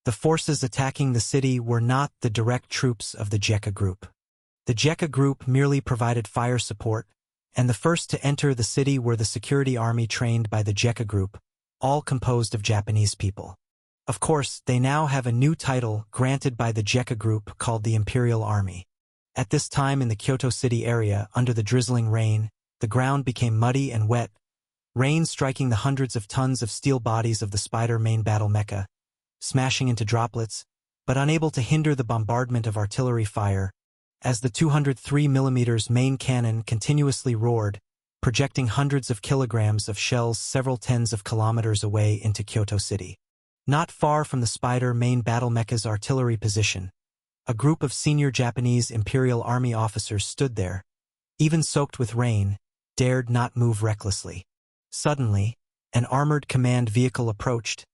The forces attacking the city were not the direct troops of the Jekka Group. The Jekka Group merely provided fire support, and the first to enter the city were the security army trained by the Jekka Group, all composed of Japanese people. Of course, they now have a new title granted by the Jekka Group called the Imperial Army. At this time in the Kyoto City area, under the drizzling rain, the ground became muddy and wet, rain striking the hundreds of tons of steel bodies of the Spider main battle mecha, smashing into droplets, but unable to hinder the bombardment of artillery fire, as the 203mm main cannon continuously roared, projecting hundreds of kilograms of shells several tens of kilometers away into Kyoto City. Not far from the Spider main battle mecha's artillery position, a group of senior Japanese Imperial Army officers stood there, even soaked with rain, dared not move recklessly. Suddenly, an armored command vehicle approached,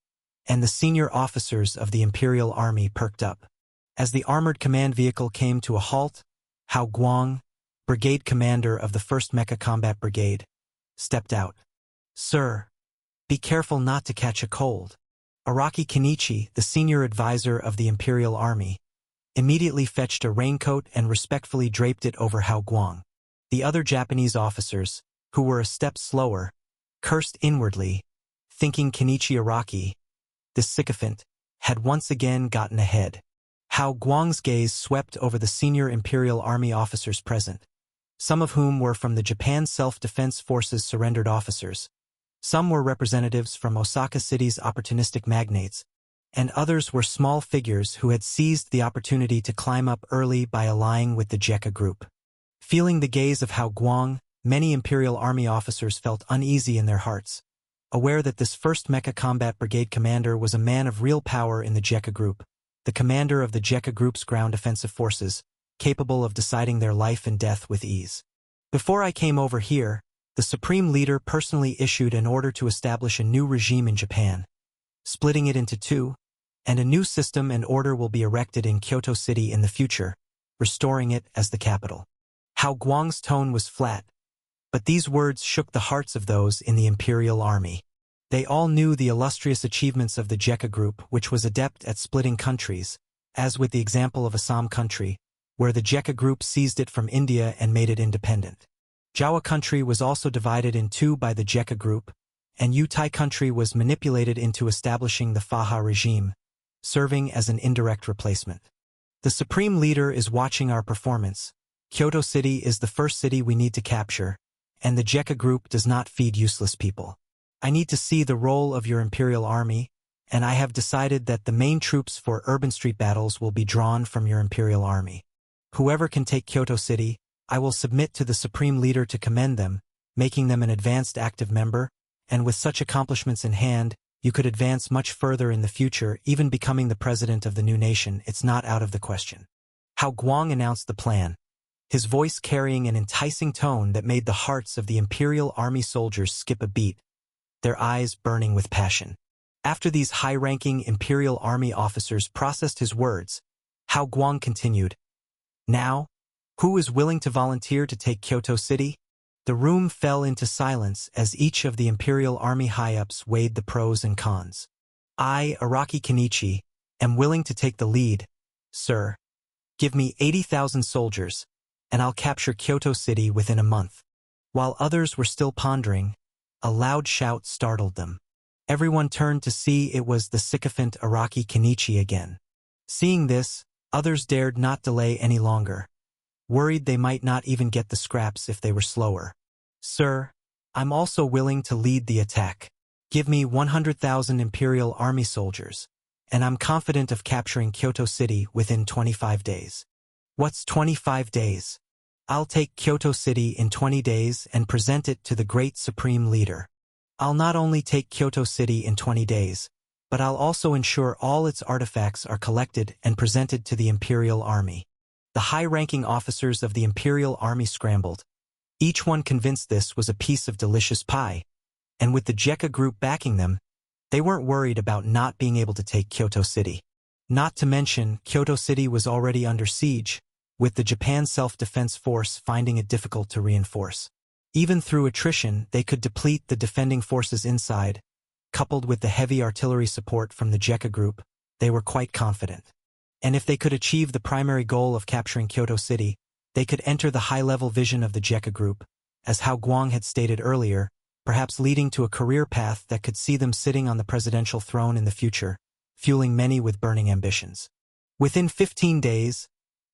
and the senior officers of the Imperial Army perked up. As the armored command vehicle came to a halt, Hao Guang, brigade commander of the 1st Mecha Combat Brigade, stepped out. "Sir, be careful not to catch a cold." Araki Kenichi, the senior advisor of the Imperial Army, immediately fetched a raincoat and respectfully draped it over Hao Guang. The other Japanese officers, who were a step slower, cursed inwardly, thinking Kenichi Araki, this sycophant, had once again gotten ahead. Hao Guang's gaze swept over the senior Imperial Army officers present, some of whom were from the Japan Self-Defense Forces surrendered officers. Some were representatives from Osaka City's opportunistic magnates, and others were small figures who had seized the opportunity to climb up early by allying with the Jekka Group. Feeling the gaze of Hao Guang, many Imperial Army officers felt uneasy in their hearts, aware that this 1st Mecha Combat Brigade commander was a man of real power in the Jekka Group, the commander of the Jekka Group's ground offensive forces, capable of deciding their life and death with ease. "Before I came over here, the Supreme Leader personally issued an order to establish a new regime in Japan, splitting it into two, and a new system and order will be erected in Kyoto City in the future, restoring it as the capital." Hao Guang's tone was flat, but these words shook the hearts of those in the Imperial Army. They all knew the illustrious achievements of the Jekka Group, which was adept at splitting countries, as with the example of Assam country, where the Jekka Group seized it from India and made it independent. Jawa country was also divided in two by the Jekka Group, and Yutai country was manipulated into establishing the Faha regime, serving as an indirect replacement. "The Supreme Leader is watching our performance. Kyoto City is the first city we need to capture, and the Jekka Group does not feed useless people. I need to see the role of your Imperial Army, and I have decided that the main troops for urban street battles will be drawn from your Imperial Army. Whoever can take Kyoto City, I will submit to the Supreme Leader to commend them, making them an advanced active member, and with such accomplishments in hand, you could advance much further in the future, even becoming the president of the new nation. It's not out of the question." Hao Guang announced the plan, his voice carrying an enticing tone that made the hearts of the Imperial Army soldiers skip a beat, their eyes burning with passion. After these high-ranking Imperial Army officers processed his words, Hao Guang continued, "Now, who is willing to volunteer to take Kyoto City?" The room fell into silence as each of the Imperial Army high-ups weighed the pros and cons. "I, Araki Kenichi, am willing to take the lead, sir. Give me 80,000 soldiers, and I'll capture Kyoto City within a month." While others were still pondering, a loud shout startled them. Everyone turned to see it was the sycophant Araki Kenichi again. Seeing this, others dared not delay any longer, worried they might not even get the scraps if they were slower. "Sir, I'm also willing to lead the attack. Give me 100,000 Imperial Army soldiers, and I'm confident of capturing Kyoto City within 25 days. "What's 25 days? I'll take Kyoto City in 20 days and present it to the great Supreme Leader. I'll not only take Kyoto City in 20 days, but I'll also ensure all its artifacts are collected and presented to the Imperial Army." The high-ranking officers of the Imperial Army scrambled, each one convinced this was a piece of delicious pie, and with the Jekka Group backing them, they weren't worried about not being able to take Kyoto City. Not to mention, Kyoto City was already under siege, with the Japan Self-Defense Force finding it difficult to reinforce. Even through attrition, they could deplete the defending forces inside, coupled with the heavy artillery support from the Jekka Group. they were quite confident. And if they could achieve the primary goal of capturing Kyoto City, they could enter the high-level vision of the JECA Group, as Hao Guang had stated earlier, perhaps leading to a career path that could see them sitting on the presidential throne in the future, fueling many with burning ambitions. Within 15 days,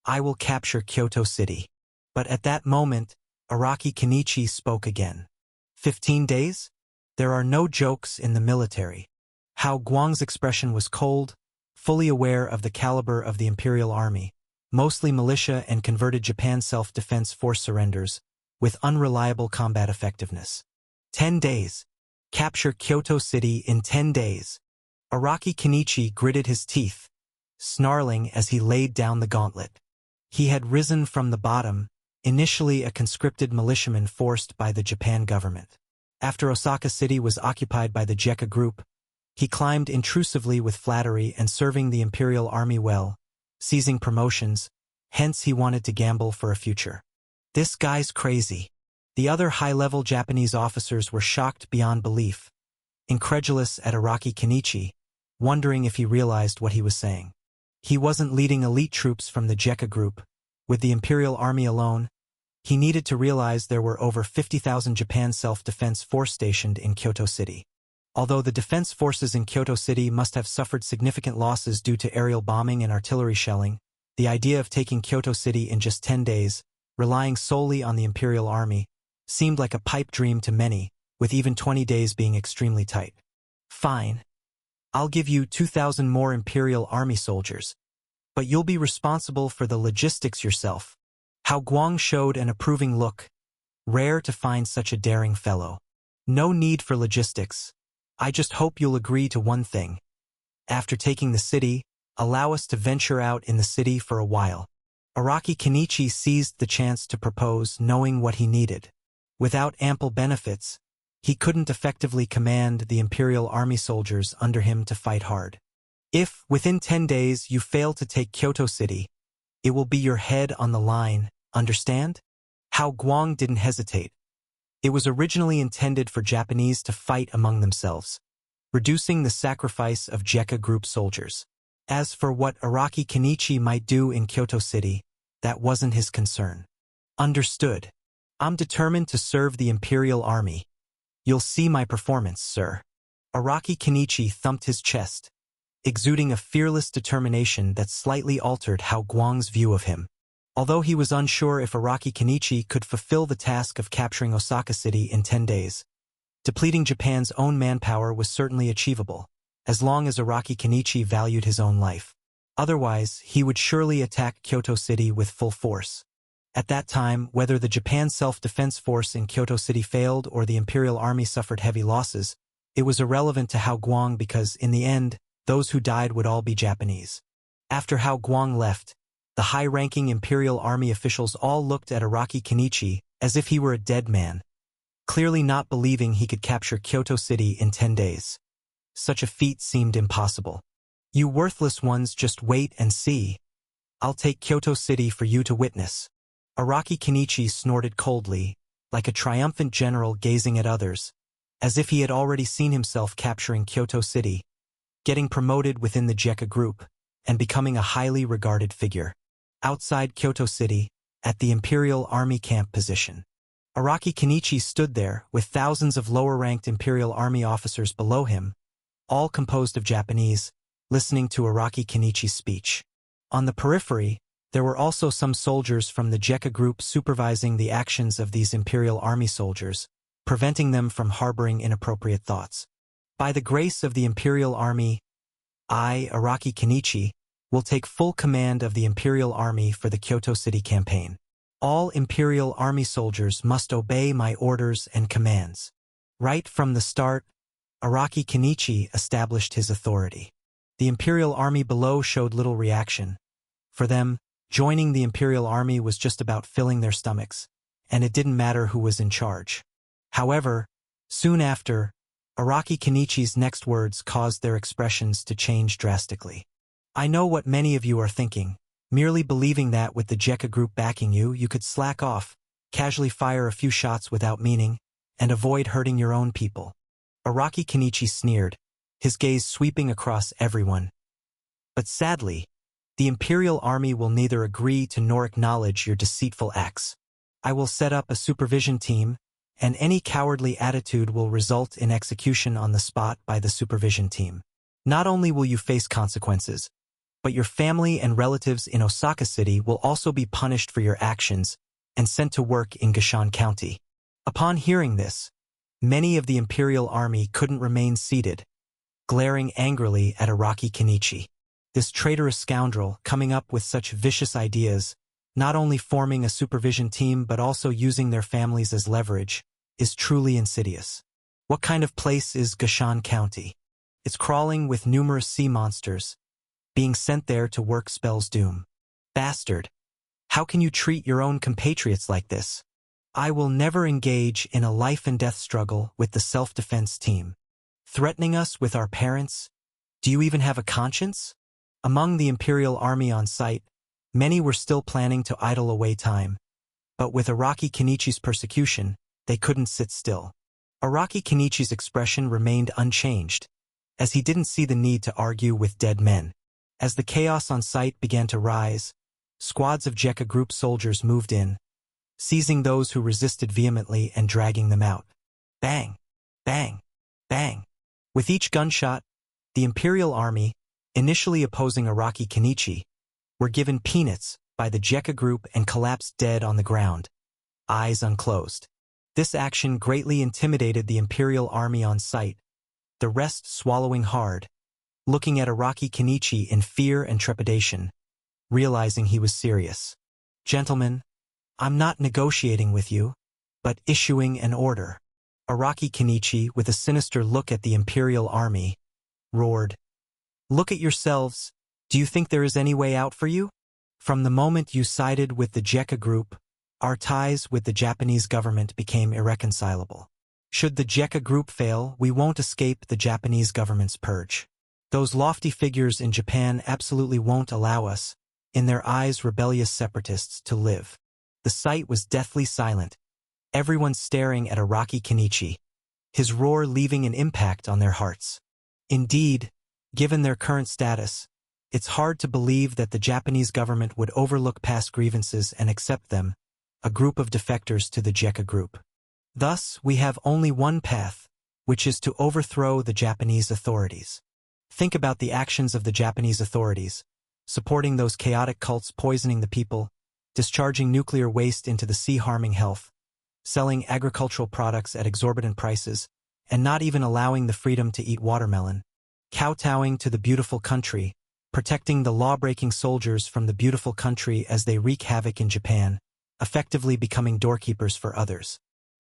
I will capture Kyoto City. But at that moment, Araki Kenichi spoke again. 15 days? There are no jokes in the military. Hao Guang's expression was cold, fully aware of the caliber of the Imperial Army, mostly militia and converted Japan Self-Defense Force surrenders, with unreliable combat effectiveness. 10 days. Capture Kyoto City in 10 days. Araki Kenichi gritted his teeth, snarling as he laid down the gauntlet. He had risen from the bottom, initially a conscripted militiaman forced by the Japan government. After Osaka City was occupied by the JECA Group, he climbed intrusively with flattery and serving the Imperial Army well, seizing promotions, hence he wanted to gamble for a future. This guy's crazy. The other high-level Japanese officers were shocked beyond belief, incredulous at Araki Kenichi, wondering if he realized what he was saying. He wasn't leading elite troops from the JECA Group. With the Imperial Army alone, he needed to realize there were over 50,000 Japan Self-Defense Force stationed in Kyoto City. Although the defense forces in Kyoto City must have suffered significant losses due to aerial bombing and artillery shelling, the idea of taking Kyoto City in just 10 days, relying solely on the Imperial Army, seemed like a pipe dream to many, with even 20 days being extremely tight. Fine. I'll give you 2,000 more Imperial Army soldiers, but you'll be responsible for the logistics yourself. Hao Guang showed an approving look. Rare to find such a daring fellow. No need for logistics. I just hope you'll agree to one thing. After taking the city, allow us to venture out in the city for a while. Araki Kenichi seized the chance to propose, knowing what he needed. Without ample benefits, he couldn't effectively command the Imperial Army soldiers under him to fight hard. If, within 10 days, you fail to take Kyoto City, it will be your head on the line, understand? Hao Guang didn't hesitate. It was originally intended for Japanese to fight among themselves, reducing the sacrifice of JECA Group soldiers. As for what Araki Kenichi might do in Kyoto City, that wasn't his concern. Understood. I'm determined to serve the Imperial Army. You'll see my performance, sir. Araki Kenichi thumped his chest, exuding a fearless determination that slightly altered Hao Guang's view of him. Although he was unsure if Araki Kenichi could fulfill the task of capturing Osaka City in 10 days, depleting Japan's own manpower was certainly achievable, as long as Araki Kenichi valued his own life. Otherwise, he would surely attack Kyoto City with full force. At that time, whether the Japan Self-Defense Force in Kyoto City failed or the Imperial Army suffered heavy losses, it was irrelevant to Hao Guang because, in the end, those who died would all be Japanese. After Hao Guang left, the high-ranking Imperial Army officials all looked at Araki Kenichi as if he were a dead man, clearly not believing he could capture Kyoto City in 10 days. Such a feat seemed impossible. You worthless ones, just wait and see. I'll take Kyoto City for you to witness. Araki Kenichi snorted coldly, like a triumphant general gazing at others, as if he had already seen himself capturing Kyoto City, getting promoted within the JECA Group, and becoming a highly regarded figure. Outside Kyoto City, at the Imperial Army camp position, Araki Kenichi stood there with thousands of lower-ranked Imperial Army officers below him, all composed of Japanese, listening to Araki Kenichi's speech. On the periphery, there were also some soldiers from the JECA Group supervising the actions of these Imperial Army soldiers, preventing them from harboring inappropriate thoughts. By the grace of the Imperial Army, I, Araki Kenichi, will take full command of the Imperial Army for the Kyoto City campaign. All Imperial Army soldiers must obey my orders and commands. Right from the start, Araki Kenichi established his authority. The Imperial Army below showed little reaction. For them, joining the Imperial Army was just about filling their stomachs, and it didn't matter who was in charge. However, soon after, Araki Kenichi's next words caused their expressions to change drastically. I know what many of you are thinking. Merely believing that with the JECA Group backing you, you could slack off, casually fire a few shots without meaning, and avoid hurting your own people. Araki Kenichi sneered, his gaze sweeping across everyone. But sadly, the Imperial Army will neither agree to nor acknowledge your deceitful acts. I will set up a supervision team, and any cowardly attitude will result in execution on the spot by the supervision team. Not only will you face consequences, but your family and relatives in Osaka City will also be punished for your actions and sent to work in Gashan County. Upon hearing this, many of the Imperial Army couldn't remain seated, glaring angrily at Araki Kenichi. This traitorous scoundrel, coming up with such vicious ideas, not only forming a supervision team but also using their families as leverage, is truly insidious. What kind of place is Gashan County? It's crawling with numerous sea monsters. Being sent there to work spells doom. Bastard! How can you treat your own compatriots like this? I will never engage in a life-and-death struggle with the self-defense team. Threatening us with our parents? Do you even have a conscience? Among the Imperial Army on site, many were still planning to idle away time. But with Araki Kenichi's persecution, they couldn't sit still. Araki Kenichi's expression remained unchanged, as he didn't see the need to argue with dead men. As the chaos on site began to rise, squads of Jekka Group soldiers moved in, seizing those who resisted vehemently and dragging them out. Bang! Bang! Bang! With each gunshot, the Imperial Army, initially opposing Araki Kenichi, were given peanuts by the Jekka Group and collapsed dead on the ground, eyes unclosed. This action greatly intimidated the Imperial Army on site, the rest swallowing hard, looking at Araki Kenichi in fear and trepidation, realizing he was serious. Gentlemen, I'm not negotiating with you, but issuing an order. Araki Kenichi, with a sinister look at the Imperial Army, roared. Look at yourselves. Do you think there is any way out for you? From the moment you sided with the Jekka Group, our ties with the Japanese government became irreconcilable. Should the Jekka Group fail, we won't escape the Japanese government's purge. Those lofty figures in Japan absolutely won't allow us, in their eyes rebellious separatists, to live. The site was deathly silent, everyone staring at Araki Kenichi, his roar leaving an impact on their hearts. Indeed, given their current status, it's hard to believe that the Japanese government would overlook past grievances and accept them, a group of defectors to the Jekka Group. Thus, we have only one path, which is to overthrow the Japanese authorities. Think about the actions of the Japanese authorities, supporting those chaotic cults poisoning the people, discharging nuclear waste into the sea harming health, selling agricultural products at exorbitant prices, and not even allowing the freedom to eat watermelon, kowtowing to the beautiful country, protecting the law-breaking soldiers from the beautiful country as they wreak havoc in Japan, effectively becoming doorkeepers for others.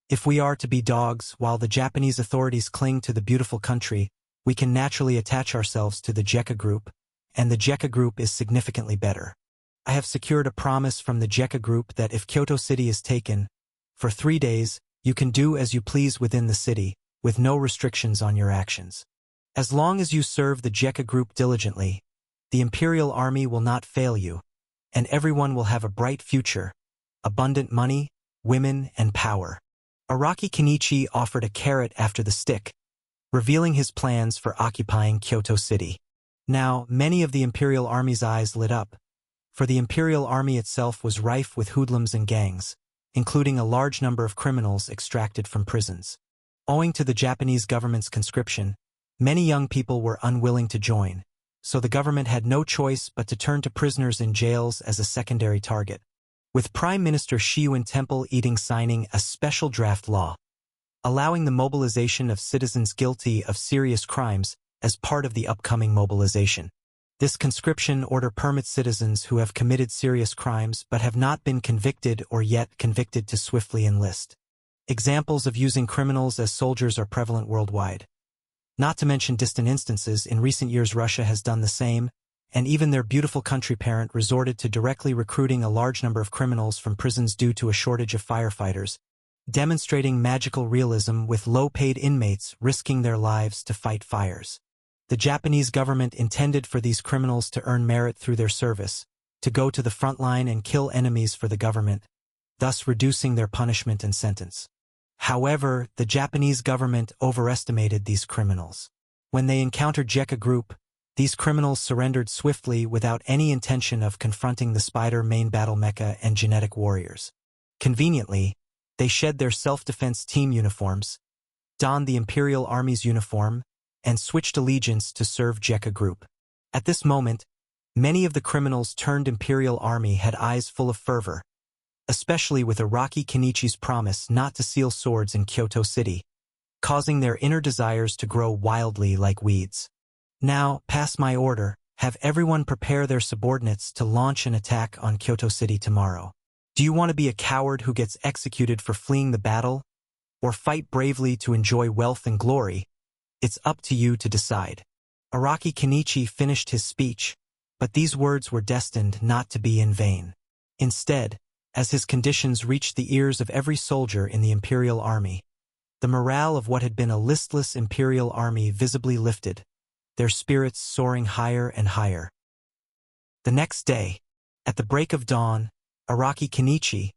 If we are to be dogs while the Japanese authorities cling to the beautiful country, we can naturally attach ourselves to the Jekka Group, and the Jekka Group is significantly better. I have secured a promise from the Jekka Group that if Kyoto City is taken, for 3 days, you can do as you please within the city, with no restrictions on your actions. As long as you serve the Jekka Group diligently, the Imperial Army will not fail you, and everyone will have a bright future, abundant money, women, and power. Araki Kenichi offered a carrot after the stick, revealing his plans for occupying Kyoto City. Now, many of the Imperial Army's eyes lit up, for the Imperial Army itself was rife with hoodlums and gangs, including a large number of criminals extracted from prisons. Owing to the Japanese government's conscription, many young people were unwilling to join, so the government had no choice but to turn to prisoners in jails as a secondary target, with Prime Minister Shiyuin Temple Eating signing a special draft law, allowing the mobilization of citizens guilty of serious crimes as part of the upcoming mobilization. This conscription order permits citizens who have committed serious crimes but have not been convicted or yet convicted to swiftly enlist. Examples of using criminals as soldiers are prevalent worldwide. Not to mention distant instances, in recent years Russia has done the same, and even their beautiful country parent resorted to directly recruiting a large number of criminals from prisons due to a shortage of firefighters, demonstrating magical realism with low-paid inmates risking their lives to fight fires. The Japanese government intended for these criminals to earn merit through their service, to go to the front line and kill enemies for the government, thus reducing their punishment and sentence. However, the Japanese government overestimated these criminals. When they encountered Jekka Group, These criminals surrendered swiftly without any intention of confronting the Spider main battle mecha and genetic warriors. Conveniently, they shed their self-defense team uniforms, donned the Imperial Army's uniform, and switched allegiance to serve Jekka Group. At this moment, many of the criminals turned Imperial Army had eyes full of fervor, especially with Araki Kenichi's promise not to seal swords in Kyoto City, causing their inner desires to grow wildly like weeds. Now, pass my order, have everyone prepare their subordinates to launch an attack on Kyoto City tomorrow. Do you want to be a coward who gets executed for fleeing the battle, or fight bravely to enjoy wealth and glory? It's up to you to decide. Araki Kenichi finished his speech, but these words were destined not to be in vain. Instead, as his conditions reached the ears of every soldier in the Imperial Army, the morale of what had been a listless Imperial Army visibly lifted, their spirits soaring higher and higher. The next day, at the break of dawn, Araki Kenichi,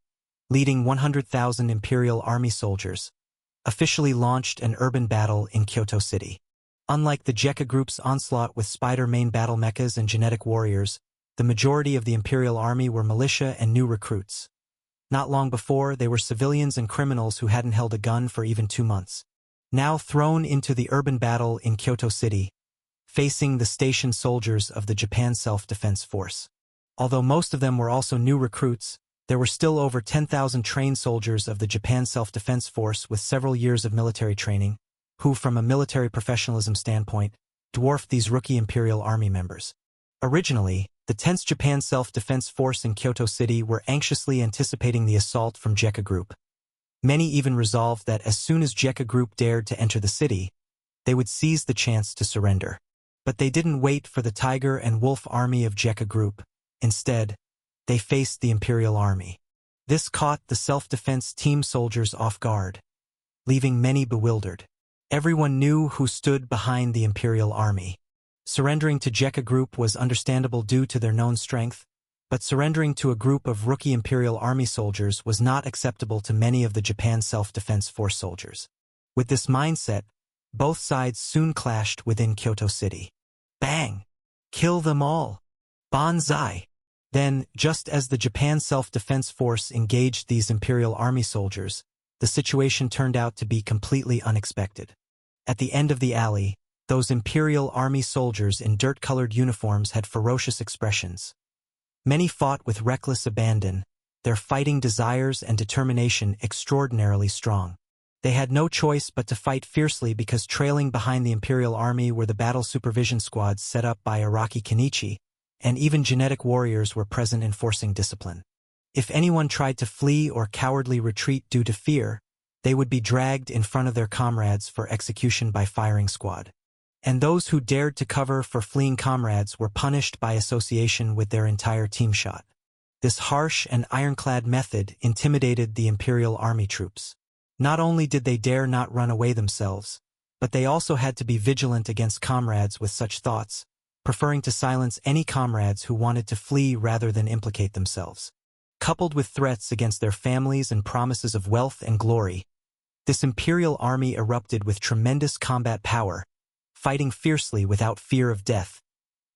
leading 100,000 Imperial Army soldiers, officially launched an urban battle in Kyoto City. Unlike the Jekka Group's onslaught with Spider main battle mechas and genetic warriors, the majority of the Imperial Army were militia and new recruits. Not long before, they were civilians and criminals who hadn't held a gun for even 2 months. Now thrown into the urban battle in Kyoto City, facing the station soldiers of the Japan Self-Defense Force. Although most of them were also new recruits, there were still over 10,000 trained soldiers of the Japan Self-Defense Force with several years of military training, who, from a military professionalism standpoint, dwarfed these rookie Imperial Army members. Originally, the tense Japan Self-Defense Force in Kyoto City were anxiously anticipating the assault from Jekka Group. Many even resolved that as soon as Jekka Group dared to enter the city, they would seize the chance to surrender. But they didn't wait for the Tiger and Wolf army of Jekka Group. Instead, they faced the Imperial Army. This caught the self-defense team soldiers off guard, leaving many bewildered. Everyone knew who stood behind the Imperial Army. Surrendering to Jekka Group was understandable due to their known strength, but surrendering to a group of rookie Imperial Army soldiers was not acceptable to many of the Japan Self-Defense Force soldiers. With this mindset, both sides soon clashed within Kyoto City. Bang! Kill them all! Banzai! Then, just as the Japan Self-Defense Force engaged these Imperial Army soldiers, the situation turned out to be completely unexpected. At the end of the alley, those Imperial Army soldiers in dirt-colored uniforms had ferocious expressions. Many fought with reckless abandon, their fighting desires and determination extraordinarily strong. They had no choice but to fight fiercely because trailing behind the Imperial Army were the battle supervision squads set up by Araki Kenichi, and even genetic warriors were present enforcing discipline. If anyone tried to flee or cowardly retreat due to fear, they would be dragged in front of their comrades for execution by firing squad. And those who dared to cover for fleeing comrades were punished by association with their entire team shot. This harsh and ironclad method intimidated the Imperial Army troops. Not only did they dare not run away themselves, but they also had to be vigilant against comrades with such thoughts, preferring to silence any comrades who wanted to flee rather than implicate themselves. Coupled with threats against their families and promises of wealth and glory, this Imperial Army erupted with tremendous combat power, fighting fiercely without fear of death,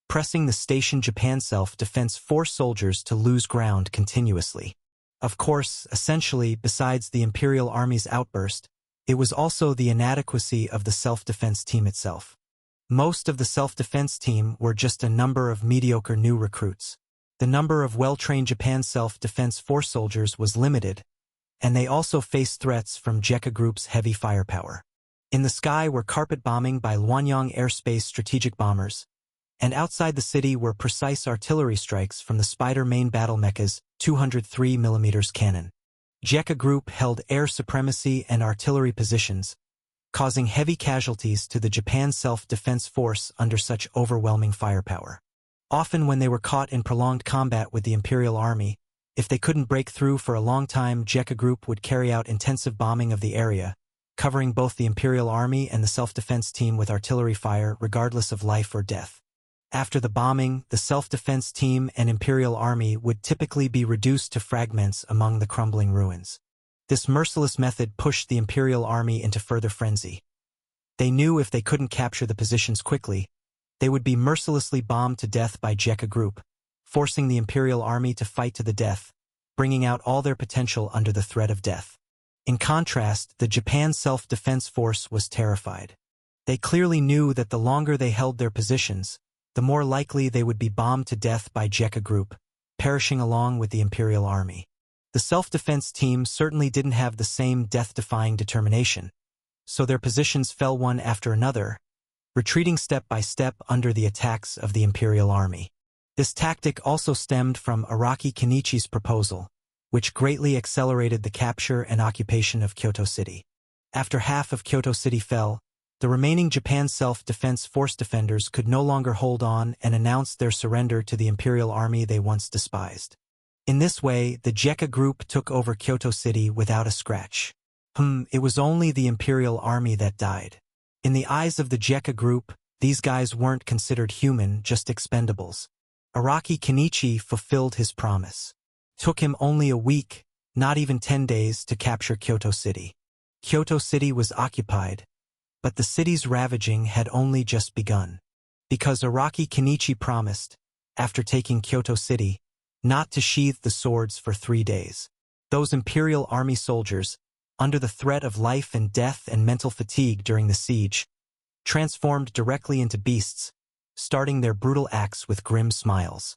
pressing the station Japan Self-Defense Force soldiers to lose ground continuously. Of course, essentially, besides the Imperial Army's outburst, it was also the inadequacy of the self-defense team itself. Most of the self-defense team were just a number of mediocre new recruits. The number of well-trained Japan Self-Defense Force soldiers was limited, and they also faced threats from Jekka Group's heavy firepower. In the sky were carpet bombing by Luanyang Airspace strategic bombers, and outside the city were precise artillery strikes from the Spider main battle mecha's 203mm cannon. Jekka Group held air supremacy and artillery positions, causing heavy casualties to the Japan Self-Defense Force under such overwhelming firepower. Often when they were caught in prolonged combat with the Imperial Army, if they couldn't break through for a long time, Jekka Group would carry out intensive bombing of the area, covering both the Imperial Army and the self-defense team with artillery fire regardless of life or death. After the bombing, the self-defense team and Imperial Army would typically be reduced to fragments among the crumbling ruins. This merciless method pushed the Imperial Army into further frenzy. They knew if they couldn't capture the positions quickly, They would be mercilessly bombed to death by Jeka Group, forcing the Imperial Army to fight to the death, bringing out all their potential under the threat of death. In contrast, the Japan Self-Defense Force was terrified. They clearly knew that the longer they held their positions, the more likely they would be bombed to death by Jeka Group, perishing along with the Imperial Army. The self-defense team certainly didn't have the same death-defying determination, so their positions fell one after another, retreating step by step under the attacks of the Imperial Army. This tactic also stemmed from Araki Kenichi's proposal, which greatly accelerated the capture and occupation of Kyoto City. After half of Kyoto City fell, the remaining Japan Self-Defense Force defenders could no longer hold on and announced their surrender to the Imperial Army they once despised. In this way, the Jeka Group took over Kyoto City without a scratch. It was only the Imperial Army that died. In the eyes of the Jeka Group, these guys weren't considered human, just expendables. Araki Kenichi fulfilled his promise. Took him only a week, not even 10 days, to capture Kyoto City. Kyoto City was occupied, but the city's ravaging had only just begun. Because Araki Kenichi promised, after taking Kyoto City, not to sheathe the swords for 3 days. Those Imperial Army soldiers, under the threat of life and death and mental fatigue during the siege, transformed directly into beasts, starting their brutal acts with grim smiles.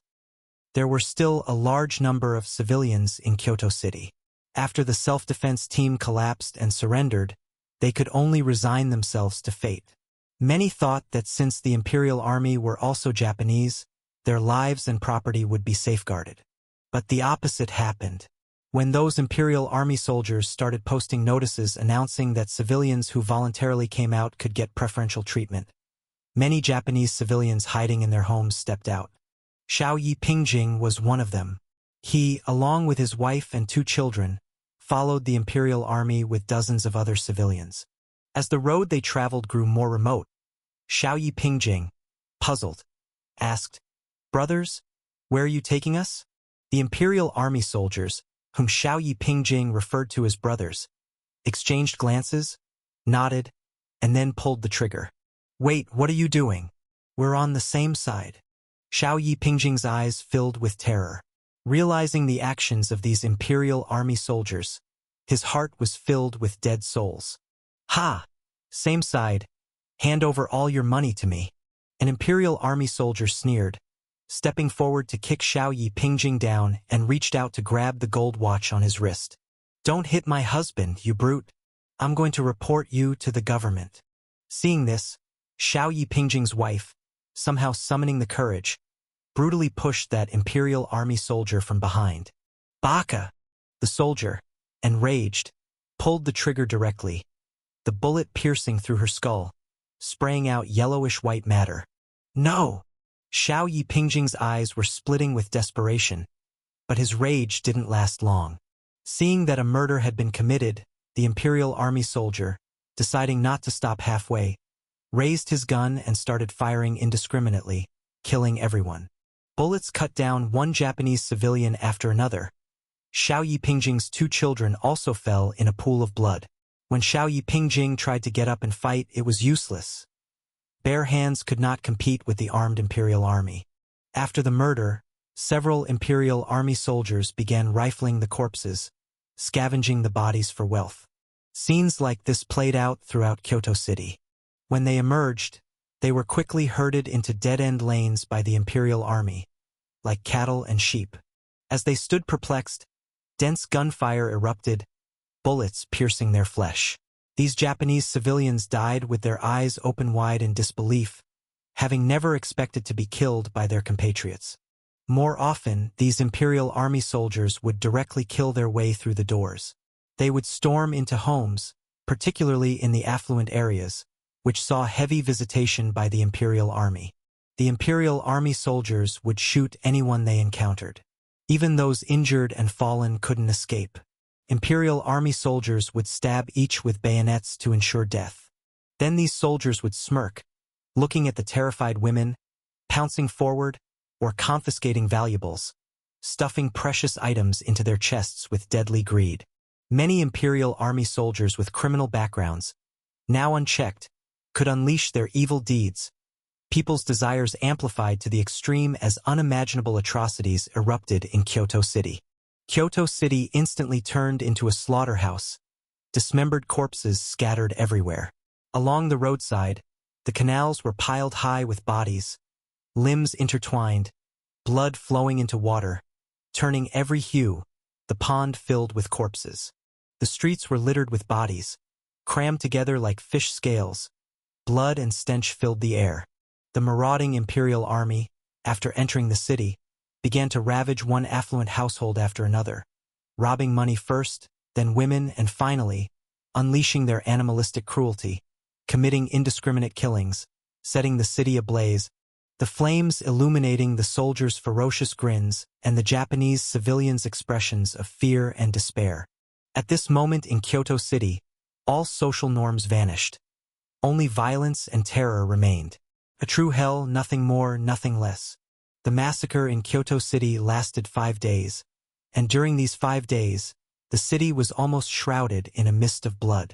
There were still a large number of civilians in Kyoto City. After the self-defense team collapsed and surrendered, they could only resign themselves to fate. Many thought that since the Imperial Army were also Japanese, their lives and property would be safeguarded. But the opposite happened. When those Imperial Army soldiers started posting notices announcing that civilians who voluntarily came out could get preferential treatment, many Japanese civilians hiding in their homes stepped out. Xiao Yipingjing was one of them. He, along with his wife and 2 children, followed the Imperial Army with dozens of other civilians. As the road they traveled grew more remote, Xiao Yipingjing, puzzled, asked, "Brothers, where are you taking us?" The Imperial Army soldiers, whom Xiao Yipingjing referred to as brothers, exchanged glances, nodded, and then pulled the trigger. "Wait, what are you doing? We're on the same side." Xiao Yipingjing's eyes filled with terror. Realizing the actions of these Imperial Army soldiers, his heart was filled with dead souls. "Ha! Same side. Hand over all your money to me." An Imperial Army soldier sneered, stepping forward to kick Xiao Yipingjing down and reached out to grab the gold watch on his wrist. "Don't hit my husband, you brute. I'm going to report you to the government." Seeing this, Xiao Yipingjing's wife, somehow summoning the courage, brutally pushed that Imperial Army soldier from behind. "Baka!" The soldier, enraged, pulled the trigger directly, the bullet piercing through her skull, spraying out yellowish-white matter. "No!" Xiao Yipingjing's eyes were splitting with desperation, but his rage didn't last long. Seeing that a murder had been committed, the Imperial Army soldier, deciding not to stop halfway, raised his gun and started firing indiscriminately, killing everyone. Bullets cut down one Japanese civilian after another. Xiao Yipingjing's 2 children also fell in a pool of blood. When Xiao Yipingjing tried to get up and fight, it was useless. Bare hands could not compete with the armed Imperial Army. After the murder, several Imperial Army soldiers began rifling the corpses, scavenging the bodies for wealth. Scenes like this played out throughout Kyoto City. When they emerged, they were quickly herded into dead-end lanes by the Imperial Army, like cattle and sheep. As they stood perplexed, dense gunfire erupted, bullets piercing their flesh. These Japanese civilians died with their eyes open wide in disbelief, having never expected to be killed by their compatriots. More often, these Imperial Army soldiers would directly kill their way through the doors. They would storm into homes, particularly in the affluent areas, which saw heavy visitation by the Imperial Army. The Imperial Army soldiers would shoot anyone they encountered. Even those injured and fallen couldn't escape. Imperial Army soldiers would stab each with bayonets to ensure death. Then these soldiers would smirk, looking at the terrified women, pouncing forward, or confiscating valuables, stuffing precious items into their chests with deadly greed. Many Imperial Army soldiers with criminal backgrounds, now unchecked, could unleash their evil deeds, People's desires amplified to the extreme as unimaginable atrocities erupted in Kyoto City. Kyoto City instantly turned into a slaughterhouse, dismembered corpses scattered everywhere. Along the roadside, the canals were piled high with bodies, limbs intertwined, blood flowing into water, turning every hue, the pond filled with corpses. The streets were littered with bodies, crammed together like fish scales. Blood and stench filled the air. The marauding imperial army, after entering the city, began to ravage one affluent household after another, robbing money first, then women, and finally, unleashing their animalistic cruelty, committing indiscriminate killings, setting the city ablaze, the flames illuminating the soldiers' ferocious grins and the Japanese civilians' expressions of fear and despair. At this moment in Kyoto City, all social norms vanished. Only violence and terror remained. A true hell, nothing more, nothing less. The massacre in Kyoto City lasted 5 days, and during these 5 days, the city was almost shrouded in a mist of blood.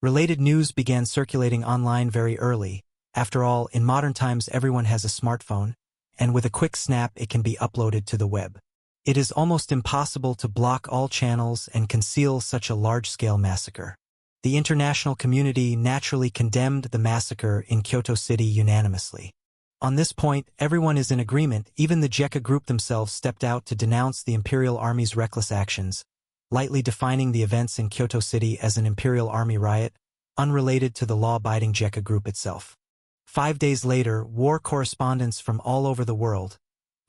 Related news began circulating online very early. After all, in modern times everyone has a smartphone, and with a quick snap it can be uploaded to the web. It is almost impossible to block all channels and conceal such a large-scale massacre. The international community naturally condemned the massacre in Kyoto City unanimously. On this point, everyone is in agreement. Even the JECA group themselves stepped out to denounce the Imperial Army's reckless actions, lightly defining the events in Kyoto City as an Imperial Army riot, unrelated to the law-abiding JECA group itself. 5 days later, war correspondents from all over the world,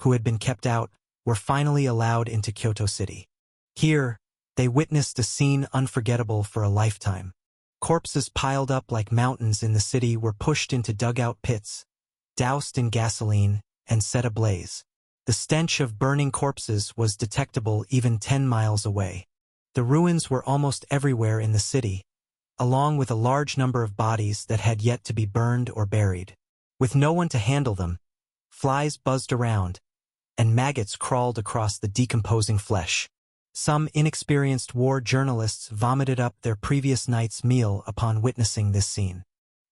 who had been kept out, were finally allowed into Kyoto City. Here, they witnessed a scene unforgettable for a lifetime. Corpses piled up like mountains in the city were pushed into dugout pits, doused in gasoline, and set ablaze. The stench of burning corpses was detectable even 10 miles away. The ruins were almost everywhere in the city, along with a large number of bodies that had yet to be burned or buried. With no one to handle them, flies buzzed around, and maggots crawled across the decomposing flesh. Some inexperienced war journalists vomited up their previous night's meal upon witnessing this scene.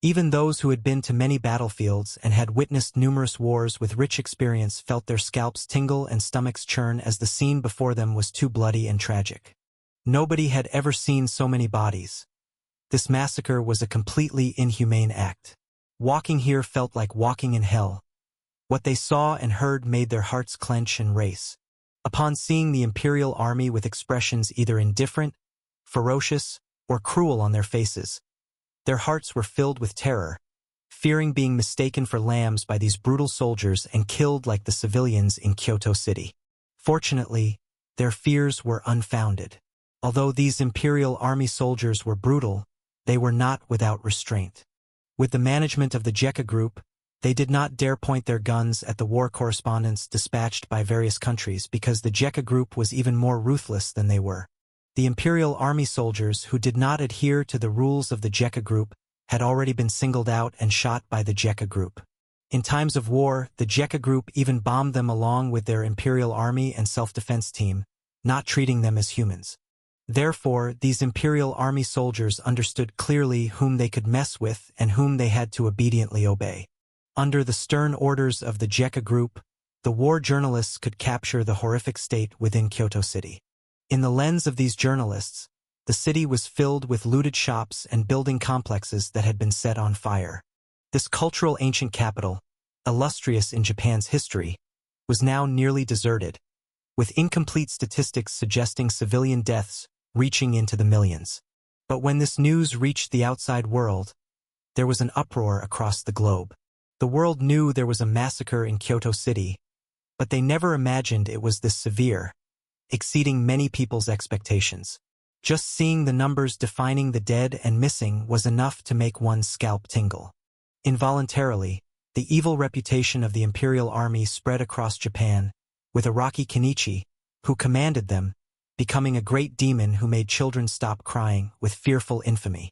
Even those who had been to many battlefields and had witnessed numerous wars with rich experience felt their scalps tingle and stomachs churn as the scene before them was too bloody and tragic. Nobody had ever seen so many bodies. This massacre was a completely inhumane act. Walking here felt like walking in hell. What they saw and heard made their hearts clench and race. Upon seeing the Imperial Army with expressions either indifferent, ferocious, or cruel on their faces, their hearts were filled with terror, fearing being mistaken for lambs by these brutal soldiers and killed like the civilians in Kyoto City. Fortunately, their fears were unfounded. Although these Imperial Army soldiers were brutal, they were not without restraint. With the management of the JECA group, they did not dare point their guns at the war correspondents dispatched by various countries because the JECA group was even more ruthless than they were. The Imperial Army soldiers who did not adhere to the rules of the JECA group had already been singled out and shot by the JECA group. In times of war, the JECA group even bombed them along with their Imperial Army and self-defense team, not treating them as humans. Therefore, these Imperial Army soldiers understood clearly whom they could mess with and whom they had to obediently obey. Under the stern orders of the JECA group, the war journalists could capture the horrific state within Kyoto City. In the lens of these journalists, the city was filled with looted shops and building complexes that had been set on fire. This cultural ancient capital, illustrious in Japan's history, was now nearly deserted, with incomplete statistics suggesting civilian deaths reaching into the millions. But when this news reached the outside world, there was an uproar across the globe. The world knew there was a massacre in Kyoto City, but they never imagined it was this severe, exceeding many people's expectations. Just seeing the numbers defining the dead and missing was enough to make one's scalp tingle. Involuntarily, the evil reputation of the Imperial Army spread across Japan, with Araki Kenichi, who commanded them, becoming a great demon who made children stop crying with fearful infamy.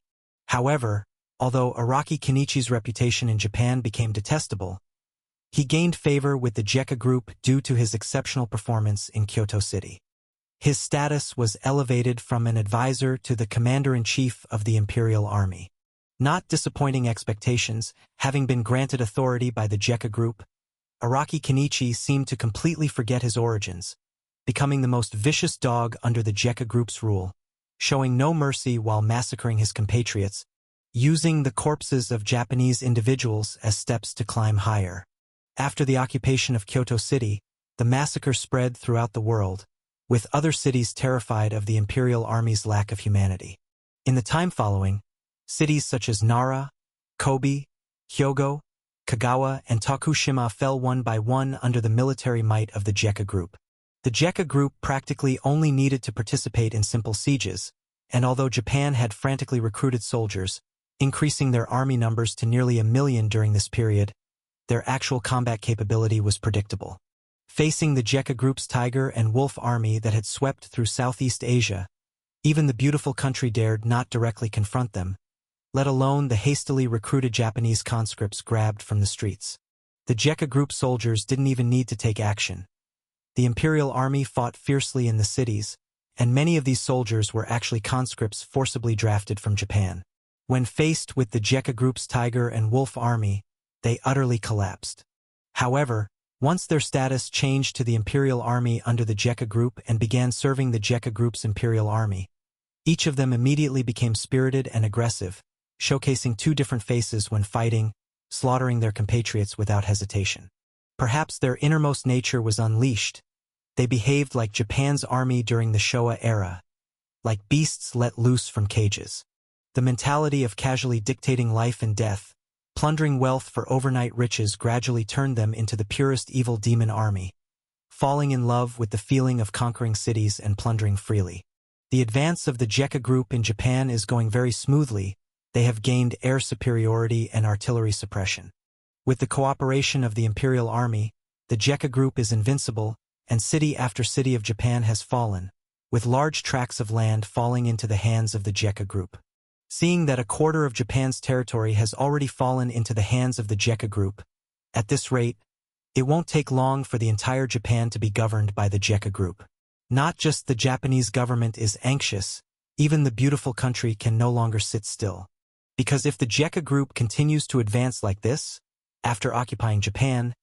However, although Araki Kenichi's reputation in Japan became detestable, he gained favor with the JECA group due to his exceptional performance in Kyoto City. His status was elevated from an advisor to the commander-in-chief of the Imperial Army. Not disappointing expectations, having been granted authority by the Jekka Group, Araki Kenichi seemed to completely forget his origins, becoming the most vicious dog under the Jekka Group's rule, showing no mercy while massacring his compatriots, using the corpses of Japanese individuals as steps to climb higher. After the occupation of Kyoto City, the massacre spread throughout the world, with other cities terrified of the Imperial Army's lack of humanity. In the time following, cities such as Nara, Kobe, Hyogo, Kagawa, and Tokushima fell one by one under the military might of the Jekka Group. The Jekka Group practically only needed to participate in simple sieges, and although Japan had frantically recruited soldiers, increasing their army numbers to nearly 1 million during this period, their actual combat capability was predictable. Facing the Jekka Group's Tiger and Wolf army that had swept through Southeast Asia, even the beautiful country dared not directly confront them, let alone the hastily recruited Japanese conscripts grabbed from the streets. The Jekka Group soldiers didn't even need to take action. The Imperial Army fought fiercely in the cities, and many of these soldiers were actually conscripts forcibly drafted from Japan. When faced with the Jekka Group's Tiger and Wolf army, they utterly collapsed. However, once their status changed to the Imperial Army under the Jekka Group and began serving the Jekka Group's Imperial Army, each of them immediately became spirited and aggressive, showcasing two different faces when fighting, slaughtering their compatriots without hesitation. Perhaps their innermost nature was unleashed. They behaved like Japan's army during the Showa era, like beasts let loose from cages. The mentality of casually dictating life and death, plundering wealth for overnight riches gradually turned them into the purest evil demon army, falling in love with the feeling of conquering cities and plundering freely. The advance of the Jekka Group in Japan is going very smoothly. They have gained air superiority and artillery suppression. With the cooperation of the Imperial Army, the Jekka Group is invincible, and city after city of Japan has fallen, with large tracts of land falling into the hands of the Jekka Group. Seeing that 1/4 of Japan's territory has already fallen into the hands of the Jekka Group, at this rate, it won't take long for the entire Japan to be governed by the Jekka Group. Not just the Japanese government is anxious, even the beautiful country can no longer sit still. Because if the Jekka Group continues to advance like this, after occupying Japan,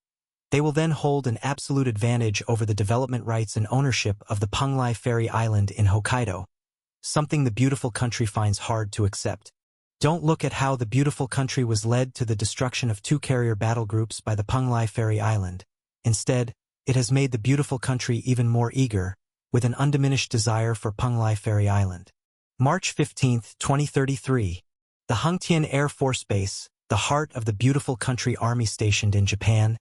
they will then hold an absolute advantage over the development rights and ownership of the Penglai Ferry Island in Hokkaido, something the beautiful country finds hard to accept. Don't look at how the beautiful country was led to the destruction of 2 carrier battle groups by the Penglai Ferry Island. Instead, it has made the beautiful country even more eager, with an undiminished desire for Penglai Ferry Island. March 15, 2033. The Hungtian Air Force Base, the heart of the beautiful country army stationed in Japan,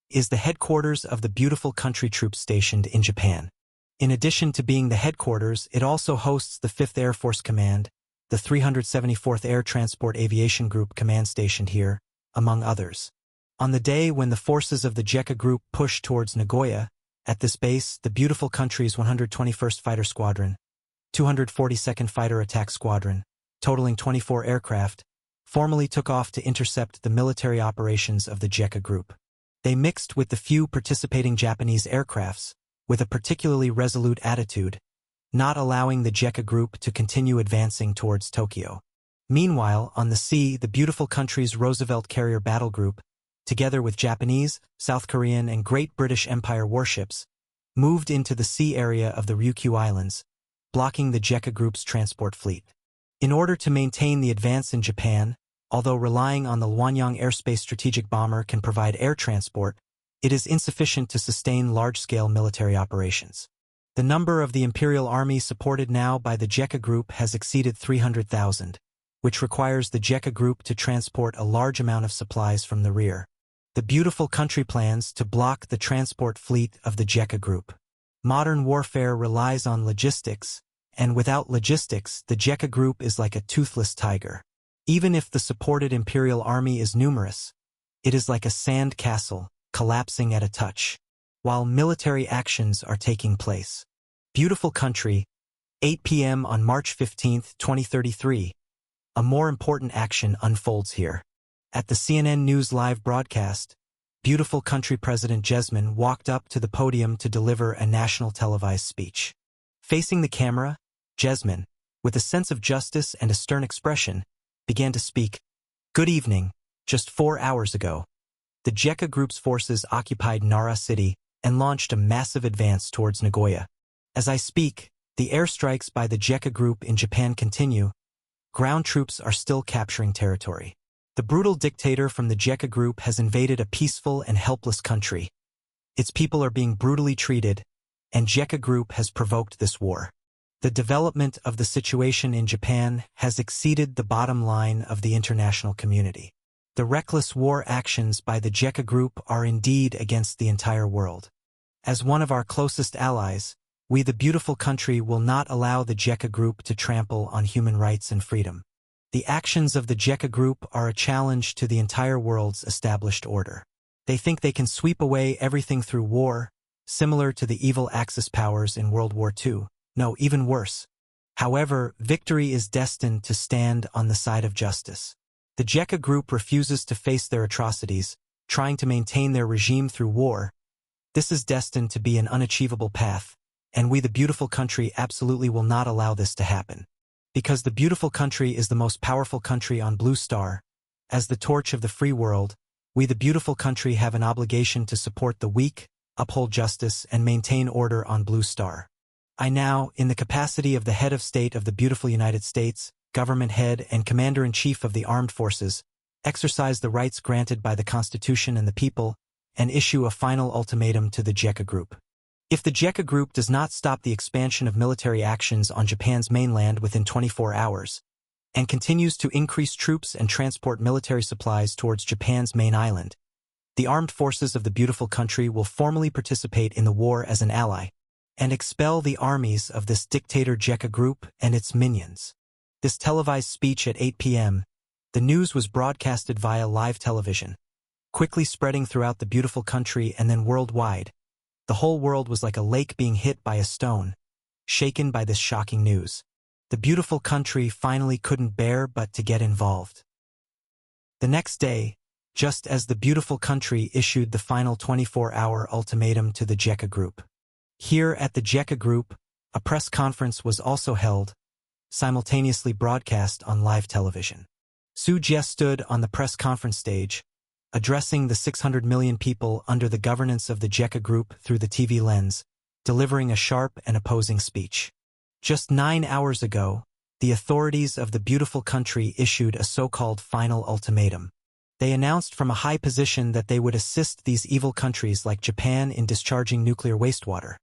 is the headquarters of the beautiful country troops stationed in Japan. In addition to being the headquarters, it also hosts the 5th Air Force Command, the 374th Air Transport Aviation Group command stationed here, among others. On the day when the forces of the Jekka Group pushed towards Nagoya, at this base, the beautiful country's 121st Fighter Squadron, 242nd Fighter Attack Squadron, totaling 24 aircraft, formally took off to intercept the military operations of the Jekka Group. They mixed with the few participating Japanese aircrafts, with a particularly resolute attitude, not allowing the Jekka Group to continue advancing towards Tokyo. Meanwhile, on the sea, the beautiful country's Roosevelt Carrier Battle Group, together with Japanese, South Korean, and Great British Empire warships, moved into the sea area of the Ryukyu Islands, blocking the Jekka Group's transport fleet. In order to maintain the advance in Japan, although relying on the Hwanyang Airspace Strategic Bomber can provide air transport, it is insufficient to sustain large-scale military operations. The number of the Imperial Army supported now by the Jekka Group has exceeded 300,000, which requires the Jekka Group to transport a large amount of supplies from the rear. The beautiful country plans to block the transport fleet of the Jekka Group. Modern warfare relies on logistics, and without logistics, the Jekka Group is like a toothless tiger. Even if the supported Imperial Army is numerous, it is like a sand castle, collapsing at a touch, while military actions are taking place. Beautiful country, 8 p.m. on March 15, 2033. A more important action unfolds here. At the CNN News live broadcast, beautiful country President Jesman walked up to the podium to deliver a national televised speech. Facing the camera, Jesman, with a sense of justice and a stern expression, began to speak, Good evening. Just 4 hours ago, the JECA Group's forces occupied Nara City and launched a massive advance towards Nagoya. As I speak, the airstrikes by the JECA Group in Japan continue. Ground troops are still capturing territory. The brutal dictator from the JECA Group has invaded a peaceful and helpless country. Its people are being brutally treated, and JECA Group has provoked this war. The development of the situation in Japan has exceeded the bottom line of the international community. The reckless war actions by the JECA Group are indeed against the entire world. As one of our closest allies, we the beautiful country will not allow the JECA Group to trample on human rights and freedom. The actions of the JECA Group are a challenge to the entire world's established order. They think they can sweep away everything through war, similar to the evil Axis powers in World War II. No, even worse. However, victory is destined to stand on the side of justice. The JECA Group refuses to face their atrocities, trying to maintain their regime through war. This is destined to be an unachievable path, and we the beautiful country absolutely will not allow this to happen. Because the beautiful country is the most powerful country on Blue Star, as the torch of the free world, we the beautiful country have an obligation to support the weak, uphold justice, and maintain order on Blue Star. I now, in the capacity of the head of state of the beautiful United States, government head and commander-in-chief of the armed forces, exercise the rights granted by the Constitution and the people, and issue a final ultimatum to the JECA Group. If the JECA Group does not stop the expansion of military actions on Japan's mainland within 24 hours, and continues to increase troops and transport military supplies towards Japan's main island, the armed forces of the beautiful country will formally participate in the war as an ally, and expel the armies of this dictator JECA Group and its minions. This televised speech at 8 p.m., the news was broadcasted via live television, quickly spreading throughout the beautiful country and then worldwide. The whole world was like a lake being hit by a stone, shaken by this shocking news. The beautiful country finally couldn't bear but to get involved. The next day, just as the beautiful country issued the final 24-hour ultimatum to the JECA Group. Here at the JECA Group, a press conference was also held, simultaneously broadcast on live television. Su Jie stood on the press conference stage, addressing the 600 million people under the governance of the JECA Group through the TV lens, delivering a sharp and opposing speech. Just 9 hours ago, the authorities of the beautiful country issued a so-called final ultimatum. They announced from a high position that they would assist these evil countries like Japan in discharging nuclear wastewater,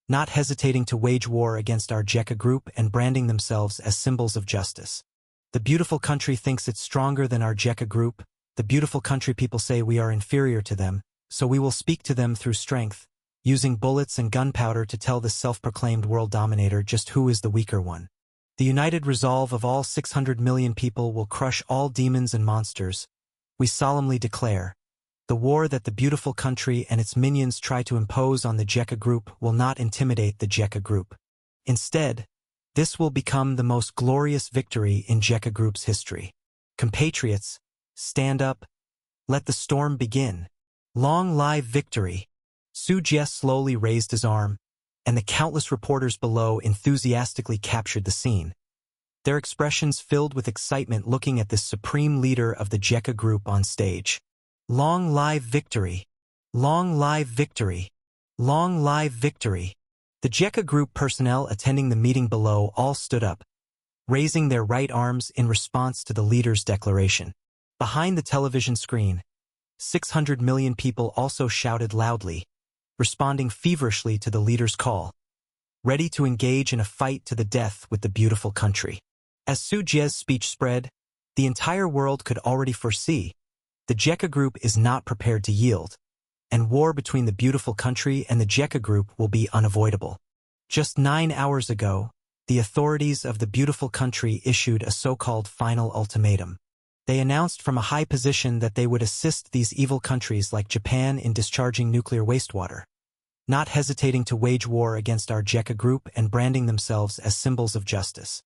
not hesitating to wage war against our JECA Group and branding themselves as symbols of justice. The beautiful country thinks it's stronger than our JECA Group. The beautiful country people say we are inferior to them, so we will speak to them through strength, using bullets and gunpowder to tell this self-proclaimed world dominator just who is the weaker one. The united resolve of all 600 million people will crush all demons and monsters. We solemnly declare, the war that the beautiful country and its minions try to impose on the JECA Group will not intimidate the JECA Group. Instead, this will become the most glorious victory in JECA Group's history. Compatriots, stand up. Let the storm begin. Long live victory. Su Jie slowly raised his arm, and the countless reporters below enthusiastically captured the scene, their expressions filled with excitement looking at this supreme leader of the JECA Group on stage. Long live victory! Long live victory! Long live victory! The JECA Group personnel attending the meeting below all stood up, raising their right arms in response to the leader's declaration. Behind the television screen, 600 million people also shouted loudly, responding feverishly to the leader's call, ready to engage in a fight to the death with the beautiful country. As Su Jie's speech spread, the entire world could already foresee the JECA Group is not prepared to yield, and war between the beautiful country and the JECA Group will be unavoidable. Just 9 hours ago, the authorities of the beautiful country issued a so-called final ultimatum. They announced from a high position that they would assist these evil countries like Japan in discharging nuclear wastewater, not hesitating to wage war against our JECA Group and branding themselves as symbols of justice.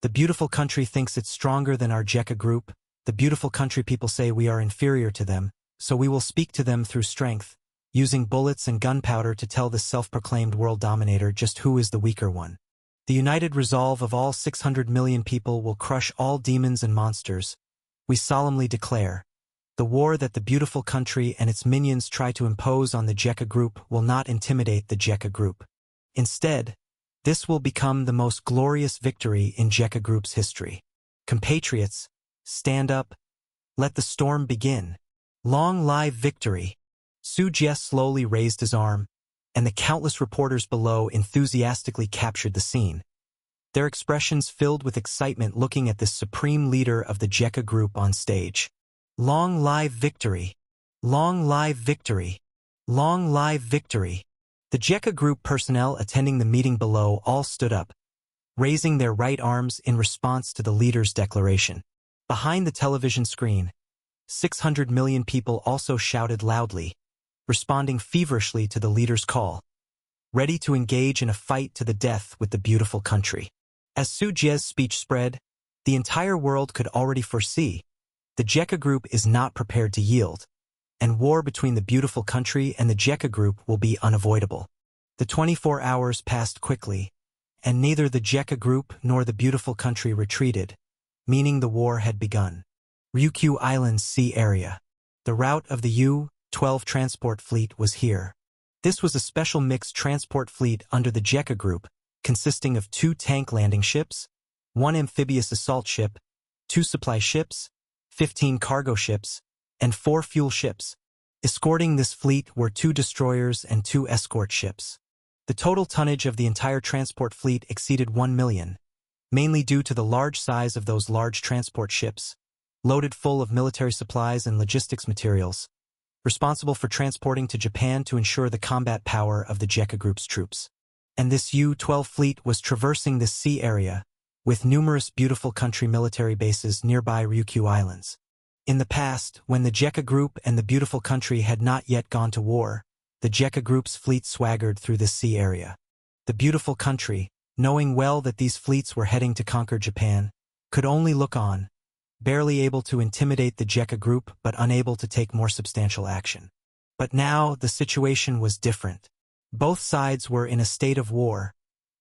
The beautiful country thinks it's stronger than our JECA Group. The beautiful country people say we are inferior to them, so we will speak to them through strength, using bullets and gunpowder to tell this self-proclaimed world dominator just who is the weaker one. The united resolve of all 600 million people will crush all demons and monsters. We solemnly declare, the war that the beautiful country and its minions try to impose on the Jekka Group will not intimidate the Jekka Group. Instead, this will become the most glorious victory in Jekka Group's history. Compatriots, stand up. Let the storm begin. Long live victory. Su Jie slowly raised his arm, and the countless reporters below enthusiastically captured the scene, their expressions filled with excitement looking at this supreme leader of the Jekka Group on stage. Long live victory! Long live victory! Long live victory! The Jekka Group personnel attending the meeting below all stood up, raising their right arms in response to the leader's declaration. Behind the television screen, 600 million people also shouted loudly, responding feverishly to the leader's call, ready to engage in a fight to the death with the beautiful country. As Su Jie's speech spread, the entire world could already foresee the Jekka Group is not prepared to yield, and war between the beautiful country and the Jekka Group will be unavoidable. The 24 hours passed quickly, and neither the Jekka Group nor the beautiful country retreated, meaning the war had begun. Ryukyu Island's sea area. The route of the U-12 transport fleet was here. This was a special mixed transport fleet under the Jekka Group, consisting of 2 tank landing ships, 1 amphibious assault ship, 2 supply ships, 15 cargo ships, and 4 fuel ships. Escorting this fleet were 2 destroyers and 2 escort ships. The total tonnage of the entire transport fleet exceeded 1 million, mainly due to the large size of those large transport ships, loaded full of military supplies and logistics materials, responsible for transporting to Japan to ensure the combat power of the Jekka Group's troops. And this U-12 fleet was traversing this sea area, with numerous beautiful country military bases nearby Ryukyu Islands. In the past, when the Jekka Group and the beautiful country had not yet gone to war, the Jekka Group's fleet swaggered through this sea area. The beautiful country, knowing well that these fleets were heading to conquer Japan, could only look on, barely able to intimidate the Jekka Group but unable to take more substantial action. But now the situation was different. Both sides were in a state of war,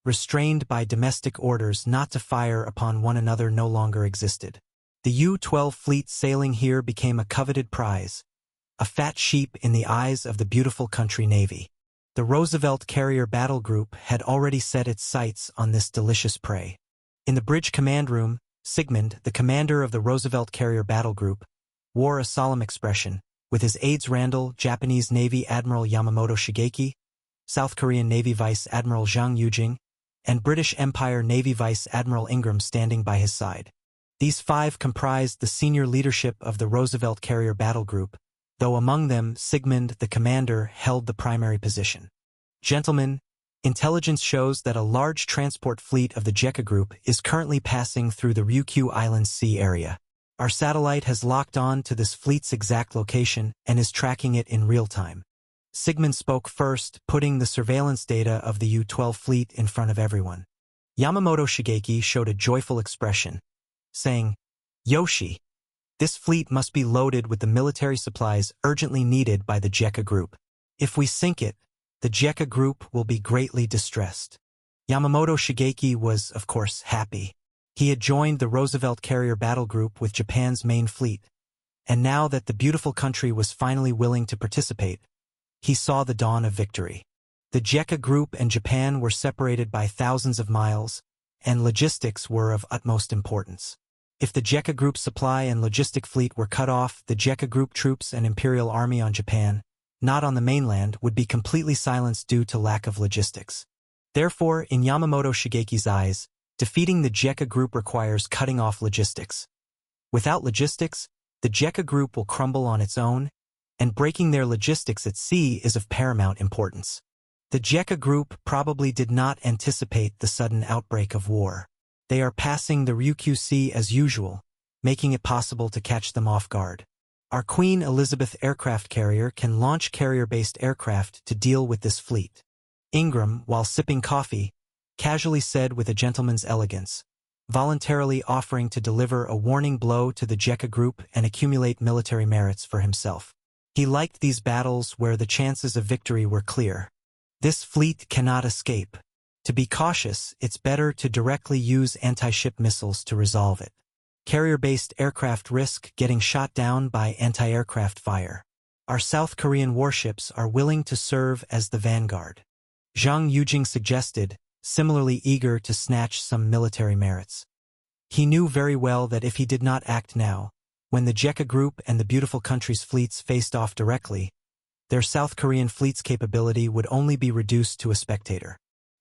restrained by domestic orders not to fire upon one another no longer existed. The U-12 fleet sailing here became a coveted prize, a fat sheep in the eyes of the beautiful country navy. The Roosevelt Carrier Battle Group had already set its sights on this delicious prey. In the bridge command room, Sigmund, the commander of the Roosevelt Carrier Battle Group, wore a solemn expression, with his aides Randall, Japanese Navy Admiral Yamamoto Shigeki, South Korean Navy Vice Admiral Zhang Yujing, and British Empire Navy Vice Admiral Ingram standing by his side. These 5 comprised the senior leadership of the Roosevelt Carrier Battle Group, though among them Sigmund, the commander, held the primary position. Gentlemen, intelligence shows that a large transport fleet of the Jekka Group is currently passing through the Ryukyu Islands sea area. Our satellite has locked on to this fleet's exact location and is tracking it in real time. Sigmund spoke first, putting the surveillance data of the U-12 fleet in front of everyone. Yamamoto Shigeki showed a joyful expression, saying, "Yoshi, this fleet must be loaded with the military supplies urgently needed by the Jekka Group. If we sink it, the Jekka Group will be greatly distressed." Yamamoto Shigeki was, of course, happy. He had joined the Roosevelt Carrier Battle Group with Japan's main fleet, and now that the beautiful country was finally willing to participate, he saw the dawn of victory. The Jekka Group and Japan were separated by thousands of miles, and logistics were of utmost importance. If the Jekka Group supply and logistic fleet were cut off, the Jekka Group troops and Imperial Army on Japan, not on the mainland, would be completely silenced due to lack of logistics. Therefore, in Yamamoto Shigeki's eyes, defeating the Jekka Group requires cutting off logistics. Without logistics, the Jekka Group will crumble on its own, and breaking their logistics at sea is of paramount importance. The Jekka Group probably did not anticipate the sudden outbreak of war. They are passing the Ryukyu Sea as usual, making it possible to catch them off guard. Our Queen Elizabeth aircraft carrier can launch carrier-based aircraft to deal with this fleet. Ingram, while sipping coffee, casually said with a gentleman's elegance, voluntarily offering to deliver a warning blow to the Jekka Group and accumulate military merits for himself. He liked these battles where the chances of victory were clear. This fleet cannot escape. To be cautious, it's better to directly use anti-ship missiles to resolve it. Carrier-based aircraft risk getting shot down by anti-aircraft fire. Our South Korean warships are willing to serve as the vanguard. Zhang Yujing suggested, similarly eager to snatch some military merits. He knew very well that if he did not act now, when the JECA Group and the beautiful country's fleets faced off directly, their South Korean fleet's capability would only be reduced to a spectator.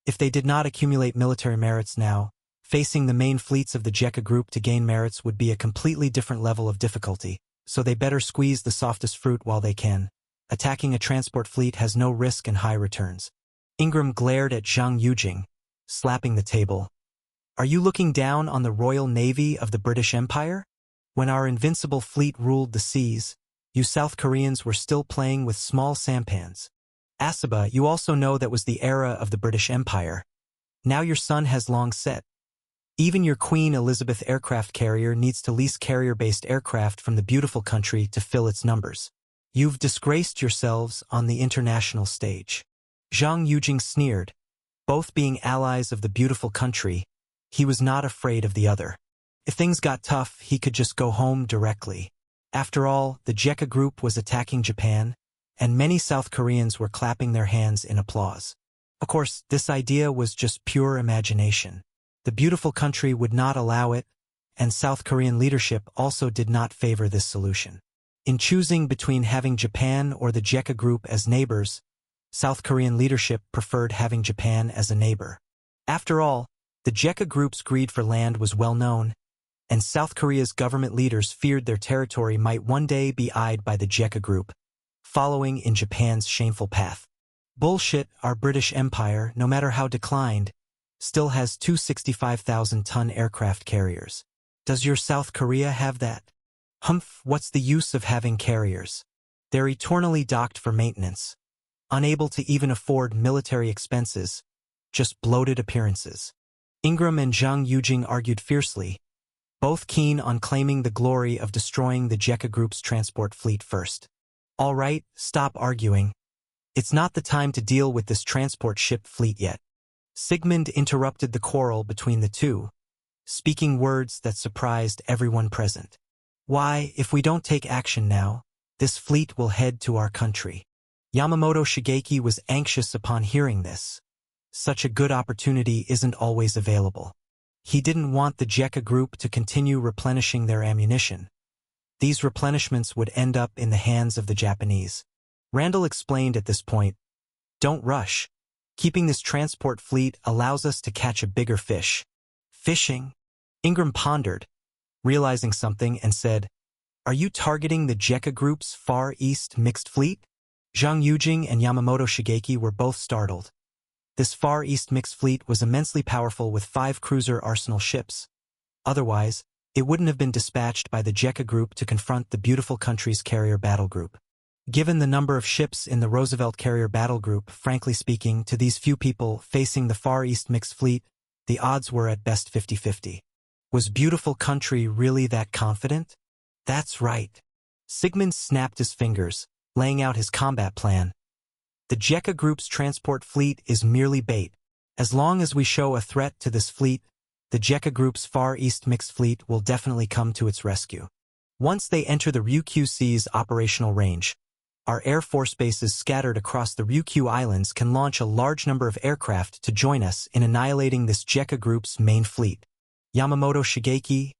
If they did not accumulate military merits now, facing the main fleets of the JECA Group to gain merits would be a completely different level of difficulty, so they better squeeze the softest fruit while they can. Attacking a transport fleet has no risk and high returns. Ingram glared at Zhang Yujing, slapping the table. Are you looking down on the Royal Navy of the British Empire? When our invincible fleet ruled the seas, you South Koreans were still playing with small sampans. Asaba, you also know that was the era of the British Empire. Now your sun has long set. Even your Queen Elizabeth aircraft carrier needs to lease carrier-based aircraft from the beautiful country to fill its numbers. You've disgraced yourselves on the international stage. Zhang Yujing sneered. Both being allies of the beautiful country, he was not afraid of the other. If things got tough, he could just go home directly. After all, the JECA Group was attacking Japan, and many South Koreans were clapping their hands in applause. Of course, this idea was just pure imagination. The beautiful country would not allow it, and South Korean leadership also did not favor this solution. In choosing between having Japan or the JECA Group as neighbors, South Korean leadership preferred having Japan as a neighbor. After all, the JECA Group's greed for land was well known, and South Korea's government leaders feared their territory might one day be eyed by the JECA Group, following in Japan's shameful path. Bullshit, our British Empire, no matter how declined, still has two 65,000-ton aircraft carriers. Does your South Korea have that? Humph, what's the use of having carriers? They're eternally docked for maintenance, unable to even afford military expenses, just bloated appearances. Ingram and Zhang Yujing argued fiercely, both keen on claiming the glory of destroying the JECA Group's transport fleet first. All right, stop arguing. It's not the time to deal with this transport ship fleet yet. Sigmund interrupted the quarrel between the two, speaking words that surprised everyone present. Why, if we don't take action now, this fleet will head to our country. Yamamoto Shigeki was anxious upon hearing this. Such a good opportunity isn't always available. He didn't want the JECA Group to continue replenishing their ammunition. These replenishments would end up in the hands of the Japanese. Randall explained at this point, "Don't rush. Keeping this transport fleet allows us to catch a bigger fish." Fishing? Ingram pondered, realizing something, and said, "Are you targeting the JECA Group's Far East mixed fleet?" Zhang Yujing and Yamamoto Shigeki were both startled. This Far East mixed fleet was immensely powerful with 5 cruiser arsenal ships. Otherwise, it wouldn't have been dispatched by the JECA Group to confront the beautiful country's carrier battle group. Given the number of ships in the Roosevelt carrier battle group, frankly speaking, to these few people facing the Far East mixed fleet, the odds were at best 50-50. Was beautiful country really that confident? That's right. Sigmund snapped his fingers, laying out his combat plan. The JECA Group's transport fleet is merely bait. As long as we show a threat to this fleet, the JECA Group's Far East mixed fleet will definitely come to its rescue. Once they enter the Ryukyu Sea's operational range, our Air Force bases scattered across the Ryukyu Islands can launch a large number of aircraft to join us in annihilating this JECA Group's main fleet. Yamamoto Shigeki,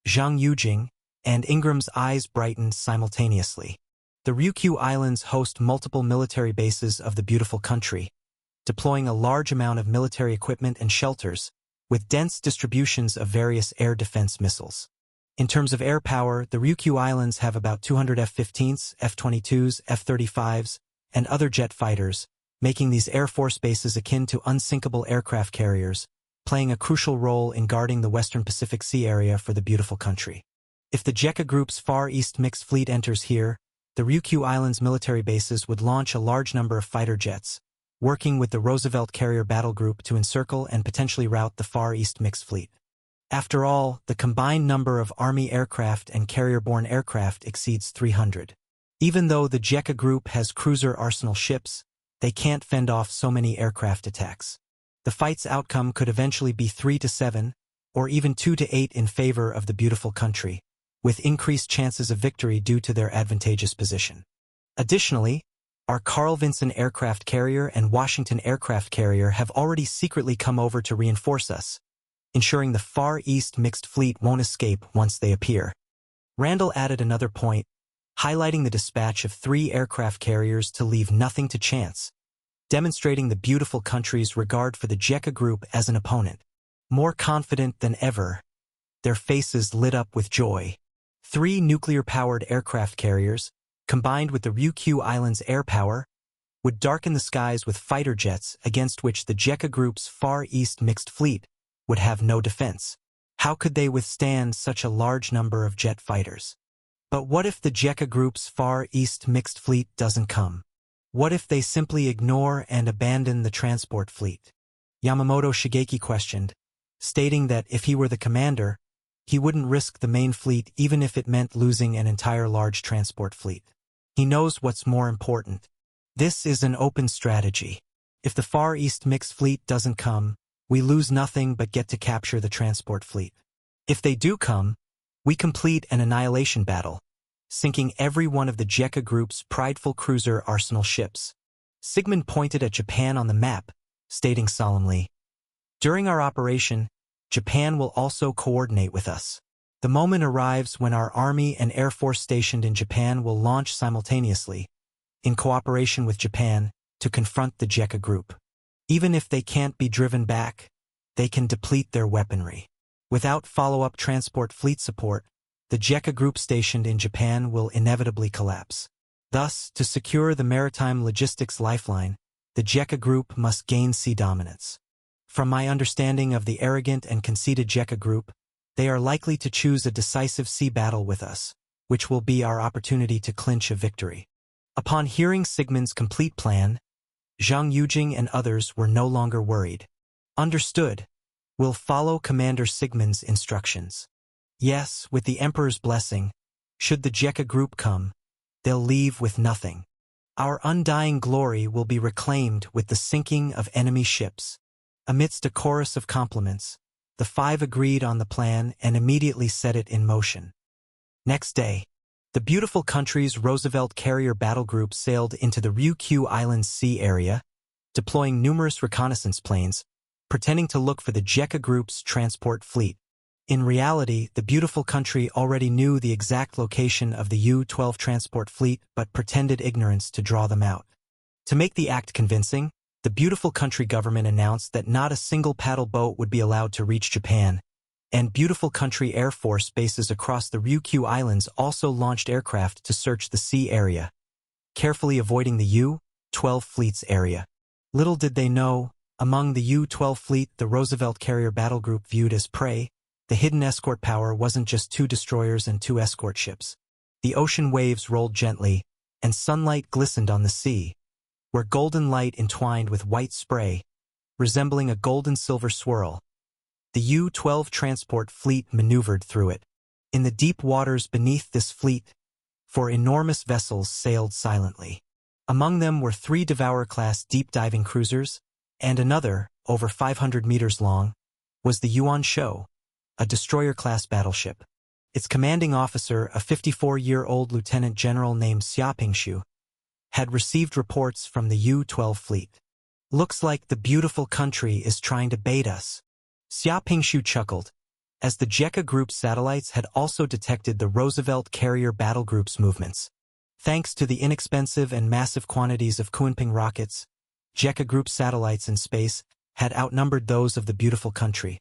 Zhang Yujing, and Ingram's eyes brightened simultaneously. The Ryukyu Islands host multiple military bases of the beautiful country, deploying a large amount of military equipment and shelters, with dense distributions of various air defense missiles. In terms of air power, the Ryukyu Islands have about 200 F-15s, F-22s, F-35s, and other jet fighters, making these Air Force bases akin to unsinkable aircraft carriers, playing a crucial role in guarding the Western Pacific Sea area for the beautiful country. If the JECA Group's Far East mixed fleet enters here, the Ryukyu Islands military bases would launch a large number of fighter jets, working with the Roosevelt Carrier Battle Group to encircle and potentially rout the Far East mixed fleet. After all, the combined number of Army aircraft and carrier-borne aircraft exceeds 300. Even though the JECA Group has cruiser arsenal ships, they can't fend off so many aircraft attacks. The fight's outcome could eventually be 3-7, or even 2-8 in favor of the beautiful country, with increased chances of victory due to their advantageous position. Additionally, our Carl Vinson aircraft carrier and Washington aircraft carrier have already secretly come over to reinforce us, ensuring the Far East Mixed Fleet won't escape once they appear. Randall added another point, highlighting the dispatch of 3 aircraft carriers to leave nothing to chance, demonstrating the beautiful country's regard for the Jekka Group as an opponent. More confident than ever, their faces lit up with joy. 3 nuclear-powered aircraft carriers, combined with the Ryukyu Islands' air power, would darken the skies with fighter jets against which the Jekka Group's Far East Mixed Fleet would have no defense. How could they withstand such a large number of jet fighters? But what if the Jekka Group's Far East Mixed Fleet doesn't come? What if they simply ignore and abandon the transport fleet? Yamamoto Shigeki questioned, stating that if he were the commander, he wouldn't risk the main fleet even if it meant losing an entire large transport fleet. He knows what's more important. This is an open strategy. If the Far East Mixed Fleet doesn't come, we lose nothing but get to capture the transport fleet. If they do come, we complete an annihilation battle, sinking every one of the Jekka Group's prideful cruiser arsenal ships. Sigmund pointed at Japan on the map, stating solemnly, "During our operation, Japan will also coordinate with us. The moment arrives when our army and air force stationed in Japan will launch simultaneously, in cooperation with Japan, to confront the Jekka Group. Even if they can't be driven back, they can deplete their weaponry. Without follow-up transport fleet support, the Jekka Group stationed in Japan will inevitably collapse. Thus, to secure the maritime logistics lifeline, the Jekka Group must gain sea dominance. From my understanding of the arrogant and conceited Jekka Group, they are likely to choose a decisive sea battle with us, which will be our opportunity to clinch a victory." Upon hearing Sigmund's complete plan, Zhang Yujing and others were no longer worried. "Understood. We'll follow Commander Sigmund's instructions. Yes, with the Emperor's blessing, should the Jekka Group come, they'll leave with nothing. Our undying glory will be reclaimed with the sinking of enemy ships." Amidst a chorus of compliments, the 5 agreed on the plan and immediately set it in motion. Next day, the beautiful country's Roosevelt carrier battle group sailed into the Ryukyu Islands sea area, deploying numerous reconnaissance planes, pretending to look for the Jekka Group's transport fleet. In reality, the beautiful country already knew the exact location of the U-12 transport fleet but pretended ignorance to draw them out. To make the act convincing, the beautiful country government announced that not a single paddle boat would be allowed to reach Japan, and beautiful country Air Force bases across the Ryukyu Islands also launched aircraft to search the sea area, carefully avoiding the U-12 fleet's area. Little did they know, among the U-12 fleet the Roosevelt carrier battle group viewed as prey, the hidden escort power wasn't just 2 destroyers and 2 escort ships. The ocean waves rolled gently, and sunlight glistened on the sea, where golden light entwined with white spray, resembling a golden-silver swirl. The U-12 transport fleet maneuvered through it. In the deep waters beneath this fleet, 4 enormous vessels sailed silently. Among them were 3 Devourer-class deep-diving cruisers, and another, over 500 meters long, was the Yuan Shou, a destroyer-class battleship. Its commanding officer, a 54-year-old lieutenant general named Xia Pingshu, had received reports from the U-12 fleet. "Looks like the beautiful country is trying to bait us." Xia Pingshu chuckled, as the Jekka Group satellites had also detected the Roosevelt carrier battle group's movements. Thanks to the inexpensive and massive quantities of Kunping rockets, Jekka Group satellites in space had outnumbered those of the beautiful country,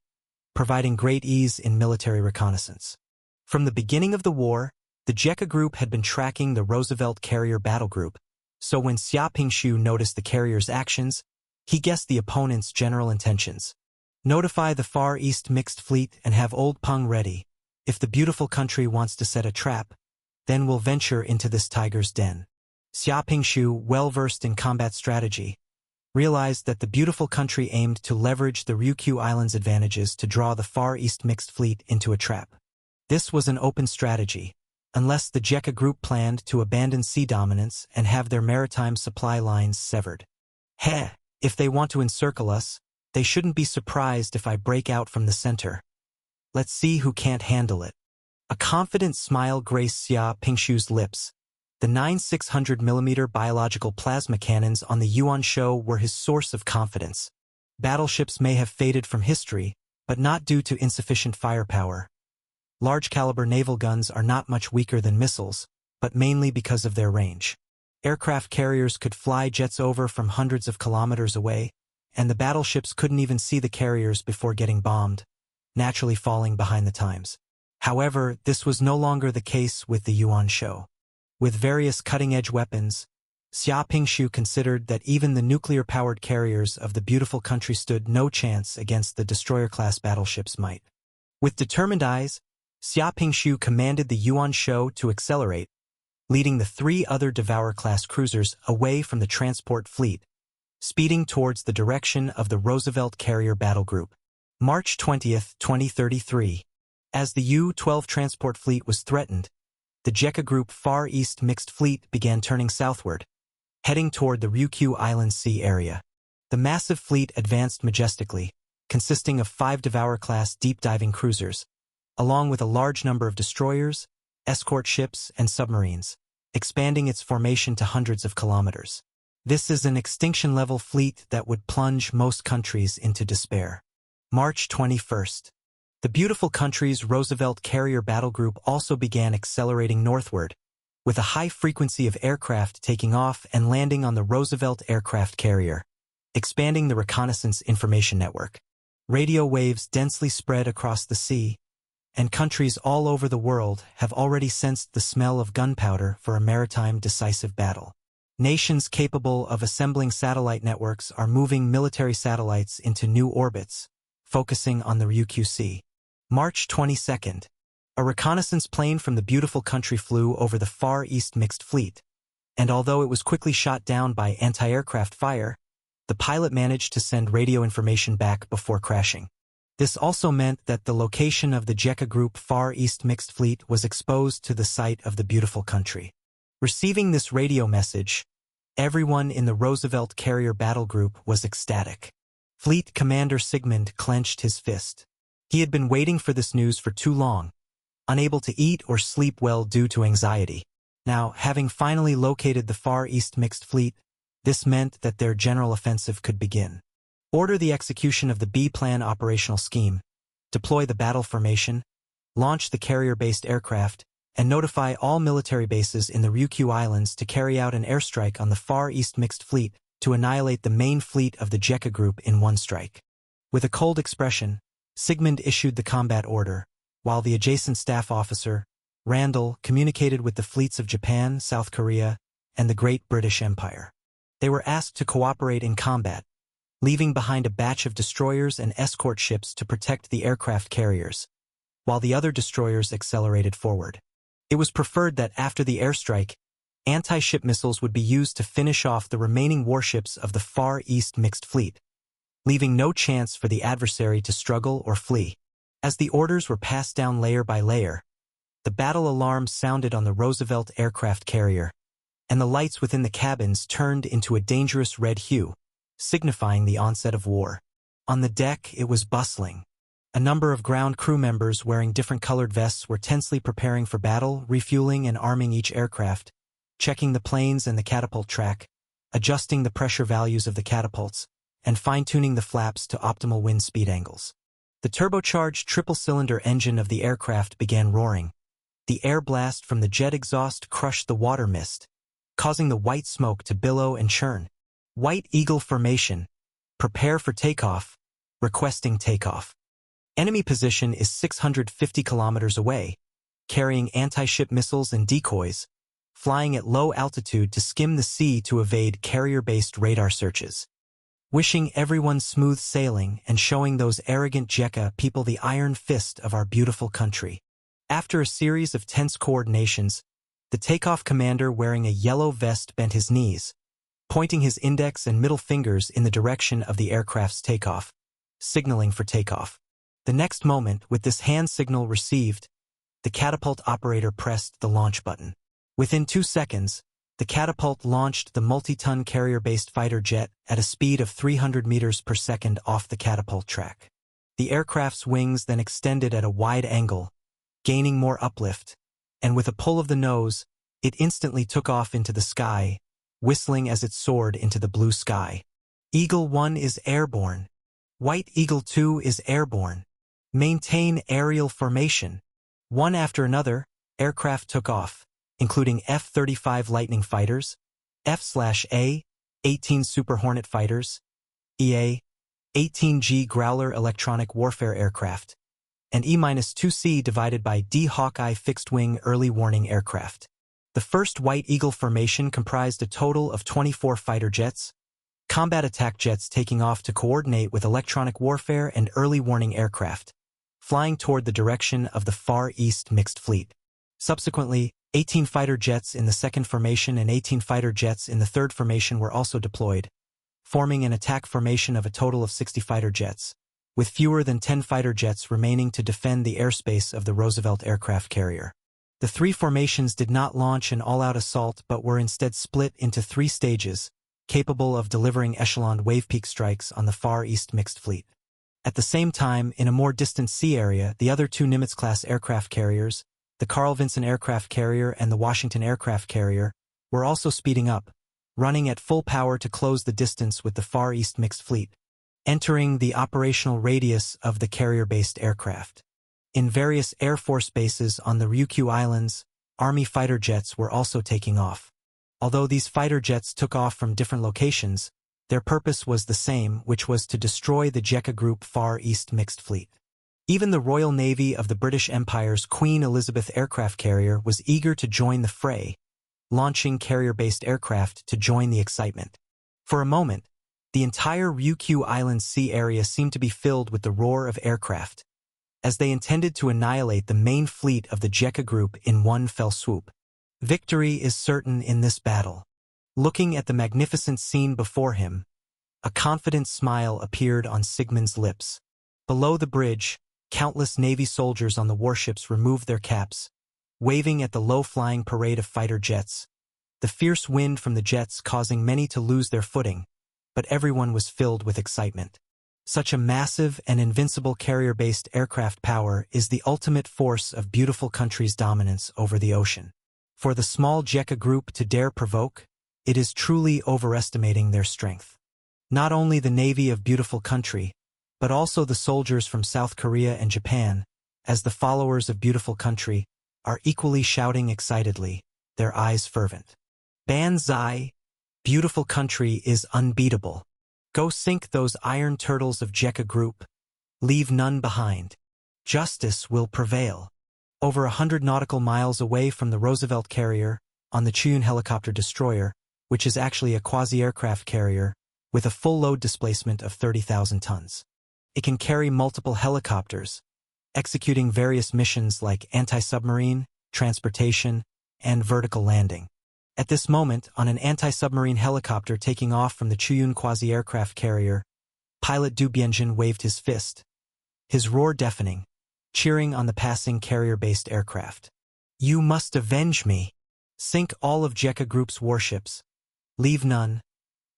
providing great ease in military reconnaissance. From the beginning of the war, the Jekka Group had been tracking the Roosevelt carrier battle group, so when Xia Pingshu noticed the carrier's actions, he guessed the opponent's general intentions. "Notify the Far East Mixed Fleet and have Old Peng ready. If the beautiful country wants to set a trap, then we'll venture into this tiger's den." Xia Pingshu, well-versed in combat strategy, realized that the beautiful country aimed to leverage the Ryukyu Islands' advantages to draw the Far East Mixed Fleet into a trap. This was an open strategy, unless the Jekka Group planned to abandon sea dominance and have their maritime supply lines severed. If they want to encircle us, they shouldn't be surprised if I break out from the center. Let's see who can't handle it. A confident smile graced Xia Pingshu's lips. The 9,600mm biological plasma cannons on the Yuan Shou were his source of confidence. Battleships may have faded from history, but not due to insufficient firepower. Large-caliber naval guns are not much weaker than missiles, but mainly because of their range. Aircraft carriers could fly jets over from hundreds of kilometers away, and the battleships couldn't even see the carriers before getting bombed, naturally falling behind the times. However, this was no longer the case with the Yuan Shou. With various cutting-edge weapons, Xia Pingshu considered that even the nuclear-powered carriers of the beautiful country stood no chance against the destroyer-class battleship's might. With determined eyes, Xia Pingshu commanded the Yuan Shou to accelerate, leading the 3 other Devourer-class cruisers away from the transport fleet, speeding towards the direction of the Roosevelt Carrier Battle Group. March 20, 2033. As the U-12 transport fleet was threatened, the JECA Group Far East Mixed Fleet began turning southward, heading toward the Ryukyu Island Sea area. The massive fleet advanced majestically, consisting of 5 Devourer-class deep-diving cruisers, along with a large number of destroyers, escort ships, and submarines, expanding its formation to hundreds of kilometers. This is an extinction-level fleet that would plunge most countries into despair. March 21st. The beautiful country's Roosevelt Carrier Battle Group also began accelerating northward, with a high frequency of aircraft taking off and landing on the Roosevelt aircraft carrier, expanding the reconnaissance information network. Radio waves densely spread across the sea, and countries all over the world have already sensed the smell of gunpowder for a maritime decisive battle. Nations capable of assembling satellite networks are moving military satellites into new orbits, focusing on the Ryukyu Sea. March 22nd. A reconnaissance plane from the beautiful country flew over the Far East Mixed Fleet, and although it was quickly shot down by anti-aircraft fire, the pilot managed to send radio information back before crashing. This also meant that the location of the JECA Group Far East Mixed Fleet was exposed to the sight of the beautiful country. Receiving this radio message, everyone in the Roosevelt Carrier Battle Group was ecstatic. Fleet Commander Sigmund clenched his fist. He had been waiting for this news for too long, unable to eat or sleep well due to anxiety. Now, having finally located the Far East Mixed Fleet, this meant that their general offensive could begin. Order the execution of the B-Plan operational scheme, deploy the battle formation, launch the carrier-based aircraft, and notify all military bases in the Ryukyu Islands to carry out an airstrike on the Far East Mixed Fleet to annihilate the main fleet of the JECA Group in one strike. With a cold expression, Sigmund issued the combat order, while the adjacent staff officer, Randall, communicated with the fleets of Japan, South Korea, and the Great British Empire. They were asked to cooperate in combat, leaving behind a batch of destroyers and escort ships to protect the aircraft carriers, while the other destroyers accelerated forward. It was preferred that after the airstrike, anti-ship missiles would be used to finish off the remaining warships of the Far East Mixed Fleet, leaving no chance for the adversary to struggle or flee. As the orders were passed down layer by layer, the battle alarm sounded on the Roosevelt aircraft carrier, and the lights within the cabins turned into a dangerous red hue, signifying the onset of war. On the deck, it was bustling. A number of ground crew members wearing different colored vests were tensely preparing for battle, refueling and arming each aircraft, checking the planes and the catapult track, adjusting the pressure values of the catapults, and fine-tuning the flaps to optimal wind speed angles. The turbocharged triple-cylinder engine of the aircraft began roaring. The air blast from the jet exhaust crushed the water mist, causing the white smoke to billow and churn. White Eagle formation. Prepare for takeoff. Requesting takeoff. Enemy position is 650 kilometers away, carrying anti-ship missiles and decoys, flying at low altitude to skim the sea to evade carrier-based radar searches. Wishing everyone smooth sailing and showing those arrogant JECA people the iron fist of our beautiful country. After a series of tense coordinations, the takeoff commander wearing a yellow vest bent his knees, pointing his index and middle fingers in the direction of the aircraft's takeoff, signaling for takeoff. The next moment, with this hand signal received, the catapult operator pressed the launch button. Within 2 seconds, the catapult launched the multi-ton carrier-based fighter jet at a speed of 300 meters per second off the catapult track. The aircraft's wings then extended at a wide angle, gaining more uplift, and with a pull of the nose, it instantly took off into the sky, whistling as it soared into the blue sky. Eagle 1 is airborne. White Eagle 2 is airborne. Maintain aerial formation. One after another, aircraft took off, including F-35 Lightning fighters, F/A, 18 Super Hornet fighters, EA-18G Growler electronic warfare aircraft, and E-2C divided by D Hawkeye fixed-wing early warning aircraft. The first White Eagle formation comprised a total of 24 fighter jets, combat attack jets taking off to coordinate with electronic warfare and early warning aircraft, flying toward the direction of the Far East Mixed Fleet. Subsequently, 18 fighter jets in the second formation and 18 fighter jets in the third formation were also deployed, forming an attack formation of a total of 60 fighter jets, with fewer than 10 fighter jets remaining to defend the airspace of the Roosevelt aircraft carrier. The three formations did not launch an all-out assault but were instead split into 3 stages, capable of delivering echeloned wave-peak strikes on the Far East Mixed Fleet. At the same time, in a more distant sea area, the other 2 Nimitz-class aircraft carriers, the Carl Vinson aircraft carrier and the Washington aircraft carrier, were also speeding up, running at full power to close the distance with the Far East Mixed Fleet, entering the operational radius of the carrier-based aircraft. In various Air Force bases on the Ryukyu Islands, Army fighter jets were also taking off. Although these fighter jets took off from different locations, their purpose was the same, which was to destroy the JECA Group Far East Mixed Fleet. Even the Royal Navy of the British Empire's Queen Elizabeth aircraft carrier was eager to join the fray, launching carrier-based aircraft to join the excitement. For a moment, the entire Ryukyu Island sea area seemed to be filled with the roar of aircraft, as they intended to annihilate the main fleet of the JECA Group in one fell swoop. Victory is certain in this battle. Looking at the magnificent scene before him, a confident smile appeared on Sigmund's lips. Below the bridge, countless Navy soldiers on the warships removed their caps, waving at the low-flying parade of fighter jets, the fierce wind from the jets causing many to lose their footing, but everyone was filled with excitement. Such a massive and invincible carrier-based aircraft power is the ultimate force of beautiful countries' dominance over the ocean. For the small JECA Group to dare provoke, it is truly overestimating their strength. Not only the Navy of beautiful country, but also the soldiers from South Korea and Japan, as the followers of beautiful country, are equally shouting excitedly, their eyes fervent. Banzai! Beautiful country is unbeatable. Go sink those iron turtles of JECA Group. Leave none behind. Justice will prevail. Over 100 nautical miles away from the Roosevelt carrier, on the Chuyun helicopter destroyer, which is actually a quasi-aircraft carrier, with a full load displacement of 30,000 tons. It can carry multiple helicopters, executing various missions like anti-submarine, transportation, and vertical landing. At this moment, on an anti-submarine helicopter taking off from the Chuyun quasi-aircraft carrier, pilot Du Bianjin waved his fist, his roar deafening, cheering on the passing carrier-based aircraft. You must avenge me. Sink all of JECA Group's warships. Leave none.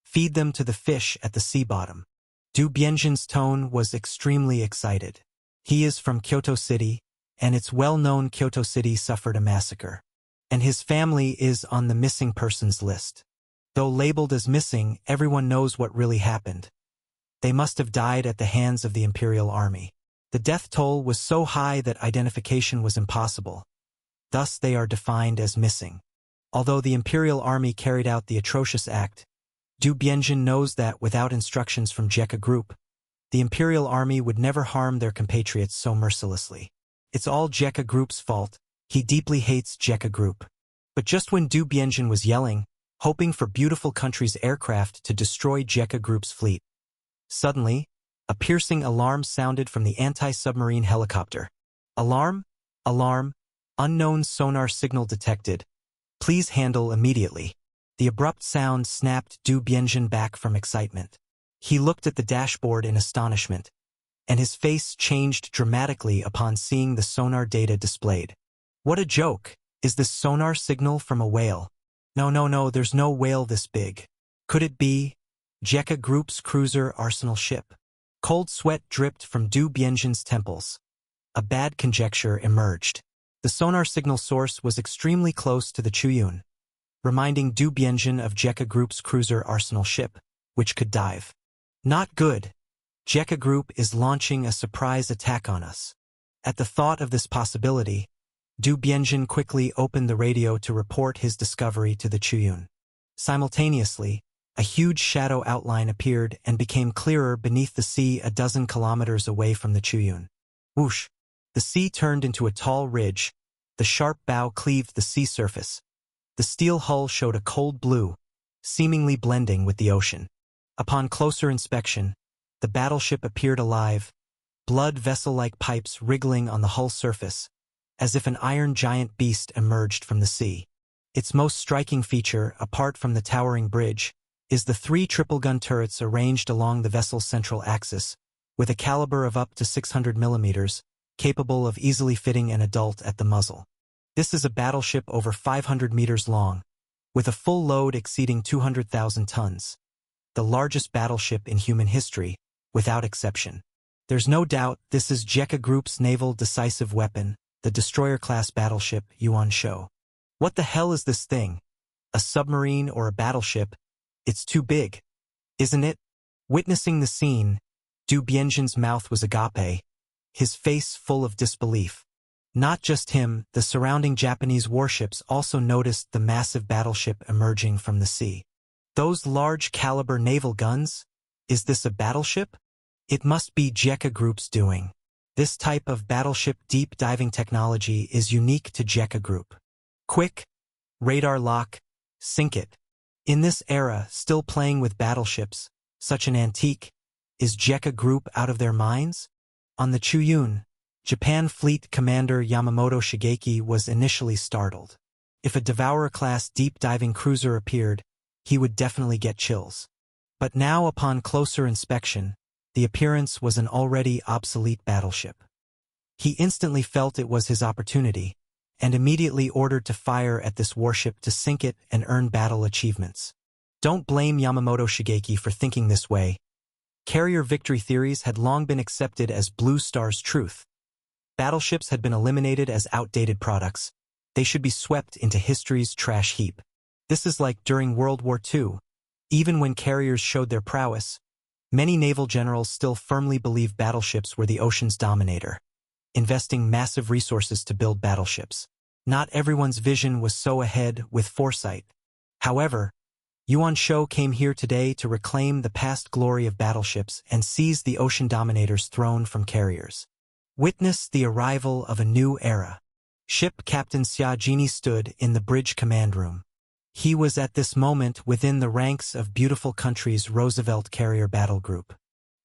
Feed them to the fish at the sea bottom. Du Bianjin's tone was extremely excited. He is from Kyoto City, and it's well known Kyoto City suffered a massacre, and his family is on the missing persons list. Though labeled as missing, everyone knows what really happened. They must have died at the hands of the Imperial Army. The death toll was so high that identification was impossible. Thus they are defined as missing. Although the Imperial Army carried out the atrocious act, Du Bianjin knows that without instructions from JECA Group, the Imperial Army would never harm their compatriots so mercilessly. It's all JECA Group's fault. He deeply hates JECA Group. But just when Du Bianjin was yelling, hoping for beautiful country's aircraft to destroy JECA Group's fleet, suddenly, a piercing alarm sounded from the anti-submarine helicopter. Alarm? Alarm. Unknown sonar signal detected. Please handle immediately. The abrupt sound snapped Du Bianjin back from excitement. He looked at the dashboard in astonishment, and his face changed dramatically upon seeing the sonar data displayed. What a joke! Is this sonar signal from a whale? No, there's no whale this big. Could it be JECA Group's cruiser Arsenal ship? Cold sweat dripped from Du Bianjin's temples. A bad conjecture emerged. The sonar signal source was extremely close to the Chuyun, reminding Du Bianjin of Jekka Group's cruiser Arsenal ship, which could dive. Not good. Jekka Group is launching a surprise attack on us. At the thought of this possibility, Du Bianjin quickly opened the radio to report his discovery to the Chuyun. Simultaneously, a huge shadow outline appeared and became clearer beneath the sea a dozen kilometers away from the Chuyun. Whoosh! The sea turned into a tall ridge. The sharp bow cleaved the sea surface. The steel hull showed a cold blue, seemingly blending with the ocean. Upon closer inspection, the battleship appeared alive, blood vessel-like pipes wriggling on the hull surface, as if an iron giant beast emerged from the sea. Its most striking feature, apart from the towering bridge, is the 3 triple-gun turrets arranged along the vessel's central axis, with a caliber of up to 600 millimeters, capable of easily fitting an adult at the muzzle. This is a battleship over 500 meters long, with a full load exceeding 200,000 tons. The largest battleship in human history, without exception. There's no doubt this is Jekka Group's naval decisive weapon, the destroyer-class battleship Yuan Shou. What the hell is this thing? A submarine or a battleship? It's too big, isn't it? Witnessing the scene, Du Bianjin's mouth was agape, his face full of disbelief. Not just him, the surrounding Japanese warships also noticed the massive battleship emerging from the sea. Those large-caliber naval guns? Is this a battleship? It must be Jekka Group's doing. This type of battleship deep diving technology is unique to Jekka Group. Quick, radar lock, sink it. In this era, still playing with battleships, such an antique, is Jekka Group out of their minds? On the Chuyun, Japan Fleet Commander Yamamoto Shigeki was initially startled. If a Devourer-class deep-diving cruiser appeared, he would definitely get chills. But now, upon closer inspection, the appearance was an already obsolete battleship. He instantly felt it was his opportunity, and immediately ordered to fire at this warship to sink it and earn battle achievements. Don't blame Yamamoto Shigeki for thinking this way. Carrier victory theories had long been accepted as Blue Star's truth. Battleships had been eliminated as outdated products. They should be swept into history's trash heap. This is like during World War II. Even when carriers showed their prowess, many naval generals still firmly believed battleships were the ocean's dominator, investing massive resources to build battleships. Not everyone's vision was so ahead with foresight. However, Yuan Shou came here today to reclaim the past glory of battleships and seize the ocean dominator's throne from carriers. Witness the arrival of a new era. Ship Captain Xia Jini stood in the bridge command room. He was at this moment within the ranks of Beautiful Country's Roosevelt Carrier Battle Group.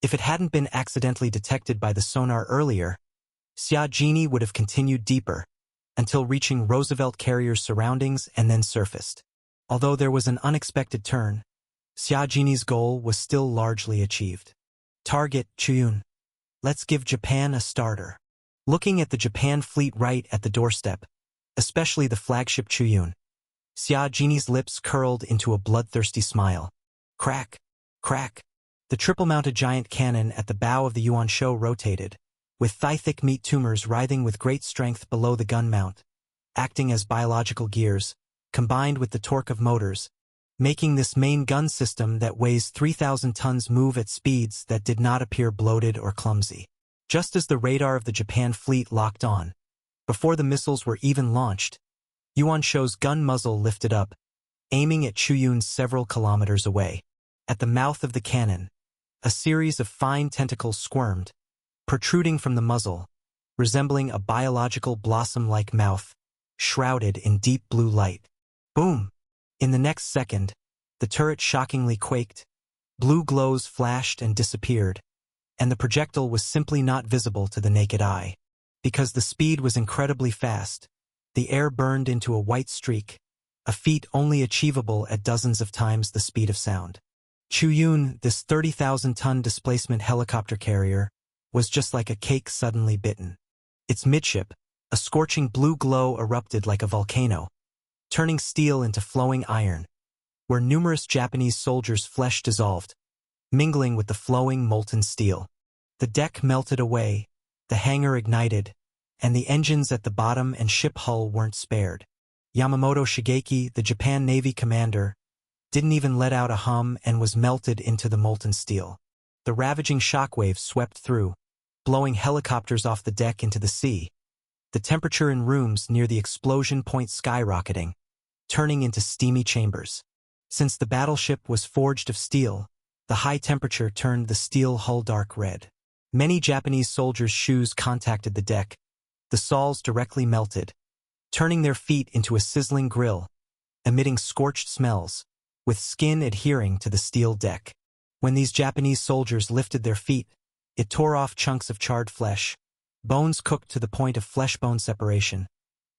If it hadn't been accidentally detected by the sonar earlier, Xia Jini would have continued deeper, until reaching Roosevelt Carrier's surroundings and then surfaced. Although there was an unexpected turn, Xia Jini's goal was still largely achieved. Target, Chuyun. Let's give Japan a starter. Looking at the Japan fleet right at the doorstep, especially the flagship Chuyun, Xia Jini's lips curled into a bloodthirsty smile. Crack, crack. The triple-mounted giant cannon at the bow of the Yuan Shou rotated, with thigh-thick meat tumors writhing with great strength below the gun mount, acting as biological gears, combined with the torque of motors, making this main gun system that weighs 3,000 tons move at speeds that did not appear bloated or clumsy. Just as the radar of the Japan fleet locked on, before the missiles were even launched, Yuan Shou's gun muzzle lifted up, aiming at Chuyun several kilometers away. At the mouth of the cannon, a series of fine tentacles squirmed, protruding from the muzzle, resembling a biological blossom-like mouth, shrouded in deep blue light. Boom! In the next second, the turret shockingly quaked, blue glows flashed and disappeared, and the projectile was simply not visible to the naked eye. Because the speed was incredibly fast, the air burned into a white streak, a feat only achievable at dozens of times the speed of sound. Chuyun, this 30,000-ton displacement helicopter carrier, was just like a cake suddenly bitten. Its midship, a scorching blue glow erupted like a volcano, turning steel into flowing iron, where numerous Japanese soldiers' flesh dissolved, mingling with the flowing molten steel. The deck melted away, the hangar ignited, and the engines at the bottom and ship hull weren't spared. Yamamoto Shigeki, the Japan Navy commander, didn't even let out a hum and was melted into the molten steel. The ravaging shockwaves swept through, blowing helicopters off the deck into the sea. The temperature in rooms near the explosion point skyrocketing, turning into steamy chambers. Since the battleship was forged of steel, the high temperature turned the steel hull dark red. Many Japanese soldiers' shoes contacted the deck. The soles directly melted, turning their feet into a sizzling grill, emitting scorched smells, with skin adhering to the steel deck. When these Japanese soldiers lifted their feet, it tore off chunks of charred flesh, bones cooked to the point of flesh-bone separation.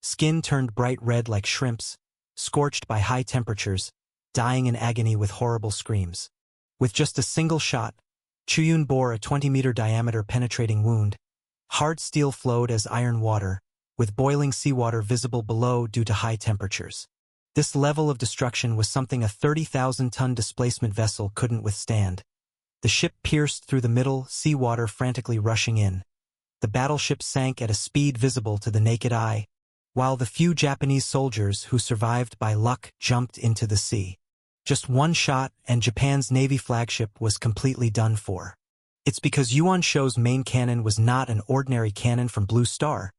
Skin turned bright red like shrimps, scorched by high temperatures, dying in agony with horrible screams. With just a single shot, Chuyun bore a 20-meter diameter penetrating wound. Hard steel flowed as iron water, with boiling seawater visible below due to high temperatures. This level of destruction was something a 30,000-ton displacement vessel couldn't withstand. The ship pierced through the middle, seawater frantically rushing in. The battleship sank at a speed visible to the naked eye, while the few Japanese soldiers who survived by luck jumped into the sea. Just one shot and Japan's Navy flagship was completely done for. It's because Yuan Shou's main cannon was not an ordinary cannon from Blue Star,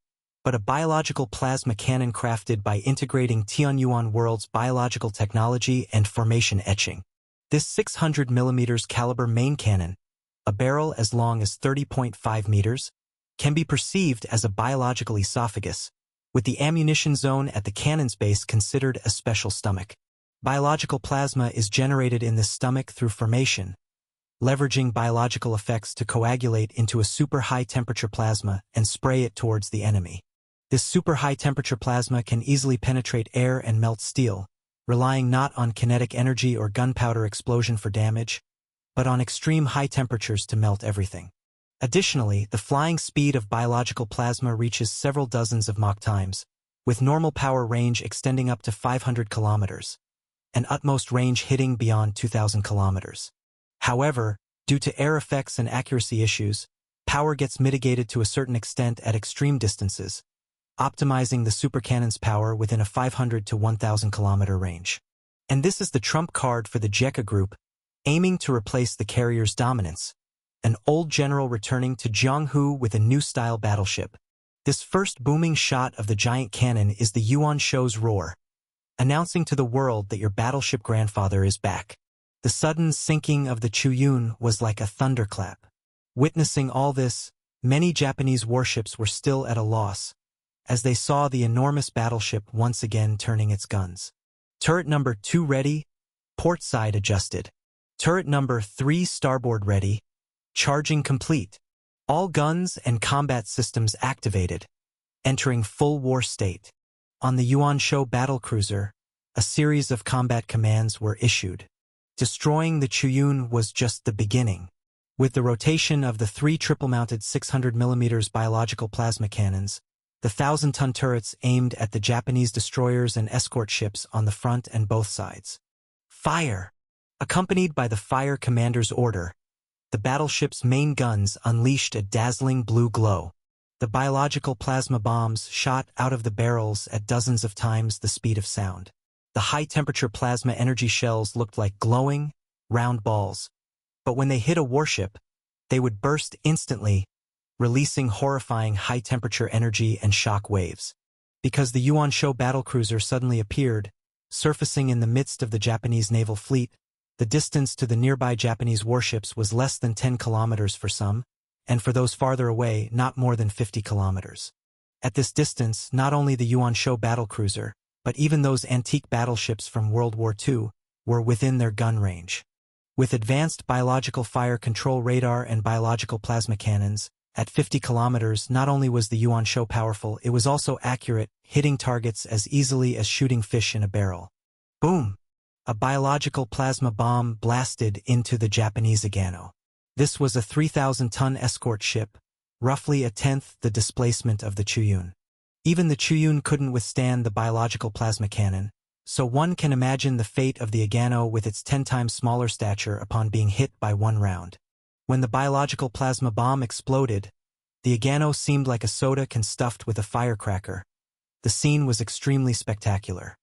but a biological plasma cannon crafted by integrating Tianyuan World's biological technology and formation etching. This 600mm caliber main cannon, a barrel as long as 30.5 meters, can be perceived as a biological esophagus, with the ammunition zone at the cannon's base considered a special stomach. Biological plasma is generated in this stomach through formation, leveraging biological effects to coagulate into a super high-temperature plasma and spray it towards the enemy. This super high-temperature plasma can easily penetrate air and melt steel, relying not on kinetic energy or gunpowder explosion for damage, but on extreme high temperatures to melt everything. Additionally, the flying speed of biological plasma reaches several dozens of Mach times, with normal power range extending up to 500 kilometers, and utmost range hitting beyond 2,000 kilometers. However, due to air effects and accuracy issues, power gets mitigated to a certain extent at extreme distances, optimizing the supercannon's power within a 500 to 1,000 kilometer range. And this is the trump card for the JECA group, aiming to replace the carrier's dominance, an old general returning to Jianghu with a new style battleship. This first booming shot of the giant cannon is the Yuan Shou's roar, announcing to the world that your battleship grandfather is back. The sudden sinking of the Chuyun was like a thunderclap. Witnessing all this, many Japanese warships were still at a loss, as they saw the enormous battleship once again turning its guns. Turret number 2 ready, port side adjusted. Turret number 3 starboard ready, charging complete. All guns and combat systems activated, entering full war state. On the Yuan Shou battlecruiser, a series of combat commands were issued. Destroying the Chuyun was just the beginning. With the rotation of the 3 triple-mounted 600mm biological plasma cannons, the 1,000-ton turrets aimed at the Japanese destroyers and escort ships on the front and both sides. Fire! Accompanied by the fire commander's order, the battleship's main guns unleashed a dazzling blue glow. The biological plasma bombs shot out of the barrels at dozens of times the speed of sound. The high-temperature plasma energy shells looked like glowing, round balls, but when they hit a warship, they would burst instantly, releasing horrifying high-temperature energy and shock waves. Because the Yuan Shou battlecruiser suddenly appeared, surfacing in the midst of the Japanese naval fleet, the distance to the nearby Japanese warships was less than 10 kilometers for some, and for those farther away, not more than 50 kilometers. At this distance, not only the Yuan Shou battlecruiser, but even those antique battleships from World War II, were within their gun range. With advanced biological fire control radar and biological plasma cannons, at 50 kilometers not only was the Yuan Shou powerful, it was also accurate, hitting targets as easily as shooting fish in a barrel. Boom! A biological plasma bomb blasted into the Japanese Agano. This was a 3,000-ton escort ship, roughly a tenth the displacement of the Chuyun. Even the Chuyun couldn't withstand the biological plasma cannon, so one can imagine the fate of the Agano with its 10 times smaller stature upon being hit by one round. When the biological plasma bomb exploded, the Agano seemed like a soda can stuffed with a firecracker. The scene was extremely spectacular.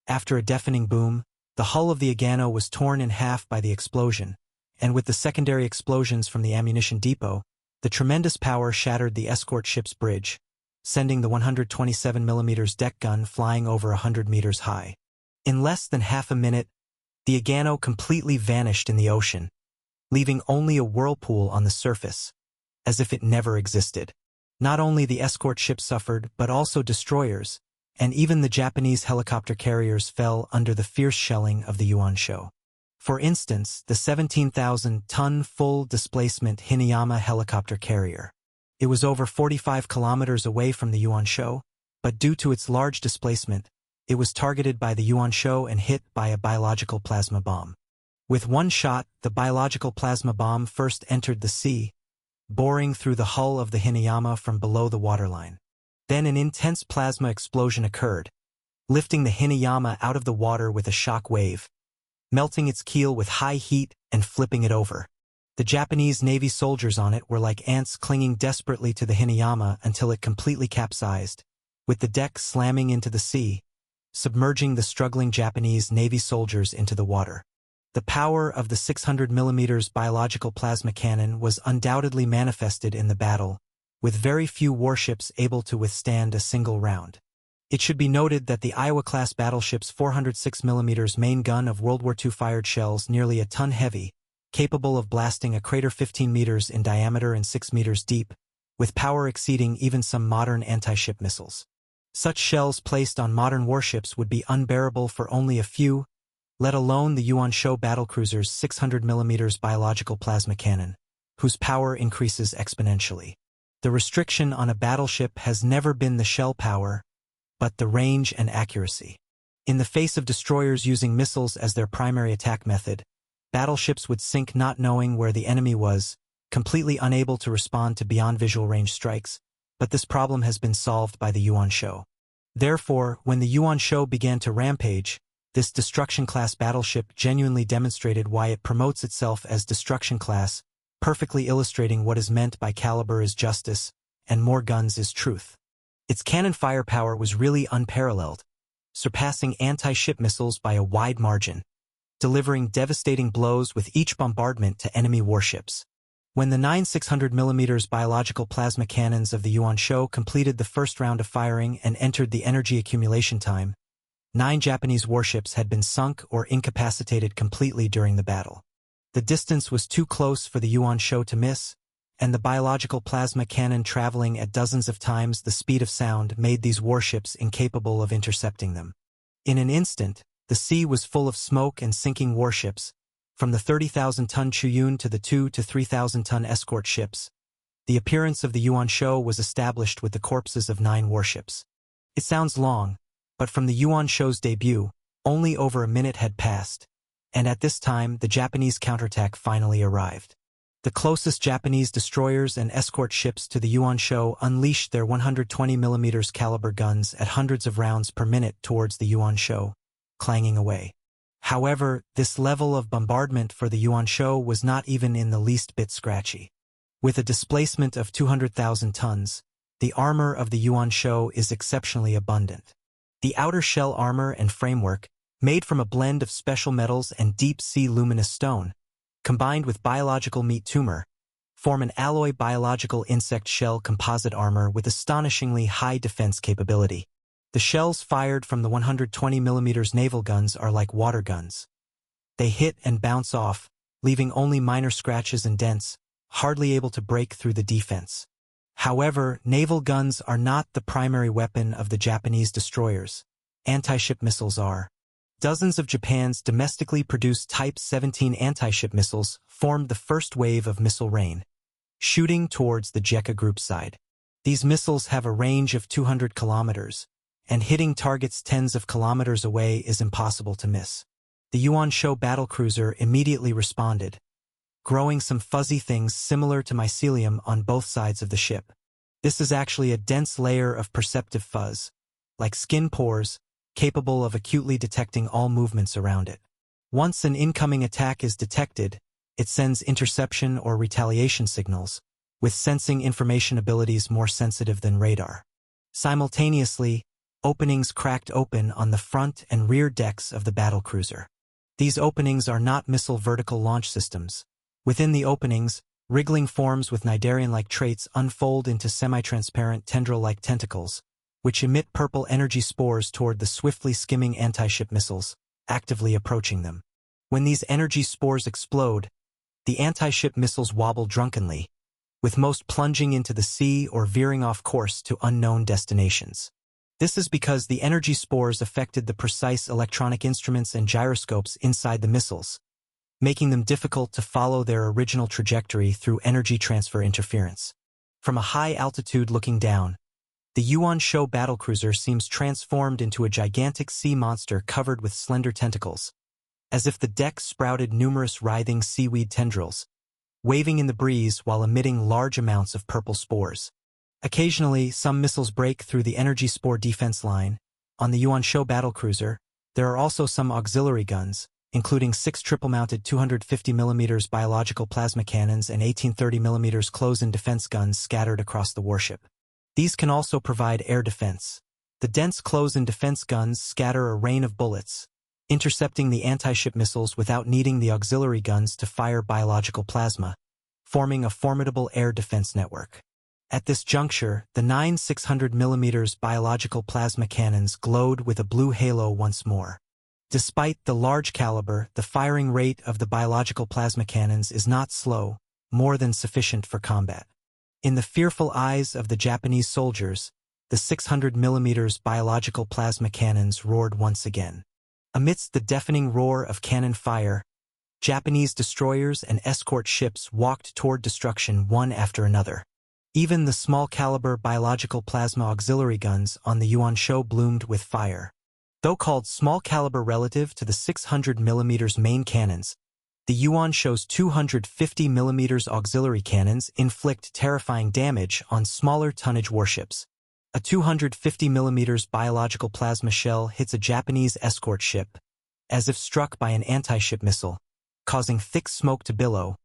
After a deafening boom, the hull of the Agano was torn in half by the explosion, and with the secondary explosions from the ammunition depot, the tremendous power shattered the escort ship's bridge, sending the 127mm deck gun flying over 100 meters high. In less than half a minute, the Agano completely vanished in the ocean, leaving only a whirlpool on the surface, as if it never existed. Not only the escort ship suffered, but also destroyers, and even the Japanese helicopter carriers fell under the fierce shelling of the Yuansho. For instance, the 17,000-ton full-displacement Hinayama helicopter carrier. It was over 45 kilometers away from the Yuansho, but due to its large displacement, it was targeted by the Yuansho and hit by a biological plasma bomb. With one shot, the biological plasma bomb first entered the sea, boring through the hull of the Hinayama from below the waterline. Then an intense plasma explosion occurred, lifting the Hinayama out of the water with a shock wave, melting its keel with high heat and flipping it over. The Japanese Navy soldiers on it were like ants clinging desperately to the Hinayama until it completely capsized, with the deck slamming into the sea, submerging the struggling Japanese Navy soldiers into the water. The power of the 600mm biological plasma cannon was undoubtedly manifested in the battle, with very few warships able to withstand a single round. It should be noted that the Iowa-class battleship's 406mm main gun of World War II fired shells nearly a ton heavy, capable of blasting a crater 15 meters in diameter and 6 meters deep, with power exceeding even some modern anti-ship missiles. Such shells placed on modern warships would be unbearable for only a few, let alone the Yuansho battlecruiser's 600mm biological plasma cannon, whose power increases exponentially. The restriction on a battleship has never been the shell power, but the range and accuracy. In the face of destroyers using missiles as their primary attack method, battleships would sink not knowing where the enemy was, completely unable to respond to beyond visual range strikes, but this problem has been solved by the Yuansho. Therefore, when the Yuansho began to rampage, this destruction-class battleship genuinely demonstrated why it promotes itself as destruction-class, perfectly illustrating what is meant by caliber is justice, and more guns is truth. Its cannon firepower was really unparalleled, surpassing anti-ship missiles by a wide margin, delivering devastating blows with each bombardment to enemy warships. When the 9 600mm biological plasma cannons of the Yuansho completed the first round of firing and entered the energy accumulation time, 9 Japanese warships had been sunk or incapacitated completely during the battle. The distance was too close for the Yuansho to miss, and the biological plasma cannon traveling at dozens of times the speed of sound made these warships incapable of intercepting them. In an instant, the sea was full of smoke and sinking warships, from the 30,000-ton Chuyun to the 2,000 to 3,000-ton escort ships. The appearance of the Yuansho was established with the corpses of 9 warships. It sounds long, but from the Yuansho's debut, only over a minute had passed, and at this time the Japanese counterattack finally arrived. The closest Japanese destroyers and escort ships to the Yuansho unleashed their 120mm caliber guns at hundreds of rounds per minute towards the Yuansho, clanging away. However, this level of bombardment for the Yuansho was not even in the least bit scratchy. With a displacement of 200,000 tons, the armor of the Yuansho is exceptionally abundant. The outer shell armor and framework, made from a blend of special metals and deep-sea luminous stone, combined with biological meat tumor, form an alloy biological insect shell composite armor with astonishingly high defense capability. The shells fired from the 120mm naval guns are like water guns. They hit and bounce off, leaving only minor scratches and dents, hardly able to break through the defense. However, naval guns are not the primary weapon of the Japanese destroyers. Anti-ship missiles are. Dozens of Japan's domestically produced Type 17 anti-ship missiles formed the first wave of missile rain, shooting towards the JECA Group side. These missiles have a range of 200 kilometers, and hitting targets tens of kilometers away is impossible to miss. The Yuansho battlecruiser immediately responded, growing some fuzzy things similar to mycelium on both sides of the ship. This is actually a dense layer of perceptive fuzz, like skin pores, capable of acutely detecting all movements around it. Once an incoming attack is detected, It sends interception or retaliation signals, with sensing information abilities more sensitive than radar. Simultaneously, openings cracked open on the front and rear decks of the battlecruiser. These openings are not missile vertical launch systems. Within the openings, wriggling forms with Cnidarian-like traits unfold into semi-transparent tendril-like tentacles, which emit purple energy spores toward the swiftly skimming anti-ship missiles, actively approaching them. When these energy spores explode, the anti-ship missiles wobble drunkenly, with most plunging into the sea or veering off course to unknown destinations. This is because the energy spores affected the precise electronic instruments and gyroscopes inside the missiles, making them difficult to follow their original trajectory through energy transfer interference. From a high altitude looking down, the Yuan Shou battlecruiser seems transformed into a gigantic sea monster covered with slender tentacles, as if the deck sprouted numerous writhing seaweed tendrils, waving in the breeze while emitting large amounts of purple spores. Occasionally, some missiles break through the energy spore defense line. On the Yuan Shou battlecruiser, there are also some auxiliary guns, including 6 triple-mounted 250mm biological plasma cannons and 1830mm close-in defense guns scattered across the warship. These can also provide air defense. The dense close-in defense guns scatter a rain of bullets, intercepting the anti-ship missiles without needing the auxiliary guns to fire biological plasma, forming a formidable air defense network. At this juncture, the 9 600mm biological plasma cannons glowed with a blue halo once more. Despite the large caliber, the firing rate of the biological plasma cannons is not slow, more than sufficient for combat. In the fearful eyes of the Japanese soldiers, the 600mm biological plasma cannons roared once again. Amidst the deafening roar of cannon fire, Japanese destroyers and escort ships walked toward destruction one after another. Even the small-caliber biological plasma auxiliary guns on the Yuan Shou bloomed with fire. Though called small-caliber relative to the 600mm main cannons, the Yuan Shou's 250mm auxiliary cannons inflict terrifying damage on smaller tonnage warships. A 250mm biological plasma shell hits a Japanese escort ship, as if struck by an anti-ship missile, causing thick smoke to billow,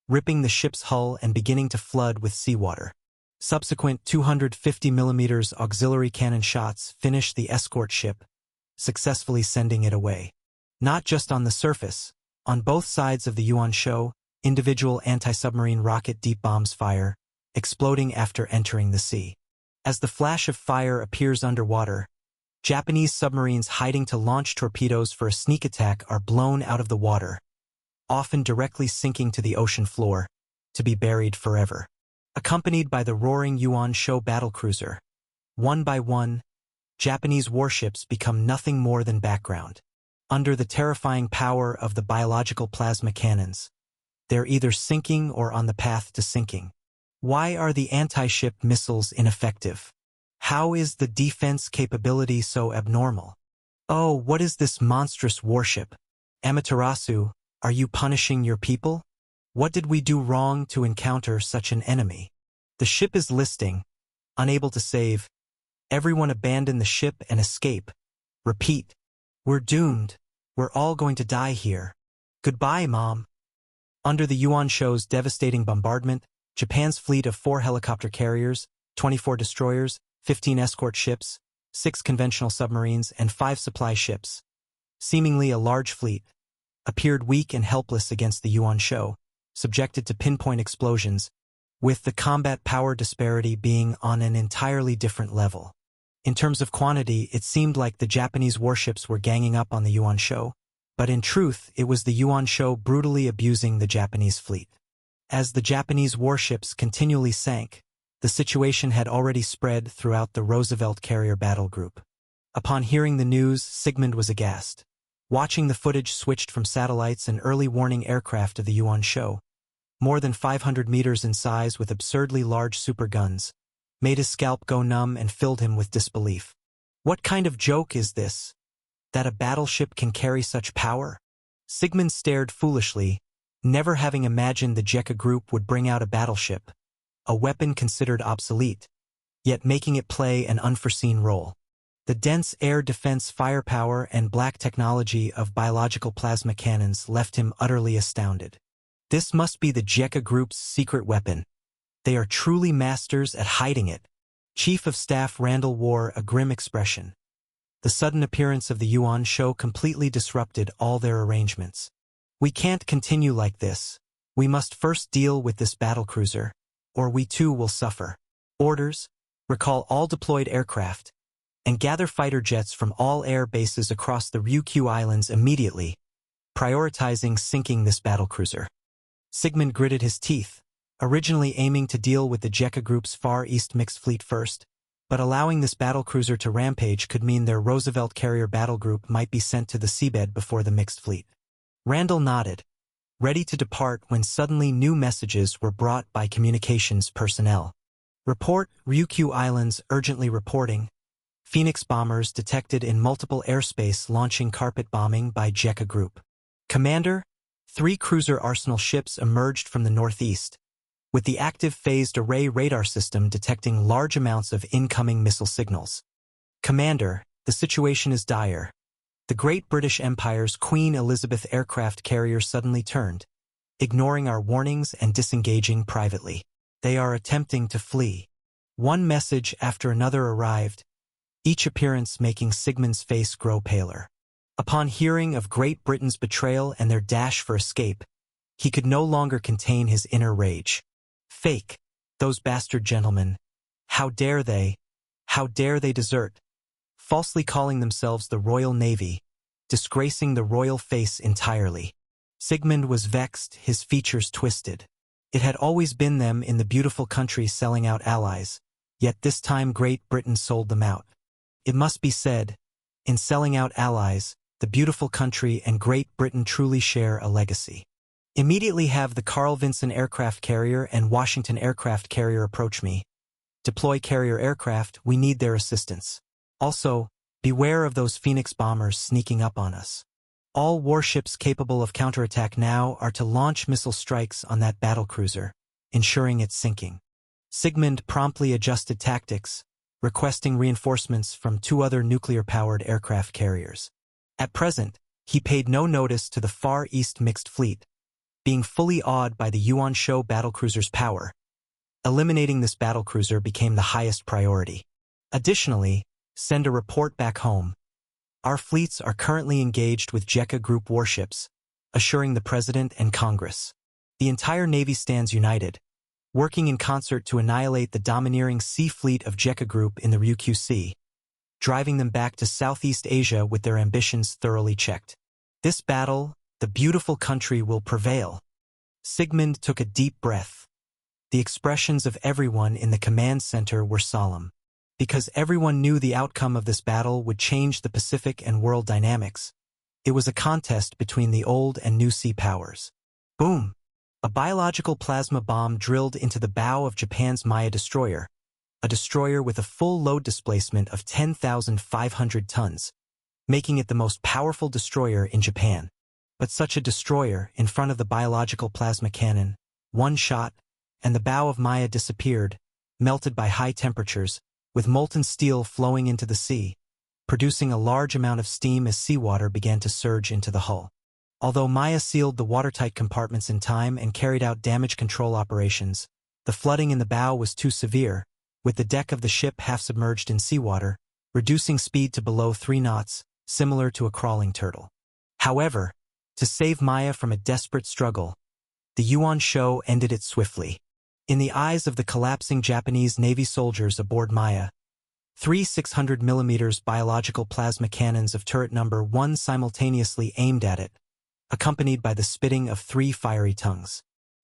ripping the ship's hull and beginning to flood with seawater. Subsequent 250mm auxiliary cannon shots finish the escort ship, successfully sending it away. Not just on the surface, on both sides of the Yuan Shou, individual anti-submarine rocket deep bombs fire, exploding after entering the sea. As the flash of fire appears underwater, Japanese submarines hiding to launch torpedoes for a sneak attack are blown out of the water, often directly sinking to the ocean floor, to be buried forever. Accompanied by the roaring Yuan Shou battlecruiser, one by one, Japanese warships become nothing more than background. Under the terrifying power of the biological plasma cannons, they're either sinking or on the path to sinking. Why are the anti-ship missiles ineffective? How is the defense capability so abnormal? Oh, what is this monstrous warship? Amaterasu, are you punishing your people? What did we do wrong to encounter such an enemy? The ship is listing, unable to save. Everyone abandon the ship and escape. Repeat. We're doomed. We're all going to die here. Goodbye, Mom. Under the Yuan Shou's devastating bombardment, Japan's fleet of 4 helicopter carriers, 24 destroyers, 15 escort ships, 6 conventional submarines, and 5 supply ships, seemingly a large fleet, appeared weak and helpless against the Yuan Shou, subjected to pinpoint explosions, with the combat power disparity being on an entirely different level. In terms of quantity, it seemed like the Japanese warships were ganging up on the Yuan Shou, but in truth, it was the Yuan Shou brutally abusing the Japanese fleet. As the Japanese warships continually sank, the situation had already spread throughout the Roosevelt carrier battle group. Upon hearing the news, Sigmund was aghast. Watching the footage switched from satellites and early warning aircraft of the Yuan Shou, more than 500 meters in size with absurdly large super guns, made his scalp go numb and filled him with disbelief. What kind of joke is this? That a battleship can carry such power? Sigmund stared foolishly, never having imagined the JECA group would bring out a battleship, a weapon considered obsolete, yet making it play an unforeseen role. The dense air defense firepower and black technology of biological plasma cannons left him utterly astounded. This must be the JECA Group's secret weapon. They are truly masters at hiding it. Chief of Staff Randall wore a grim expression. The sudden appearance of the Yuan Shou completely disrupted all their arrangements. We can't continue like this. We must first deal with this battlecruiser, or we too will suffer. Orders: recall all deployed aircraft, and gather fighter jets from all air bases across the Ryukyu Islands immediately, prioritizing sinking this battlecruiser. Sigmund gritted his teeth, originally aiming to deal with the JECA Group's Far East mixed fleet first, but allowing this battlecruiser to rampage could mean their Roosevelt carrier battle group might be sent to the seabed before the mixed fleet. Randall nodded, ready to depart when suddenly new messages were brought by communications personnel. Report: Ryukyu Islands urgently reporting. Phoenix bombers detected in multiple airspace launching carpet bombing by JECA Group. Commander, 3 cruiser arsenal ships emerged from the northeast, with the active phased array radar system detecting large amounts of incoming missile signals. Commander, the situation is dire. The Great British Empire's Queen Elizabeth aircraft carrier suddenly turned, ignoring our warnings and disengaging privately. They are attempting to flee. One message after another arrived, each appearance making Sigmund's face grow paler. Upon hearing of Great Britain's betrayal and their dash for escape, he could no longer contain his inner rage. Fake, those bastard gentlemen. How dare they? How dare they desert? Falsely calling themselves the Royal Navy, disgracing the royal face entirely. Sigmund was vexed, his features twisted. It had always been them in the beautiful country selling out allies, yet this time Great Britain sold them out. It must be said, in selling out allies, the beautiful country and Great Britain truly share a legacy. Immediately have the Carl Vinson aircraft carrier and Washington aircraft carrier approach me. Deploy carrier aircraft, we need their assistance. Also, beware of those Phoenix bombers sneaking up on us. All warships capable of counterattack now are to launch missile strikes on that battlecruiser, ensuring its sinking. Sigmund promptly adjusted tactics, requesting reinforcements from 2 other nuclear-powered aircraft carriers. At present, he paid no notice to the Far East mixed fleet, being fully awed by the Yuan Shou battlecruiser's power. Eliminating this battlecruiser became the highest priority. Additionally, send a report back home. Our fleets are currently engaged with JECA Group warships, assuring the President and Congress. The entire Navy stands united, working in concert to annihilate the domineering sea fleet of JECA Group in the Ryukyu Sea, driving them back to Southeast Asia with their ambitions thoroughly checked. This battle, the beautiful country will prevail. Sigmund took a deep breath. The expressions of everyone in the command center were solemn, because everyone knew the outcome of this battle would change the Pacific and world dynamics. It was a contest between the old and new sea powers. Boom! A biological plasma bomb drilled into the bow of Japan's Maya destroyer, a destroyer with a full load displacement of 10,500 tons, making it the most powerful destroyer in Japan. But such a destroyer, in front of the biological plasma cannon, one shot, and the bow of Maya disappeared, melted by high temperatures, with molten steel flowing into the sea, producing a large amount of steam as seawater began to surge into the hull. Although Maya sealed the watertight compartments in time and carried out damage control operations, the flooding in the bow was too severe, with the deck of the ship half submerged in seawater, reducing speed to below 3 knots, similar to a crawling turtle. However, to save Maya from a desperate struggle, the Yuan Shou ended it swiftly. In the eyes of the collapsing Japanese Navy soldiers aboard Maya, 3 600mm biological plasma cannons of turret number 1 simultaneously aimed at it, accompanied by the spitting of 3 fiery tongues.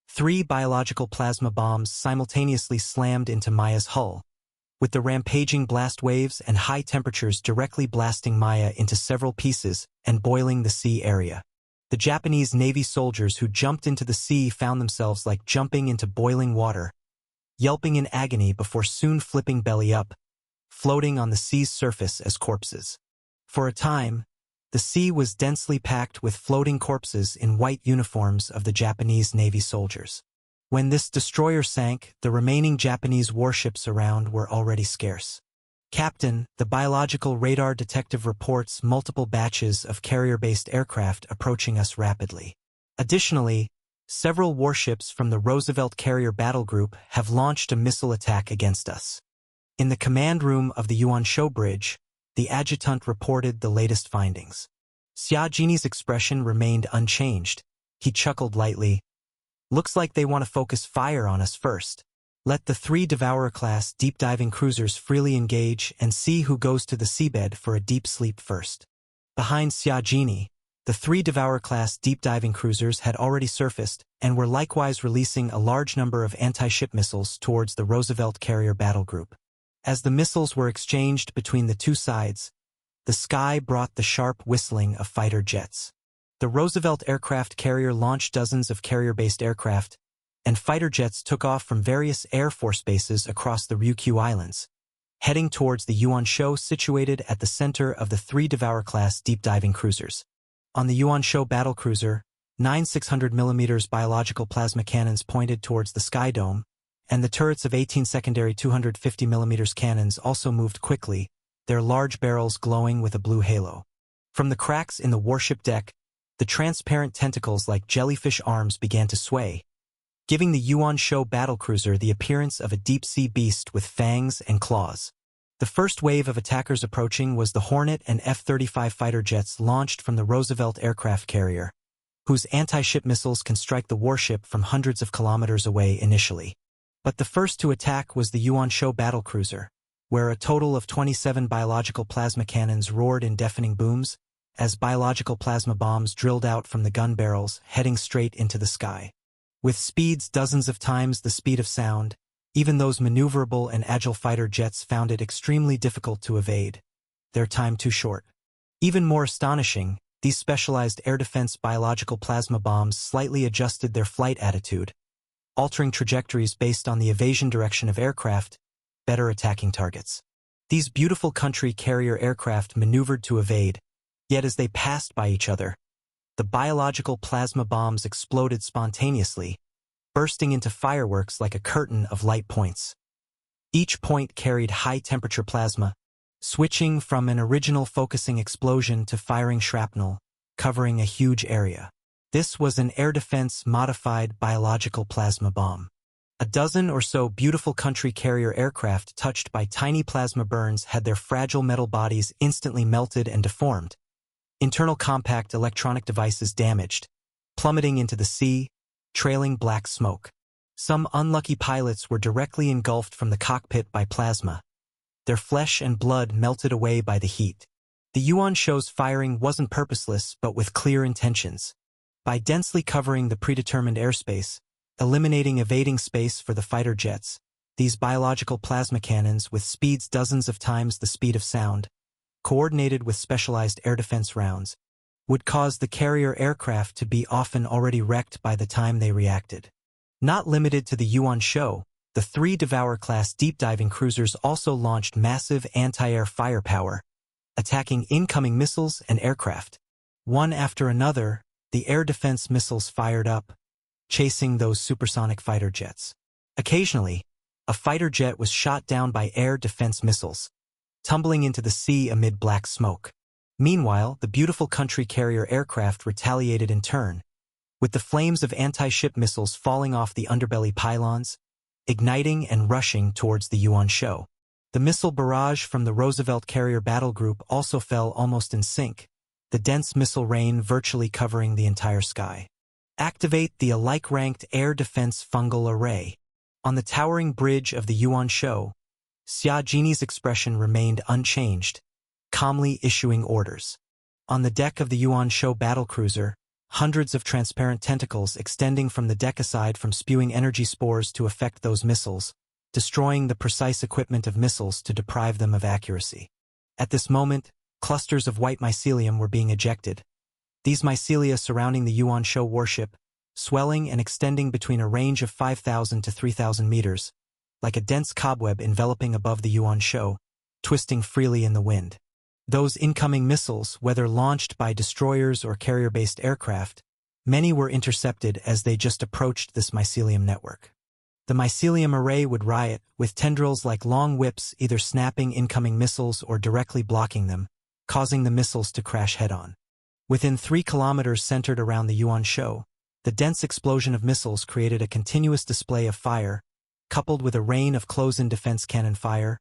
3 biological plasma bombs simultaneously slammed into Maya's hull, with the rampaging blast waves and high temperatures directly blasting Maya into several pieces and boiling the sea area. The Japanese Navy soldiers who jumped into the sea found themselves like jumping into boiling water, yelping in agony before soon flipping belly up, floating on the sea's surface as corpses. For a time, the sea was densely packed with floating corpses in white uniforms of the Japanese Navy soldiers. When this destroyer sank, the remaining Japanese warships around were already scarce. Captain, the biological radar detective reports multiple batches of carrier-based aircraft approaching us rapidly. Additionally, Several warships from the Roosevelt Carrier Battle Group have launched a missile attack against us. In the command room of the Yuan-Shou Bridge, the adjutant reported the latest findings. Xia Jini's expression remained unchanged. He chuckled lightly. Looks like they want to focus fire on us first. Let the 3 Devourer-class deep-diving cruisers freely engage and see who goes to the seabed for a deep sleep first. Behind Xia Jini, the 3 Devourer-class deep-diving cruisers had already surfaced and were likewise releasing a large number of anti-ship missiles towards the Roosevelt Carrier Battle Group. As the missiles were exchanged between the two sides, the sky brought the sharp whistling of fighter jets. The Roosevelt aircraft carrier launched dozens of carrier-based aircraft, and fighter jets took off from various Air Force bases across the Ryukyu Islands, heading towards the Yuan-Shou situated at the center of the 3 Devourer-class deep-diving cruisers. On the Yuan-Shou battlecruiser, 9 600mm biological plasma cannons pointed towards the Sky Dome, and the turrets of 18 secondary 250mm cannons also moved quickly, their large barrels glowing with a blue halo. From the cracks in the warship deck, the transparent tentacles like jellyfish arms began to sway, giving the Yuan-Shou battlecruiser the appearance of a deep-sea beast with fangs and claws. The first wave of attackers approaching was the Hornet and F-35 fighter jets launched from the Roosevelt aircraft carrier, whose anti-ship missiles can strike the warship from hundreds of kilometers away initially. But the first to attack was the Yuan-Shou battlecruiser, where a total of 27 biological plasma cannons roared in deafening booms, as biological plasma bombs drilled out from the gun barrels, heading straight into the sky. With speeds dozens of times the speed of sound, even those maneuverable and agile fighter jets found it extremely difficult to evade, their time too short. Even more astonishing, these specialized air defense biological plasma bombs slightly adjusted their flight attitude, altering trajectories based on the evasion direction of aircraft, better attacking targets. These beautiful country carrier aircraft maneuvered to evade, yet as they passed by each other, the biological plasma bombs exploded spontaneously, bursting into fireworks like a curtain of light points. Each point carried high-temperature plasma, switching from an original focusing explosion to firing shrapnel, covering a huge area. This was an air defense-modified biological plasma bomb. A dozen or so beautiful country carrier aircraft touched by tiny plasma burns had their fragile metal bodies instantly melted and deformed, internal compact electronic devices damaged, plummeting into the sea, trailing black smoke. Some unlucky pilots were directly engulfed from the cockpit by plasma, their flesh and blood melted away by the heat. The Yuan-Shou's firing wasn't purposeless but with clear intentions. By densely covering the predetermined airspace, eliminating evading space for the fighter jets, these biological plasma cannons with speeds dozens of times the speed of sound, coordinated with specialized air defense rounds, would cause the carrier aircraft to be often already wrecked by the time they reacted. Not limited to the Yuan-Shou, the 3 Devourer-class deep-diving cruisers also launched massive anti-air firepower, attacking incoming missiles and aircraft. One after another, the air defense missiles fired up, chasing those supersonic fighter jets. Occasionally, a fighter jet was shot down by air defense missiles, tumbling into the sea amid black smoke. Meanwhile, the beautiful country carrier aircraft retaliated in turn, with the flames of anti-ship missiles falling off the underbelly pylons, igniting and rushing towards the Yuan-Shou. The missile barrage from the Roosevelt Carrier Battle Group also fell almost in sync, the dense missile rain virtually covering the entire sky. Activate the alike-ranked air defense fungal array. On the towering bridge of the Yuan-Shou, Xia Jini's expression remained unchanged, calmly issuing orders. On the deck of the Yuan-Shou battlecruiser, hundreds of transparent tentacles extending from the deck aside from spewing energy spores to affect those missiles, destroying the precise equipment of missiles to deprive them of accuracy. At this moment, clusters of white mycelium were being ejected. These mycelia surrounding the Yuan-Shou warship, swelling and extending between a range of 5,000 to 3,000 meters, like a dense cobweb enveloping above the Yuan-Shou, twisting freely in the wind. Those incoming missiles, whether launched by destroyers or carrier-based aircraft, many were intercepted as they just approached this mycelium network. The mycelium array would riot, with tendrils like long whips either snapping incoming missiles or directly blocking them, causing the missiles to crash head-on. Within 3 kilometers centered around the Yuan-Shou, The dense explosion of missiles created a continuous display of fire, coupled with a rain of close-in defense cannon fire,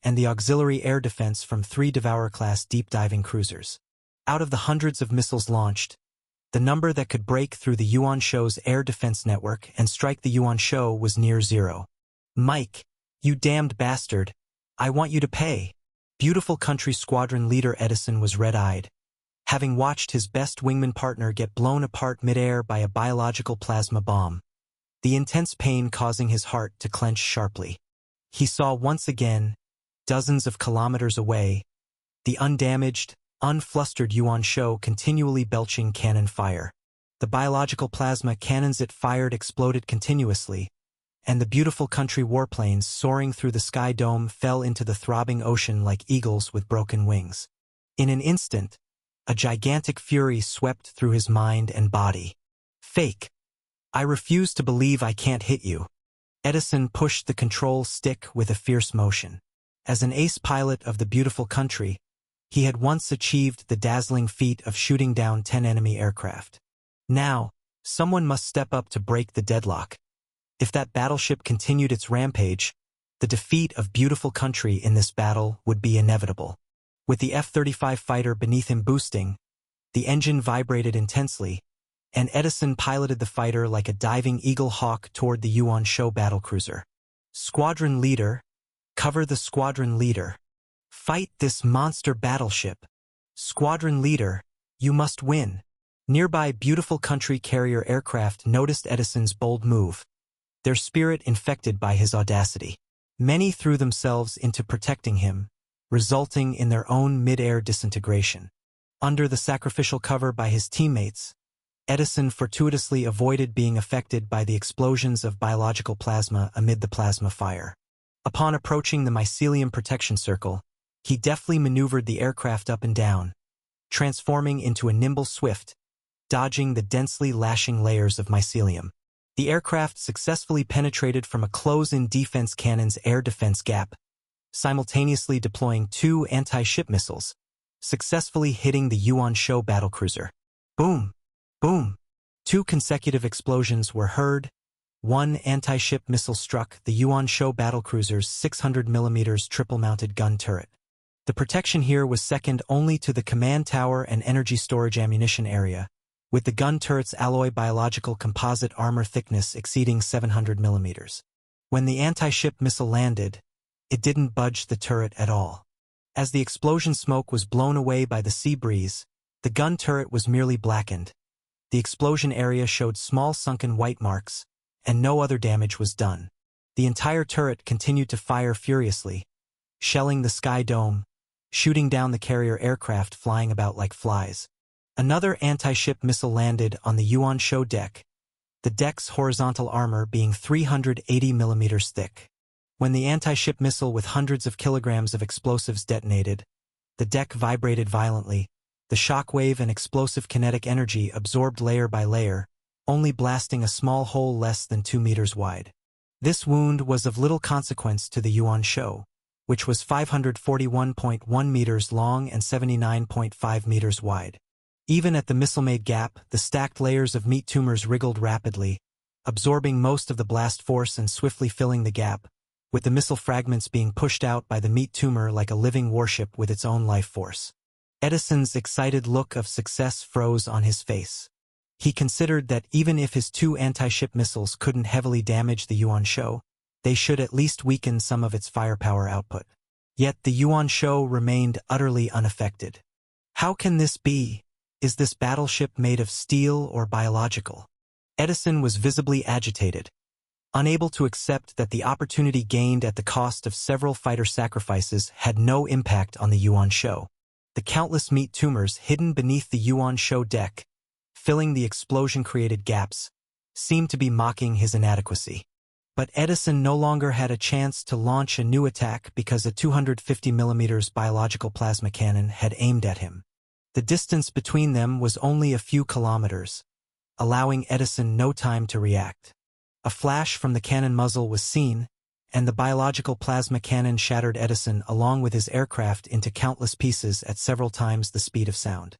and the auxiliary air defense from 3 Devourer-class deep-diving cruisers. Out of the hundreds of missiles launched, the number that could break through the Yuanshou's air defense network and strike the Yuanshou was near 0. "Mike, you damned bastard, I want you to pay." Beautiful Country Squadron leader Edison was red-eyed, having watched his best wingman partner get blown apart midair by a biological plasma bomb, the intense pain causing his heart to clench sharply. He saw once again, dozens of kilometers away, the undamaged, unflustered Yuanshou continually belching cannon fire. The biological plasma cannons it fired exploded continuously, and the Beautiful Country warplanes soaring through the sky dome fell into the throbbing ocean like eagles with broken wings. In an instant, a gigantic fury swept through his mind and body. "Fake. I refuse to believe I can't hit you." Edison pushed the control stick with a fierce motion. As an ace pilot of the Beautiful Country, he had once achieved the dazzling feat of shooting down 10 enemy aircraft. Now, someone must step up to break the deadlock. If that battleship continued its rampage, the defeat of Beautiful Country in this battle would be inevitable. With the F-35 fighter beneath him boosting, the engine vibrated intensely, and Edison piloted the fighter like a diving Eagle Hawk toward the Yuanshou battlecruiser. "Squadron leader, cover the squadron leader. Fight this monster battleship. Squadron leader, you must win." Nearby Beautiful Country carrier aircraft noticed Edison's bold move, their spirit infected by his audacity. Many threw themselves into protecting him, resulting in their own mid-air disintegration. Under the sacrificial cover by his teammates, Edison fortuitously avoided being affected by the explosions of biological plasma amid the plasma fire. Upon approaching the mycelium protection circle, he deftly maneuvered the aircraft up and down, transforming into a nimble Swift, dodging the densely lashing layers of mycelium. The aircraft successfully penetrated from a close-in defense cannon's air defense gap, simultaneously deploying 2 anti-ship missiles, successfully hitting the Yuanshou battlecruiser. Boom! Boom! 2 consecutive explosions were heard. 1 anti-ship missile struck the Yuanshou battlecruiser's 600mm triple-mounted gun turret. The protection here was second only to the command tower and energy storage ammunition area, with the gun turret's alloy biological composite armor thickness exceeding 700mm. When the anti-ship missile landed, it didn't budge the turret at all. As the explosion smoke was blown away by the sea breeze, the gun turret was merely blackened. The explosion area showed small sunken white marks, and no other damage was done. The entire turret continued to fire furiously, shelling the sky dome, shooting down the carrier aircraft flying about like flies. Another anti-ship missile landed on the Yuanshou deck, the deck's horizontal armor being 380mm thick. When the anti-ship missile with hundreds of kilograms of explosives detonated, the deck vibrated violently, the shockwave and explosive kinetic energy absorbed layer by layer, only blasting a small hole less than 2 meters wide. This wound was of little consequence to the Yuanshou, which was 541.1 meters long and 79.5 meters wide. Even at the missile-made gap, the stacked layers of meat tumors wriggled rapidly, absorbing most of the blast force and swiftly filling the gap, with the missile fragments being pushed out by the meat tumor like a living warship with its own life force. Edison's excited look of success froze on his face. He considered that even if his 2 anti-ship missiles couldn't heavily damage the Yuanshou, they should at least weaken some of its firepower output. Yet the Yuanshou remained utterly unaffected. How can this be? Is this battleship made of steel or biological? Edison was visibly agitated, unable to accept that the opportunity gained at the cost of several fighter sacrifices had no impact on the Yuanshou. The countless meat tumors hidden beneath the Yuanshou deck, filling the explosion-created gaps, seemed to be mocking his inadequacy. But Edison no longer had a chance to launch a new attack because a 250mm biological plasma cannon had aimed at him. The distance between them was only a few kilometers, allowing Edison no time to react. A flash from the cannon muzzle was seen, and the biological plasma cannon shattered Edison along with his aircraft into countless pieces at several times the speed of sound.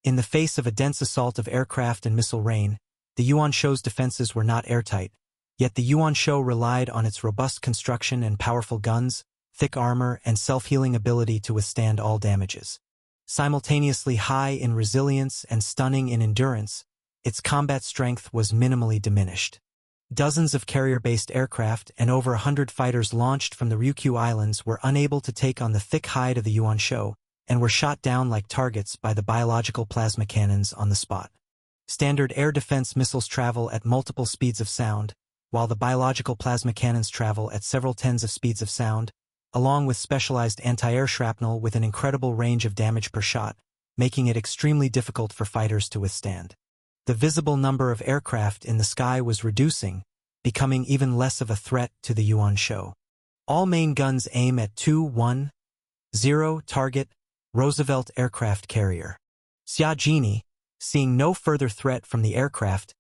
In the face of a dense assault of aircraft and missile rain, The Yuanshou's defenses were not airtight, yet the Yuanshou relied on its robust construction and powerful guns, thick armor, and self-healing ability to withstand all damages. Simultaneously high in resilience and stunning in endurance, its combat strength was minimally diminished. Dozens of carrier-based aircraft and over 100 fighters launched from the Ryukyu Islands were unable to take on the thick hide of the Yuanshou and were shot down like targets by the biological plasma cannons on the spot. Standard air defense missiles travel at multiple speeds of sound, while the biological plasma cannons travel at several tens of speeds of sound, along with specialized anti-air shrapnel with an incredible range of damage per shot, making it extremely difficult for fighters to withstand. The visible number of aircraft in the sky was reducing, becoming even less of a threat to the Yuanshou. All main guns aim at 2-1-0 target, Roosevelt aircraft carrier. Xia Jini, seeing no further threat from the aircraft,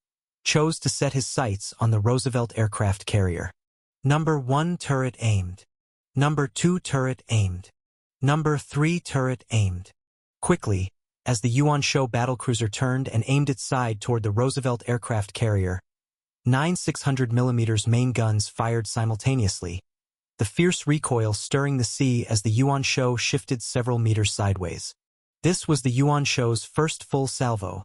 chose to set his sights on the Roosevelt aircraft carrier. Number 1 turret aimed. Number 2 turret aimed. Number 3 turret aimed. Quickly, as the Yuanshou battlecruiser turned and aimed its side toward the Roosevelt aircraft carrier, 9 600mm main guns fired simultaneously, the fierce recoil stirring the sea as the Yuanshou shifted several meters sideways. This was the Yuanshou's first full salvo,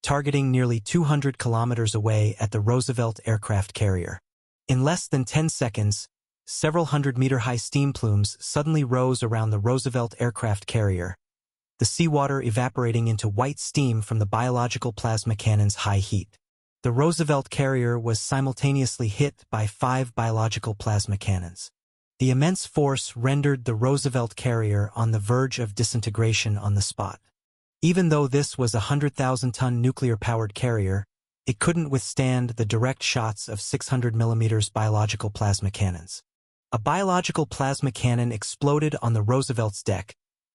targeting nearly 200 kilometers away at the Roosevelt aircraft carrier. In less than 10 seconds, several hundred-meter-high steam plumes suddenly rose around the Roosevelt aircraft carrier, the seawater evaporating into white steam from the biological plasma cannon's high heat. The Roosevelt carrier was simultaneously hit by 5 biological plasma cannons. The immense force rendered the Roosevelt carrier on the verge of disintegration on the spot. Even though this was a 100,000-ton nuclear-powered carrier, it couldn't withstand the direct shots of 600mm biological plasma cannons. A biological plasma cannon exploded on the Roosevelt's deck,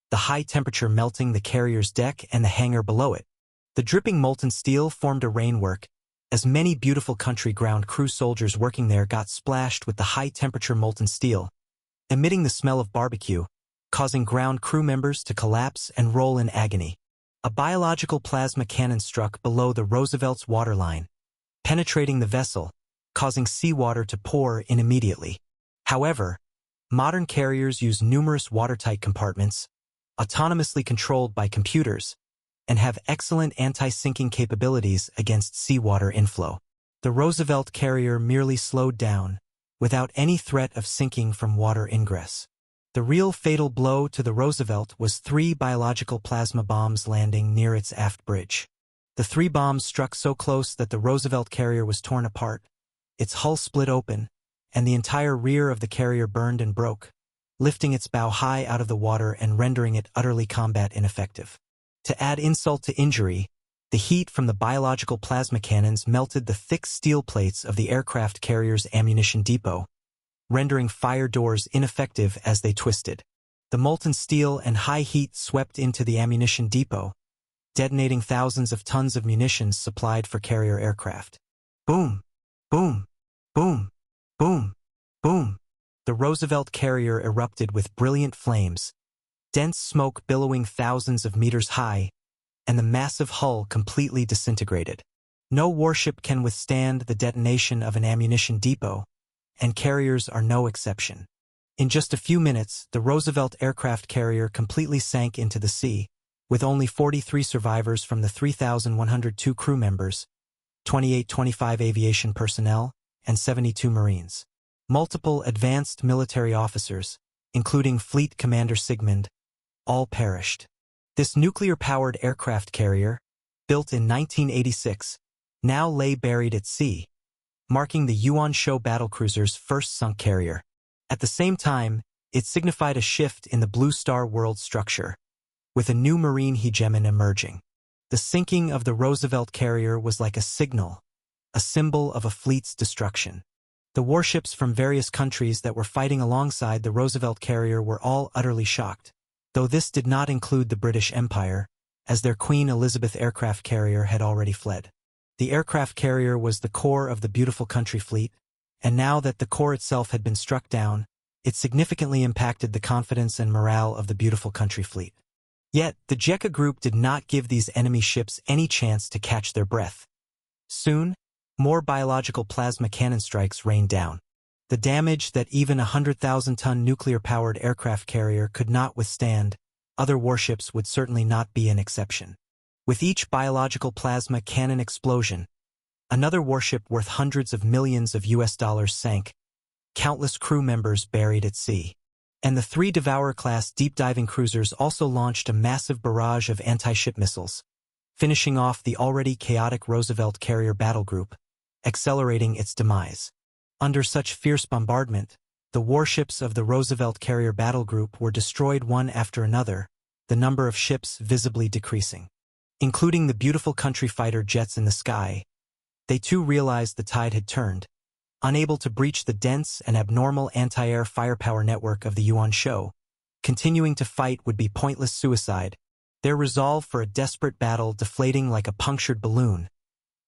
the high temperature melting the carrier's deck and the hangar below it. The dripping molten steel formed a rainwork, as many beautiful country ground crew soldiers working there got splashed with the high-temperature molten steel, emitting the smell of barbecue, causing ground crew members to collapse and roll in agony. A biological plasma cannon struck below the Roosevelt's waterline, penetrating the vessel, causing seawater to pour in immediately. However, modern carriers use numerous watertight compartments, autonomously controlled by computers, and have excellent anti-sinking capabilities against seawater inflow. The Roosevelt carrier merely slowed down, without any threat of sinking from water ingress. The real fatal blow to the Roosevelt was 3 biological plasma bombs landing near its aft bridge. The 3 bombs struck so close that the Roosevelt carrier was torn apart, its hull split open, and the entire rear of the carrier burned and broke, lifting its bow high out of the water and rendering it utterly combat ineffective. To add insult to injury, the heat from the biological plasma cannons melted the thick steel plates of the aircraft carrier's ammunition depot, rendering fire doors ineffective as they twisted. The molten steel and high heat swept into the ammunition depot, detonating thousands of tons of munitions supplied for carrier aircraft. Boom! Boom! Boom! Boom! Boom! The Roosevelt carrier erupted with brilliant flames, dense smoke billowing thousands of meters high, and the massive hull completely disintegrated. No warship can withstand the detonation of an ammunition depot, and carriers are no exception. In just a few minutes, the Roosevelt aircraft carrier completely sank into the sea, with only 43 survivors from the 3,102 crew members, 2825 aviation personnel, and 72 Marines. Multiple advanced military officers, including Fleet Commander Sigmund, all perished. This nuclear-powered aircraft carrier, built in 1986, now lay buried at sea, marking the Yuanshou battlecruiser's first sunk carrier. At the same time, it signified a shift in the Blue Star world structure, with a new marine hegemon emerging. The sinking of the Roosevelt carrier was like a signal, a symbol of a fleet's destruction. The warships from various countries that were fighting alongside the Roosevelt carrier were all utterly shocked, though this did not include the British Empire, as their Queen Elizabeth aircraft carrier had already fled. The aircraft carrier was the core of the beautiful country fleet, and now that the core itself had been struck down, it significantly impacted the confidence and morale of the beautiful country fleet. Yet, the JECA group did not give these enemy ships any chance to catch their breath. Soon, more biological plasma cannon strikes rained down. The damage that even a 100,000-ton nuclear-powered aircraft carrier could not withstand, other warships would certainly not be an exception. With each biological plasma cannon explosion, another warship worth hundreds of millions of US dollars sank, countless crew members buried at sea. And the 3 Devourer-class deep-diving cruisers also launched a massive barrage of anti-ship missiles, finishing off the already chaotic Roosevelt carrier battle group, accelerating its demise. Under such fierce bombardment, the warships of the Roosevelt carrier battle group were destroyed one after another, the number of ships visibly decreasing. Including the beautiful country fighter jets in the sky, they too realized the tide had turned. Unable to breach the dense and abnormal anti-air firepower network of the Yuan Shou, continuing to fight would be pointless suicide, their resolve for a desperate battle deflating like a punctured balloon.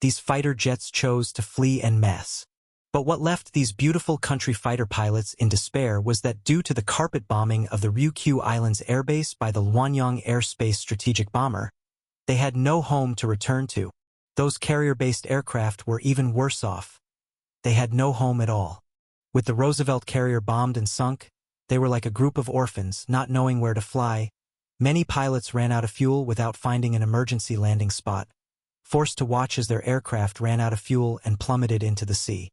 These fighter jets chose to flee en masse. But what left these beautiful country fighter pilots in despair was that due to the carpet bombing of the Ryukyu Islands airbase by the Luanyang Airspace Strategic Bomber, they had no home to return to. Those carrier-based aircraft were even worse off. They had no home at all. With the Roosevelt carrier bombed and sunk, they were like a group of orphans, not knowing where to fly. Many pilots ran out of fuel without finding an emergency landing spot, forced to watch as their aircraft ran out of fuel and plummeted into the sea.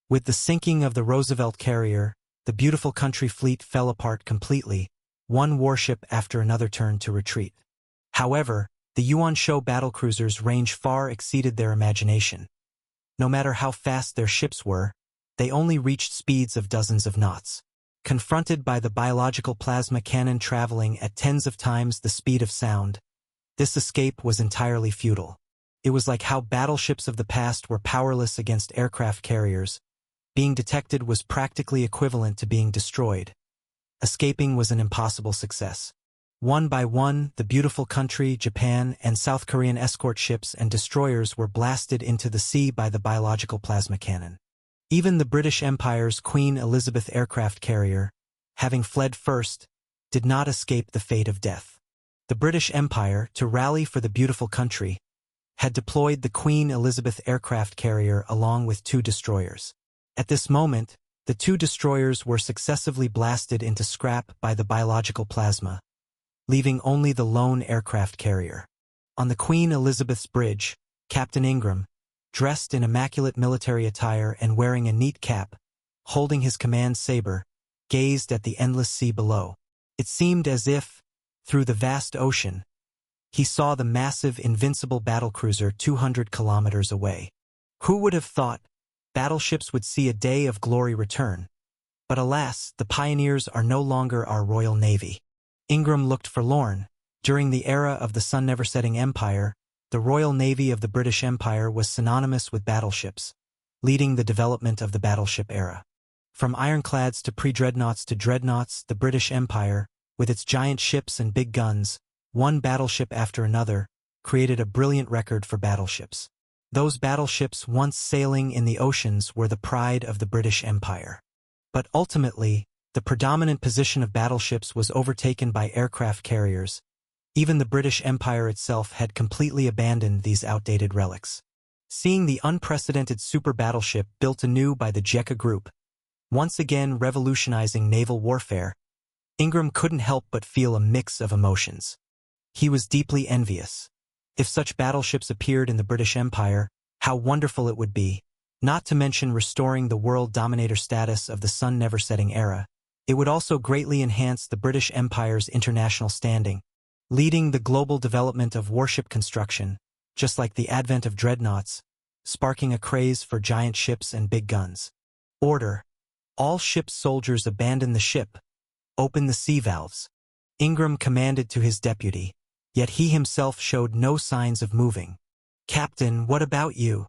With the sinking of the Roosevelt carrier, the beautiful country fleet fell apart completely, one warship after another turned to retreat. However, the Yuan Shou battlecruisers' range far exceeded their imagination. No matter how fast their ships were, they only reached speeds of dozens of knots. Confronted by the biological plasma cannon traveling at tens of times the speed of sound, this escape was entirely futile. It was like how battleships of the past were powerless against aircraft carriers. Being detected was practically equivalent to being destroyed. Escaping was an impossible success. One by one, the beautiful country, Japan, and South Korean escort ships and destroyers were blasted into the sea by the biological plasma cannon. Even the British Empire's Queen Elizabeth aircraft carrier, having fled first, did not escape the fate of death. The British Empire, to rally for the beautiful country, had deployed the Queen Elizabeth aircraft carrier along with 2 destroyers. At this moment, the 2 destroyers were successively blasted into scrap by the biological plasma, leaving only the lone aircraft carrier. On the Queen Elizabeth's bridge, Captain Ingram, dressed in immaculate military attire and wearing a neat cap, holding his command saber, gazed at the endless sea below. It seemed as if, through the vast ocean, he saw the massive invincible battlecruiser 200 kilometers away. Who would have thought battleships would see a day of glory return? But alas, the pioneers are no longer our Royal Navy. Ingram looked forlorn. During the era of the sun-never-setting empire, the Royal Navy of the British Empire was synonymous with battleships, leading the development of the battleship era. From ironclads to pre-dreadnoughts to dreadnoughts, the British Empire, with its giant ships and big guns, one battleship after another, created a brilliant record for battleships. Those battleships once sailing in the oceans were the pride of the British Empire. But ultimately, the predominant position of battleships was overtaken by aircraft carriers. Even the British Empire itself had completely abandoned these outdated relics. Seeing the unprecedented super battleship built anew by the JECA Group, once again revolutionizing naval warfare, Ingram couldn't help but feel a mix of emotions. He was deeply envious. If such battleships appeared in the British Empire, how wonderful it would be, not to mention restoring the world dominator status of the sun-never-setting era. It would also greatly enhance the British Empire's international standing, leading the global development of warship construction, just like the advent of dreadnoughts, sparking a craze for giant ships and big guns. Order. All ship's soldiers abandon the ship. Open the sea valves. Ingram commanded to his deputy, yet he himself showed no signs of moving. Captain, what about you?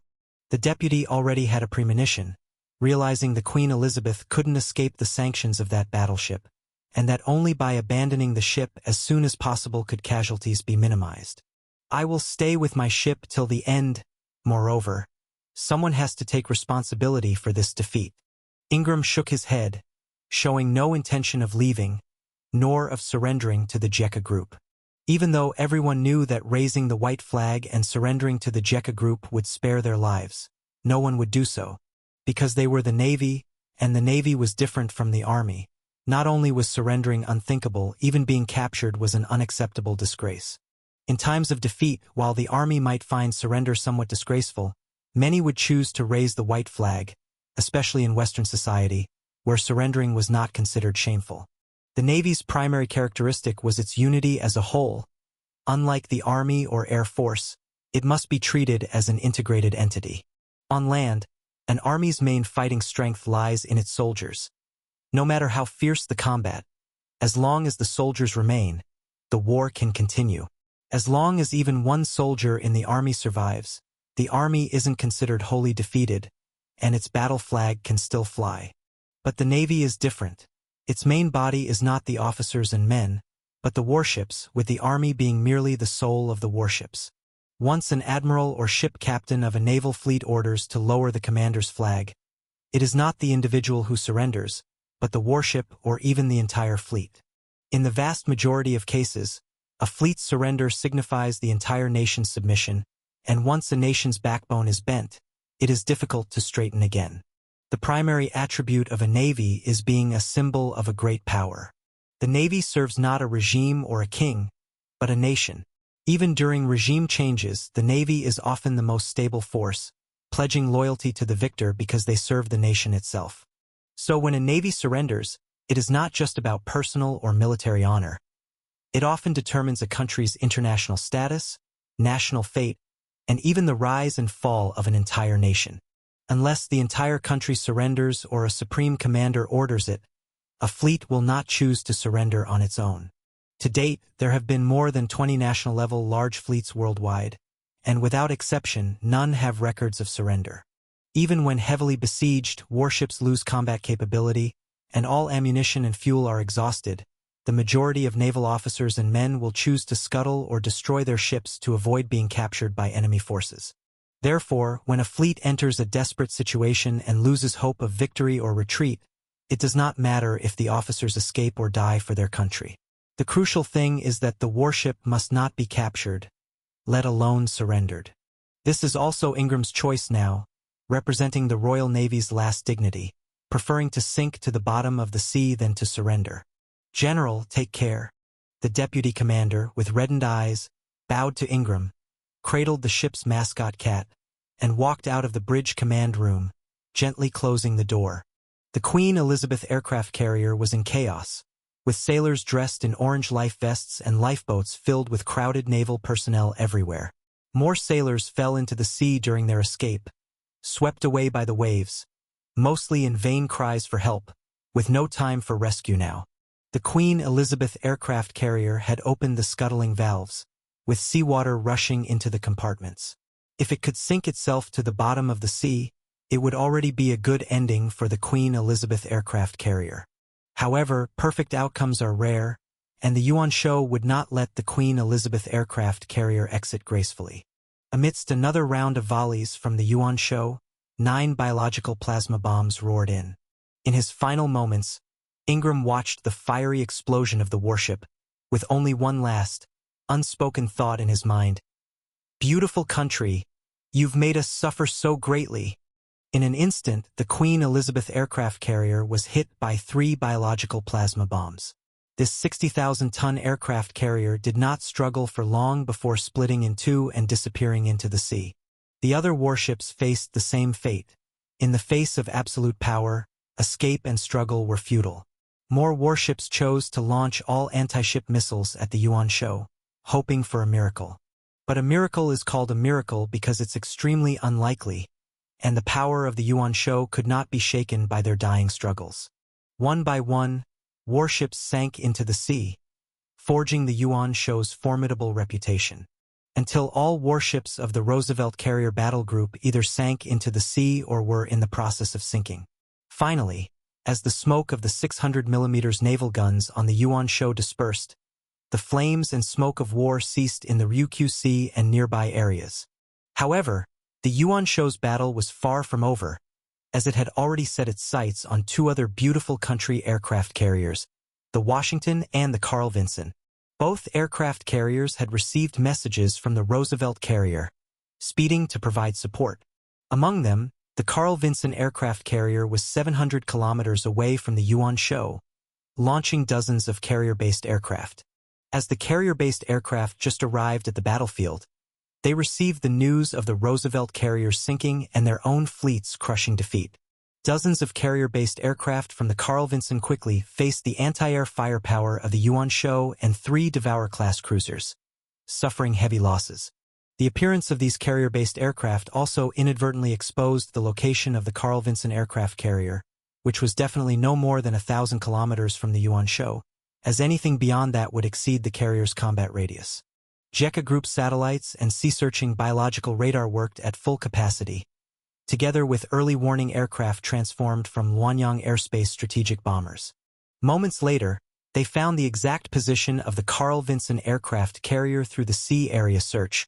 The deputy already had a premonition, realizing the Queen Elizabeth couldn't escape the sanctions of that battleship, and that only by abandoning the ship as soon as possible could casualties be minimized. I will stay with my ship till the end. Moreover, someone has to take responsibility for this defeat. Ingram shook his head, showing no intention of leaving, nor of surrendering to the JECA Group. Even though everyone knew that raising the white flag and surrendering to the JECA group would spare their lives, no one would do so, because they were the Navy, and the Navy was different from the Army. Not only was surrendering unthinkable, even being captured was an unacceptable disgrace. In times of defeat, while the Army might find surrender somewhat disgraceful, many would choose to raise the white flag, especially in Western society, where surrendering was not considered shameful. The Navy's primary characteristic was its unity as a whole. Unlike the Army or Air Force, it must be treated as an integrated entity. On land, an army's main fighting strength lies in its soldiers. No matter how fierce the combat, as long as the soldiers remain, the war can continue. As long as even one soldier in the army survives, the army isn't considered wholly defeated, and its battle flag can still fly. But the Navy is different. Its main body is not the officers and men, but the warships, with the Army being merely the soul of the warships. Once an admiral or ship captain of a naval fleet orders to lower the commander's flag, it is not the individual who surrenders, but the warship or even the entire fleet. In the vast majority of cases, a fleet's surrender signifies the entire nation's submission, and once a nation's backbone is bent, it is difficult to straighten again. The primary attribute of a navy is being a symbol of a great power. The navy serves not a regime or a king, but a nation. Even during regime changes, the navy is often the most stable force, pledging loyalty to the victor because they serve the nation itself. So when a navy surrenders, it is not just about personal or military honor. It often determines a country's international status, national fate, and even the rise and fall of an entire nation. Unless the entire country surrenders or a supreme commander orders it, a fleet will not choose to surrender on its own. To date, there have been more than 20 national-level large fleets worldwide, and without exception, none have records of surrender. Even when heavily besieged, warships lose combat capability, and all ammunition and fuel are exhausted, the majority of naval officers and men will choose to scuttle or destroy their ships to avoid being captured by enemy forces. Therefore, when a fleet enters a desperate situation and loses hope of victory or retreat, it does not matter if the officers escape or die for their country. The crucial thing is that the warship must not be captured, let alone surrendered. This is also Ingram's choice now, representing the Royal Navy's last dignity, preferring to sink to the bottom of the sea than to surrender. "General, take care." The deputy commander, with reddened eyes, bowed to Ingram, cradled the ship's mascot cat, and walked out of the bridge command room, gently closing the door. The Queen Elizabeth aircraft carrier was in chaos, with sailors dressed in orange life vests and lifeboats filled with crowded naval personnel everywhere. More sailors fell into the sea during their escape, swept away by the waves, mostly in vain cries for help, with no time for rescue now. The Queen Elizabeth aircraft carrier had opened the scuttling valves, with seawater rushing into the compartments. If it could sink itself to the bottom of the sea, it would already be a good ending for the Queen Elizabeth aircraft carrier. However, perfect outcomes are rare, and the Yuan Shou would not let the Queen Elizabeth aircraft carrier exit gracefully. Amidst another round of volleys from the Yuan Shou, 9 biological plasma bombs roared in. In his final moments, Ingram watched the fiery explosion of the warship, with only one last, unspoken thought in his mind. "Beautiful country, you've made us suffer so greatly." In an instant, the Queen Elizabeth aircraft carrier was hit by 3 biological plasma bombs. This 60,000-ton aircraft carrier did not struggle for long before splitting in two and disappearing into the sea. The other warships faced the same fate. In the face of absolute power, escape and struggle were futile. More warships chose to launch all anti-ship missiles at the Yuan Shou, hoping for a miracle. But a miracle is called a miracle because it's extremely unlikely, and the power of the Yuan Shou could not be shaken by their dying struggles. One by one, warships sank into the sea, forging the Yuan Shou's formidable reputation, until all warships of the Roosevelt Carrier Battle Group either sank into the sea or were in the process of sinking. Finally, as the smoke of the 600mm naval guns on the Yuan Shou dispersed, the flames and smoke of war ceased in the Ryukyu Sea and nearby areas. However, the Yuan Shou's battle was far from over, as it had already set its sights on 2 other beautiful country aircraft carriers, the Washington and the Carl Vinson. Both aircraft carriers had received messages from the Roosevelt carrier, speeding to provide support. Among them, the Carl Vinson aircraft carrier was 700 kilometers away from the Yuan Shou, launching dozens of carrier-based aircraft. As the carrier-based aircraft just arrived at the battlefield, they received the news of the Roosevelt carrier's sinking and their own fleet's crushing defeat. Dozens of carrier-based aircraft from the Carl Vinson quickly faced the anti-air firepower of the Yuan Shou and 3 Devourer-class cruisers, suffering heavy losses. The appearance of these carrier-based aircraft also inadvertently exposed the location of the Carl Vinson aircraft carrier, which was definitely no more than 1,000 kilometers from the Yuan Shou, as anything beyond that would exceed the carrier's combat radius. JECA Group satellites and sea-searching biological radar worked at full capacity, together with early warning aircraft transformed from Luanyang Airspace strategic bombers. Moments later, they found the exact position of the Carl Vinson aircraft carrier through the sea area search,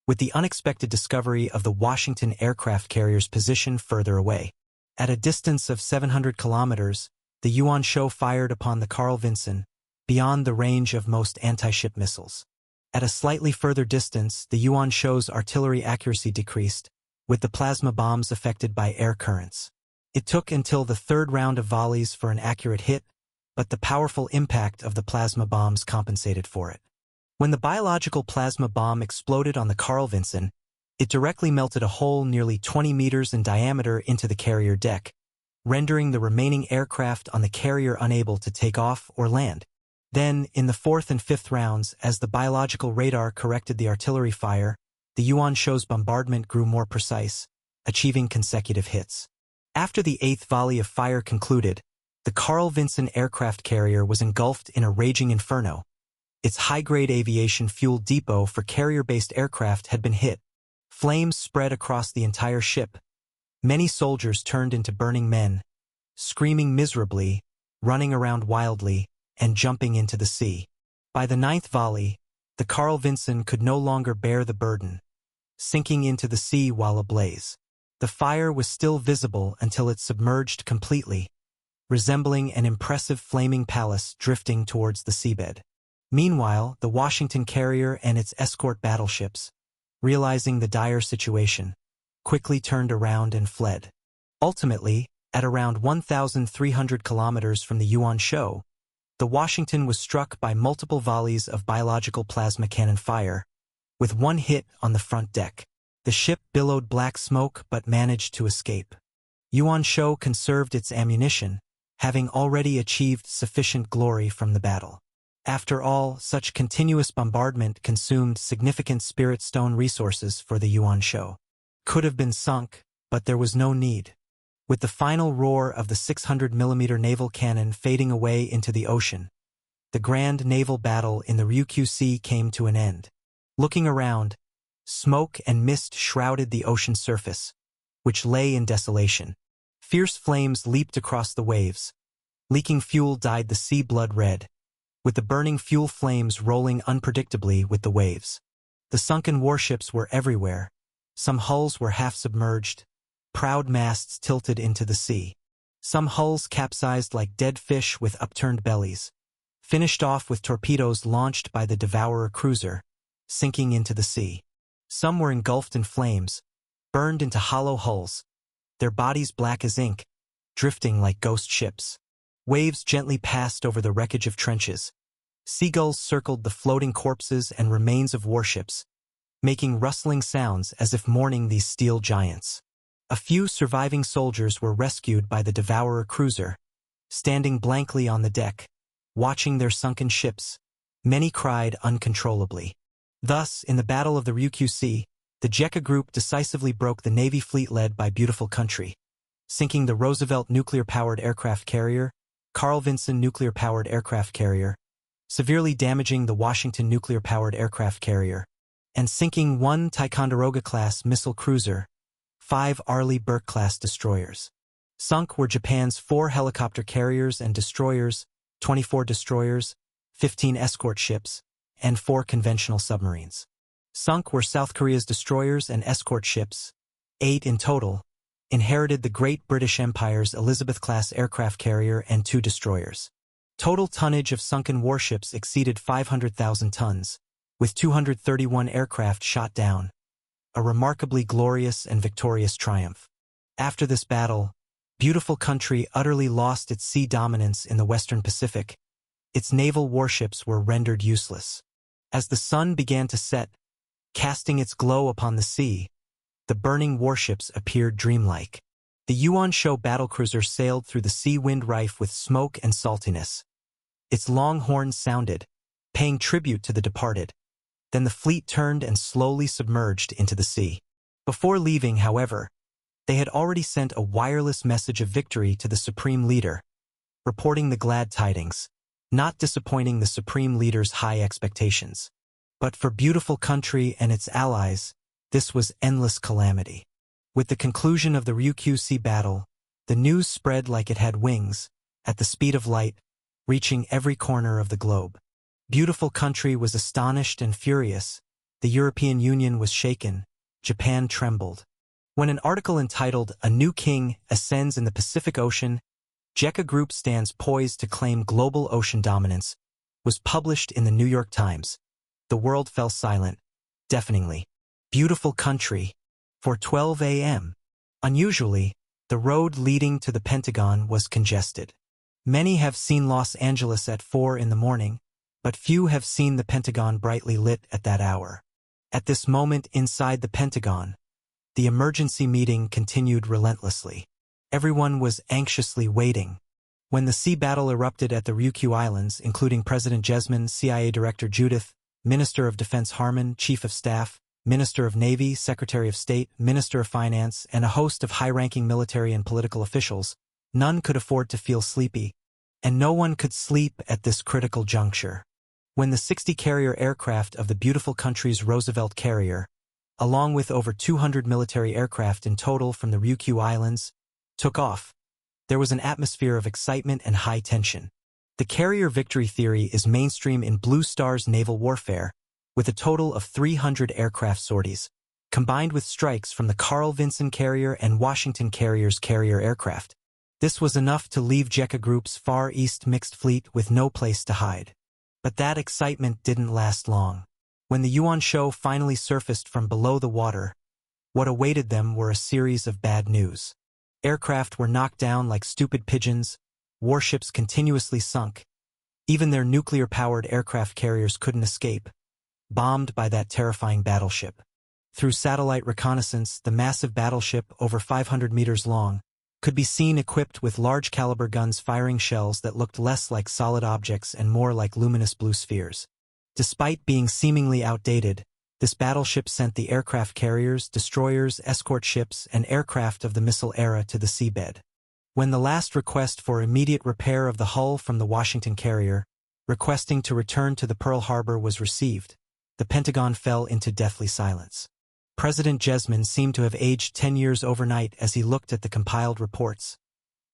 with the unexpected discovery of the Washington aircraft carrier's position further away. At a distance of 700 kilometers, the Yuan Shou fired upon the Carl Vinson, beyond the range of most anti-ship missiles. At a slightly further distance, the Yuan Shou's artillery accuracy decreased, with the plasma bombs affected by air currents. It took until the third round of volleys for an accurate hit, but the powerful impact of the plasma bombs compensated for it. When the biological plasma bomb exploded on the Carl Vinson, it directly melted a hole nearly 20 meters in diameter into the carrier deck, rendering the remaining aircraft on the carrier unable to take off or land. Then, in the 4th and 5th rounds, as the biological radar corrected the artillery fire, the Yuan Shou's bombardment grew more precise, achieving consecutive hits. After the 8th volley of fire concluded, the Carl Vinson aircraft carrier was engulfed in a raging inferno. Its high-grade aviation fuel depot for carrier-based aircraft had been hit. Flames spread across the entire ship. Many soldiers turned into burning men, screaming miserably, running around wildly, and jumping into the sea. By the 9th volley, the Carl Vinson could no longer bear the burden, sinking into the sea while ablaze. The fire was still visible until it submerged completely, resembling an impressive flaming palace drifting towards the seabed. Meanwhile, the Washington carrier and its escort battleships, realizing the dire situation, quickly turned around and fled. Ultimately, at around 1,300 kilometers from the Yuan Shou, the Washington was struck by multiple volleys of biological plasma cannon fire, with one hit on the front deck. The ship billowed black smoke but managed to escape. Yuan Shou conserved its ammunition, having already achieved sufficient glory from the battle. After all, such continuous bombardment consumed significant spirit stone resources for the Yuan Shou. Could have been sunk, but there was no need. With the final roar of the 600mm naval cannon fading away into the ocean, the grand naval battle in the Ryukyu Sea came to an end. Looking around, smoke and mist shrouded the ocean surface, which lay in desolation. Fierce flames leaped across the waves. Leaking fuel dyed the sea blood red, with the burning fuel flames rolling unpredictably with the waves. The sunken warships were everywhere. Some hulls were half submerged, proud masts tilted into the sea. Some hulls capsized like dead fish with upturned bellies, finished off with torpedoes launched by the Devourer cruiser, sinking into the sea. Some were engulfed in flames, burned into hollow hulls, their bodies black as ink, drifting like ghost ships. Waves gently passed over the wreckage of trenches. Seagulls circled the floating corpses and remains of warships, making rustling sounds as if mourning these steel giants. A few surviving soldiers were rescued by the Devourer cruiser, standing blankly on the deck, watching their sunken ships. Many cried uncontrollably. Thus, in the Battle of the Ryukyu Sea, the JECA Group decisively broke the Navy fleet led by Beautiful Country, sinking the Roosevelt nuclear-powered aircraft carrier, Carl Vinson nuclear-powered aircraft carrier, severely damaging the Washington nuclear-powered aircraft carrier, and sinking one Ticonderoga-class missile cruiser, 5 Arleigh Burke-class destroyers. Sunk were Japan's 4 helicopter carriers and destroyers, 24 destroyers, 15 escort ships, and 4 conventional submarines. Sunk were South Korea's destroyers and escort ships, 8 in total, inherited the Great British Empire's Elizabeth-class aircraft carrier and 2 destroyers. Total tonnage of sunken warships exceeded 500,000 tons, with 231 aircraft shot down. A remarkably glorious and victorious triumph. After this battle, Beautiful Country utterly lost its sea dominance in the Western Pacific. Its naval warships were rendered useless. As the sun began to set, casting its glow upon the sea, the burning warships appeared dreamlike. The Yuan Shou battlecruiser sailed through the sea wind rife with smoke and saltiness. Its long horns sounded, paying tribute to the departed. Then the fleet turned and slowly submerged into the sea. Before leaving, however, they had already sent a wireless message of victory to the Supreme Leader, reporting the glad tidings, not disappointing the Supreme Leader's high expectations. But for Beautiful Country and its allies, this was endless calamity. With the conclusion of the Ryukyu Sea battle, the news spread like it had wings, at the speed of light, reaching every corner of the globe. Beautiful Country was astonished and furious. The European Union was shaken. Japan trembled. When an article entitled "A New King Ascends in the Pacific Ocean, JECA Group Stands Poised to Claim Global Ocean Dominance" was published in the New York Times, the world fell silent, deafeningly. Beautiful Country. For 12 a.m. Unusually, the road leading to the Pentagon was congested. Many have seen Los Angeles at 4 in the morning, but few have seen the Pentagon brightly lit at that hour. At this moment inside the Pentagon, the emergency meeting continued relentlessly. Everyone was anxiously waiting. When the sea battle erupted at the Ryukyu Islands, including President Jesman, CIA Director Judith, Minister of Defense Harmon, Chief of Staff, Minister of Navy, Secretary of State, Minister of Finance, and a host of high-ranking military and political officials, none could afford to feel sleepy, and no one could sleep at this critical juncture. When the 60 carrier aircraft of the Beautiful Country's Roosevelt carrier, along with over 200 military aircraft in total from the Ryukyu Islands, took off, there was an atmosphere of excitement and high tension. The carrier victory theory is mainstream in Blue Star's naval warfare, with a total of 300 aircraft sorties, combined with strikes from the Carl Vinson carrier and Washington carrier's carrier aircraft. This was enough to leave JECA Group's Far East mixed fleet with no place to hide. But that excitement didn't last long. When the Yuan Shou finally surfaced from below the water, what awaited them were a series of bad news. Aircraft were knocked down like stupid pigeons, warships continuously sunk. Even their nuclear-powered aircraft carriers couldn't escape, bombed by that terrifying battleship. Through satellite reconnaissance, the massive battleship, over 500 meters long, could be seen equipped with large-caliber guns firing shells that looked less like solid objects and more like luminous blue spheres. Despite being seemingly outdated, this battleship sent the aircraft carriers, destroyers, escort ships, and aircraft of the missile era to the seabed. When the last request for immediate repair of the hull from the Washington carrier, requesting to return to the Pearl Harbor, was received, the Pentagon fell into deathly silence. President Jesman seemed to have aged 10 years overnight as he looked at the compiled reports,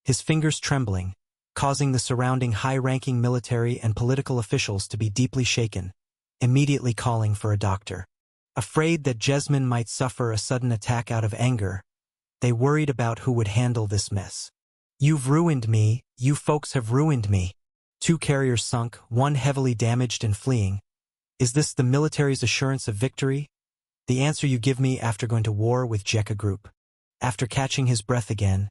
his fingers trembling, causing the surrounding high-ranking military and political officials to be deeply shaken, immediately calling for a doctor. Afraid that Jesman might suffer a sudden attack out of anger, they worried about who would handle this mess. "You've ruined me, you folks have ruined me." 2 carriers sunk, 1 heavily damaged and fleeing. Is this the military's assurance of victory? The answer you give me after going to war with JECA Group. After catching his breath again,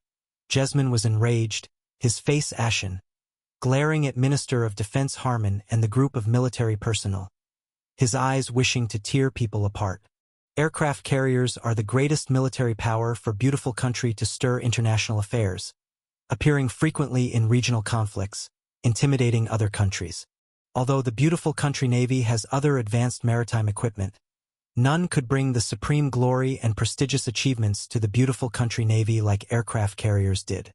Jesman was enraged, his face ashen, glaring at Minister of Defense Harmon and the group of military personnel, his eyes wishing to tear people apart. Aircraft carriers are the greatest military power for Beautiful Country to stir international affairs, appearing frequently in regional conflicts, intimidating other countries. Although the Beautiful Country Navy has other advanced maritime equipment, none could bring the supreme glory and prestigious achievements to the Beautiful Country Navy like aircraft carriers did.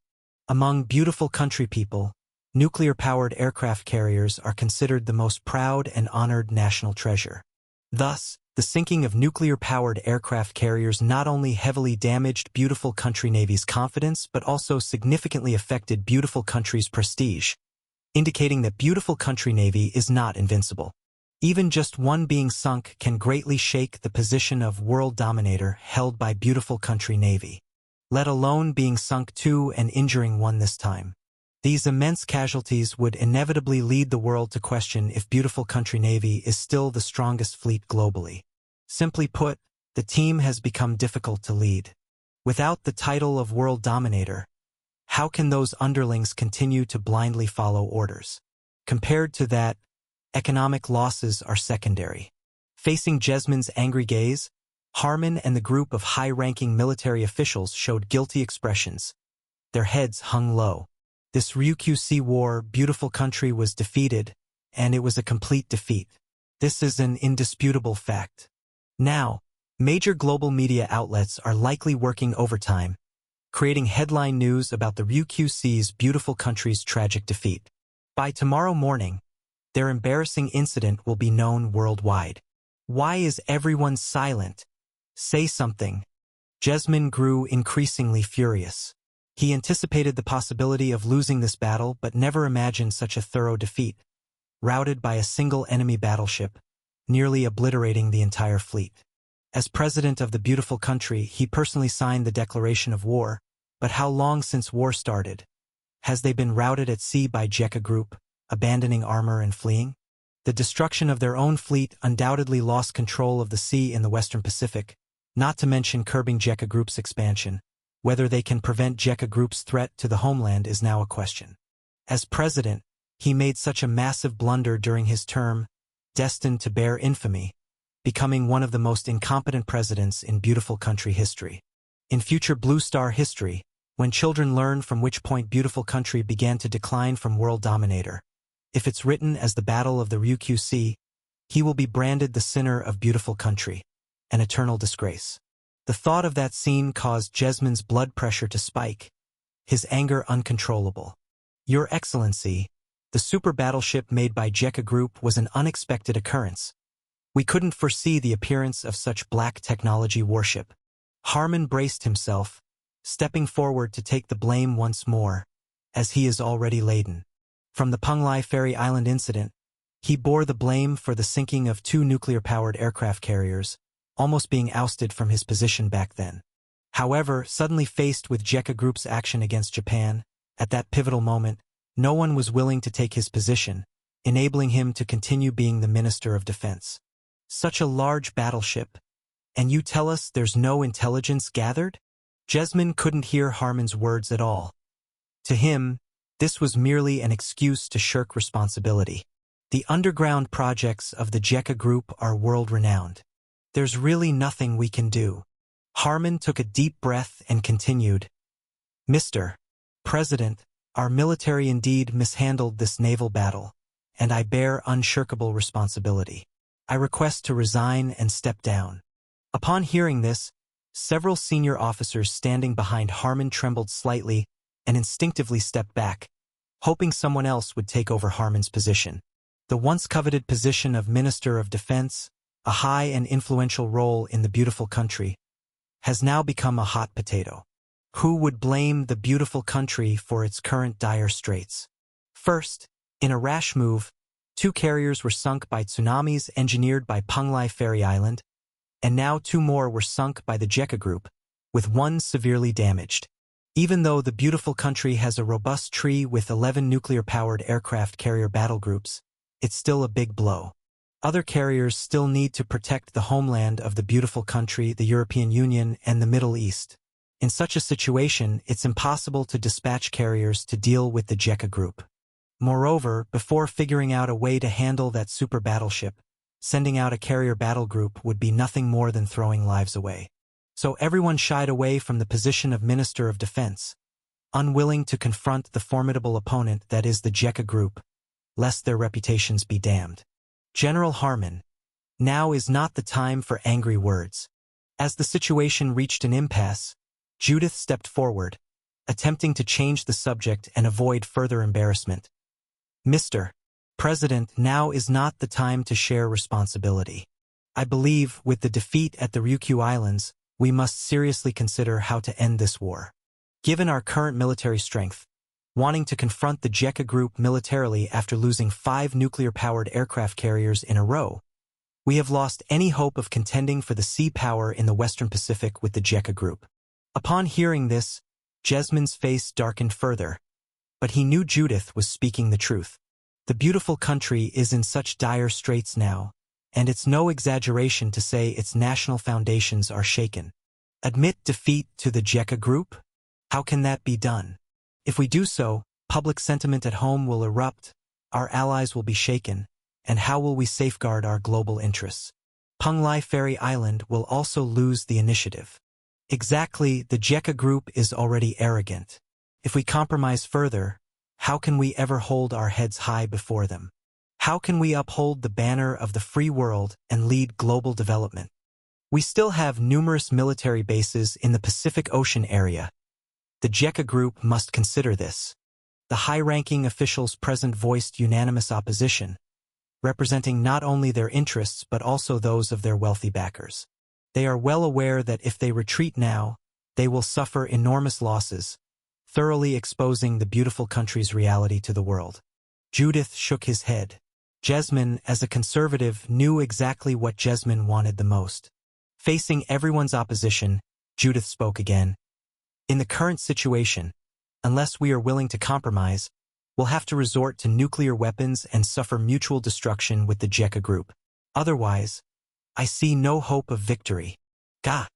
Among Beautiful Country people, nuclear-powered aircraft carriers are considered the most proud and honored national treasure. Thus, the sinking of nuclear-powered aircraft carriers not only heavily damaged Beautiful Country Navy's confidence but also significantly affected Beautiful Country's prestige, indicating that Beautiful Country Navy is not invincible. Even just one being sunk can greatly shake the position of world dominator held by Beautiful Country Navy, let alone being sunk 2 and injuring 1 this time. These immense casualties would inevitably lead the world to question if Beautiful Country Navy is still the strongest fleet globally. Simply put, the team has become difficult to lead. Without the title of world dominator, how can those underlings continue to blindly follow orders? Compared to that, economic losses are secondary. Facing Jesmin's angry gaze, Harmon and the group of high-ranking military officials showed guilty expressions. Their heads hung low. This Ryukyu Sea War, Beautiful Country was defeated, and it was a complete defeat. This is an indisputable fact. Now, major global media outlets are likely working overtime, creating headline news about the Ryukyu Sea's Beautiful Country's tragic defeat. By tomorrow morning, their embarrassing incident will be known worldwide. Why is everyone silent? Say something. Jesmin grew increasingly furious. He anticipated the possibility of losing this battle but never imagined such a thorough defeat, routed by a single enemy battleship, nearly obliterating the entire fleet. As president of the Beautiful Country, he personally signed the declaration of war, but how long since war started? Has they been routed at sea by JECA Group, abandoning armor and fleeing? The destruction of their own fleet undoubtedly lost control of the sea in the Western Pacific, not to mention curbing JECA Group's expansion. Whether they can prevent JECA Group's threat to the homeland is now a question. As president, he made such a massive blunder during his term, destined to bear infamy, becoming one of the most incompetent presidents in Beautiful Country history. In future Blue Star history, when children learn from which point Beautiful Country began to decline from world dominator, if it's written as the Battle of the Ryukyu Sea, he will be branded the sinner of Beautiful Country, an eternal disgrace. The thought of that scene caused Jesmin's blood pressure to spike, his anger uncontrollable. Your Excellency, the super battleship made by JECA Group was an unexpected occurrence. We couldn't foresee the appearance of such black technology warship. Harmon braced himself, stepping forward to take the blame once more, as he is already laden. From the Punglai Ferry Island incident, he bore the blame for the sinking of 2 nuclear-powered aircraft carriers, almost being ousted from his position back then. However, suddenly faced with JECA Group's action against Japan, at that pivotal moment, no one was willing to take his position, enabling him to continue being the Minister of Defense. Such a large battleship, and you tell us there's no intelligence gathered? Jesmin couldn't hear Harmon's words at all. To him, this was merely an excuse to shirk responsibility. The underground projects of the JECA Group are world-renowned. There's really nothing we can do. Harmon took a deep breath and continued. Mr. President, our military indeed mishandled this naval battle, and I bear unshirkable responsibility. I request to resign and step down. Upon hearing this, several senior officers standing behind Harmon trembled slightly and instinctively stepped back, hoping someone else would take over Harmon's position. The once coveted position of Minister of Defense, a high and influential role in the Beautiful Country, has now become a hot potato. Who would blame the Beautiful Country for its current dire straits? First, in a rash move, 2 carriers were sunk by tsunamis engineered by Punglai Ferry Island, and now 2 more were sunk by the JECA Group, with 1 severely damaged. Even though the Beautiful Country has a robust tree with 11 nuclear-powered aircraft carrier battle groups, it's still a big blow. Other carriers still need to protect the homeland of the Beautiful Country, the European Union, and the Middle East. In such a situation, it's impossible to dispatch carriers to deal with the JECA Group. Moreover, before figuring out a way to handle that super battleship, sending out a carrier battle group would be nothing more than throwing lives away. So everyone shied away from the position of Minister of Defense, unwilling to confront the formidable opponent that is the JECA Group, lest their reputations be damned. General Harmon, now is not the time for angry words. As the situation reached an impasse, Judith stepped forward, attempting to change the subject and avoid further embarrassment. Mr. President, now is not the time to share responsibility. I believe, with the defeat at the Ryukyu Islands, we must seriously consider how to end this war. Given our current military strength, wanting to confront the JECA Group militarily after losing 5 nuclear-powered aircraft carriers in a row, we have lost any hope of contending for the sea power in the Western Pacific with the JECA Group. Upon hearing this, Jesmin's face darkened further, But he knew Judith was speaking the truth. The beautiful country is in such dire straits now, and it's no exaggeration to say its national foundations are shaken. Admit defeat to the Jekka Group? How can that be done? If we do so, public sentiment at home will erupt, our allies will be shaken, and how will we safeguard our global interests? Penglai Ferry Island will also lose the initiative. Exactly, the Jekka Group is already arrogant. If we compromise further, how can we ever hold our heads high before them? How can we uphold the banner of the free world and lead global development? We still have numerous military bases in the Pacific Ocean area. The Jekka Group must consider this. The high-ranking officials present voiced unanimous opposition, representing not only their interests but also those of their wealthy backers. They are well aware that if they retreat now, they will suffer enormous losses, thoroughly exposing the beautiful country's reality to the world. Judith shook his head. Jesmyn, as a conservative, knew exactly what Jesmyn wanted the most. Facing everyone's opposition, Judith spoke again. In the current situation, unless we are willing to compromise, we'll have to resort to nuclear weapons and suffer mutual destruction with the Jekka Group. Otherwise, I see no hope of victory. Gah!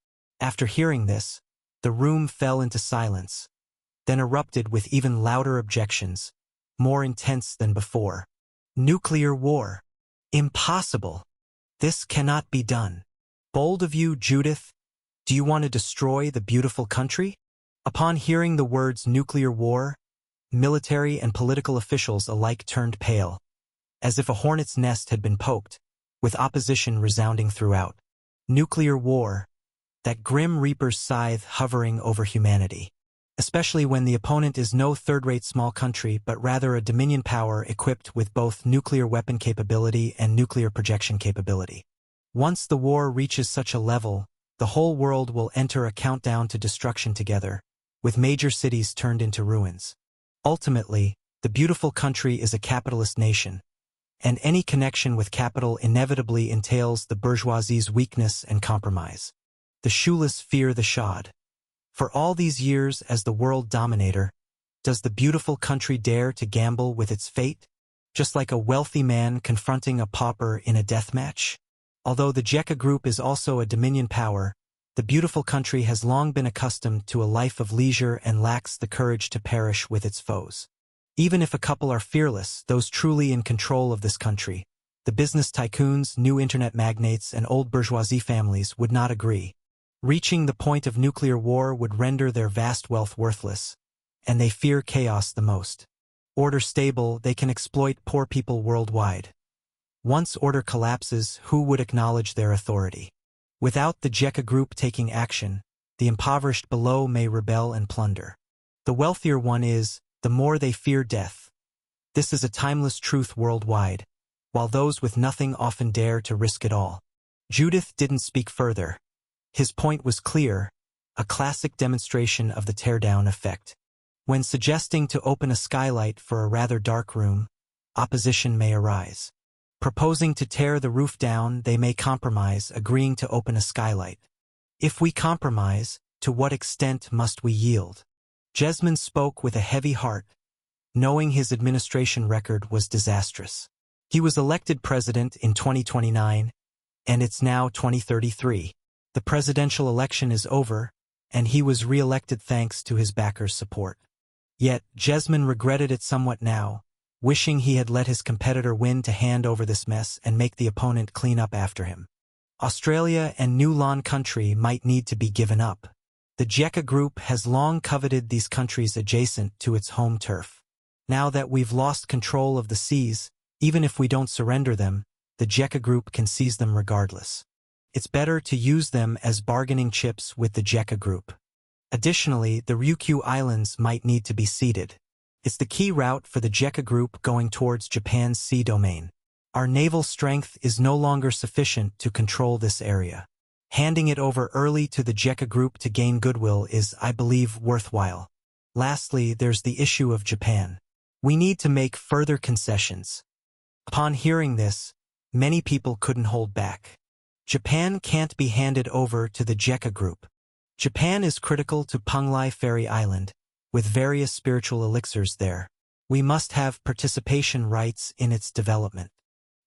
After hearing this, the room fell into silence, then erupted with even louder objections, more intense than before. Nuclear war. Impossible. This cannot be done. Bold of you, Judith. Do you want to destroy the beautiful country? Upon hearing the words nuclear war, military and political officials alike turned pale, as if a hornet's nest had been poked, with opposition resounding throughout. Nuclear war, that grim reaper's scythe hovering over humanity. Especially when the opponent is no third-rate small country but rather a dominion power equipped with both nuclear weapon capability and nuclear projection capability. Once the war reaches such a level, the whole world will enter a countdown to destruction together, with major cities turned into ruins. Ultimately, the beautiful country is a capitalist nation, and any connection with capital inevitably entails the bourgeoisie's weakness and compromise. The shoeless fear the shod. For all these years as the world dominator, does the beautiful country dare to gamble with its fate, just like a wealthy man confronting a pauper in a death match? Although the Jekka Group is also a dominion power, the beautiful country has long been accustomed to a life of leisure and lacks the courage to perish with its foes. Even if a couple are fearless, those truly in control of this country, the business tycoons, new internet magnates, and old bourgeoisie families would not agree. Reaching the point of nuclear war would render their vast wealth worthless, and they fear chaos the most. Order stable, they can exploit poor people worldwide. Once order collapses, who would acknowledge their authority? Without the Jekka Group taking action, the impoverished below may rebel and plunder. The wealthier one is, the more they fear death. This is a timeless truth worldwide, while those with nothing often dare to risk it all. Judith didn't speak further. His point was clear, a classic demonstration of the teardown effect. When suggesting to open a skylight for a rather dark room, opposition may arise. Proposing to tear the roof down, they may compromise, agreeing to open a skylight. If we compromise, to what extent must we yield? Jesmyn spoke with a heavy heart, knowing his administration record was disastrous. He was elected president in 2029, and it's now 2033. The presidential election is over, and he was re-elected thanks to his backers' support. Yet, Jesmyn regretted it somewhat now, wishing he had let his competitor win to hand over this mess and make the opponent clean up after him. Australia and New Lawn country might need to be given up. The Jekka Group has long coveted these countries adjacent to its home turf. Now that we've lost control of the seas, even if we don't surrender them, the Jekka Group can seize them regardless. It's better to use them as bargaining chips with the Jekka Group. Additionally, the Ryukyu Islands might need to be ceded. It's the key route for the Jekka Group going towards Japan's sea domain. Our naval strength is no longer sufficient to control this area. Handing it over early to the Jekka Group to gain goodwill is, I believe, worthwhile. Lastly, there's the issue of Japan. We need to make further concessions. Upon hearing this, many people couldn't hold back. Japan can't be handed over to the Jekka Group. Japan is critical to Penglai Ferry Island, with various spiritual elixirs there. We must have participation rights in its development.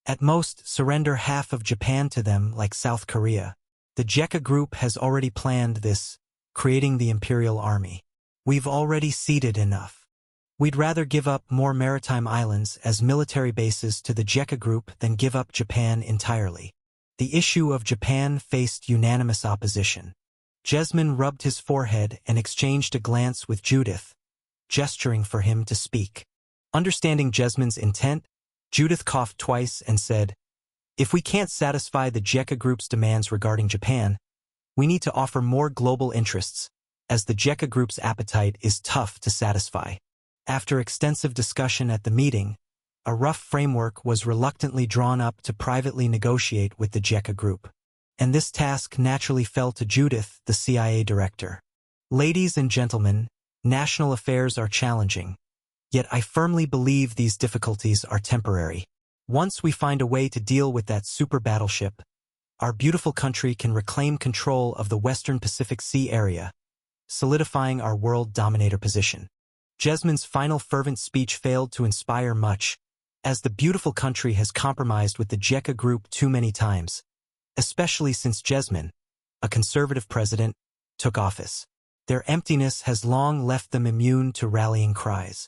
At most, surrender half of Japan to them like South Korea. The JECA Group has already planned this, creating the Imperial Army. We've already ceded enough. We'd rather give up more maritime islands as military bases to the JECA Group than give up Japan entirely. The issue of Japan faced unanimous opposition. Jesmond rubbed his forehead and exchanged a glance with Judith, gesturing for him to speak. Understanding Jesmond's intent, Judith coughed twice and said, "If we can't satisfy the JECA Group's demands regarding Japan, we need to offer more global interests, as the JECA Group's appetite is tough to satisfy." After extensive discussion at the meeting, a rough framework was reluctantly drawn up to privately negotiate with the JECA Group. And this task naturally fell to Judith, the CIA director. Ladies and gentlemen, national affairs are challenging. Yet I firmly believe these difficulties are temporary. Once we find a way to deal with that super battleship, our beautiful country can reclaim control of the Western Pacific Sea area, solidifying our world dominator position. Jesmond's final fervent speech failed to inspire much, as the beautiful country has compromised with the JECA Group too many times, especially since Jesmond, a conservative president, took office. Their emptiness has long left them immune to rallying cries.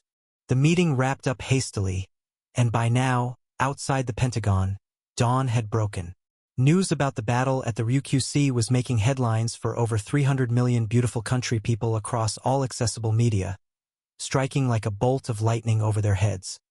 The meeting wrapped up hastily, and by now, outside the Pentagon, dawn had broken. News about the battle at the Ryukyu Sea was making headlines for over 300 million beautiful country people across all accessible media, striking like a bolt of lightning over their heads.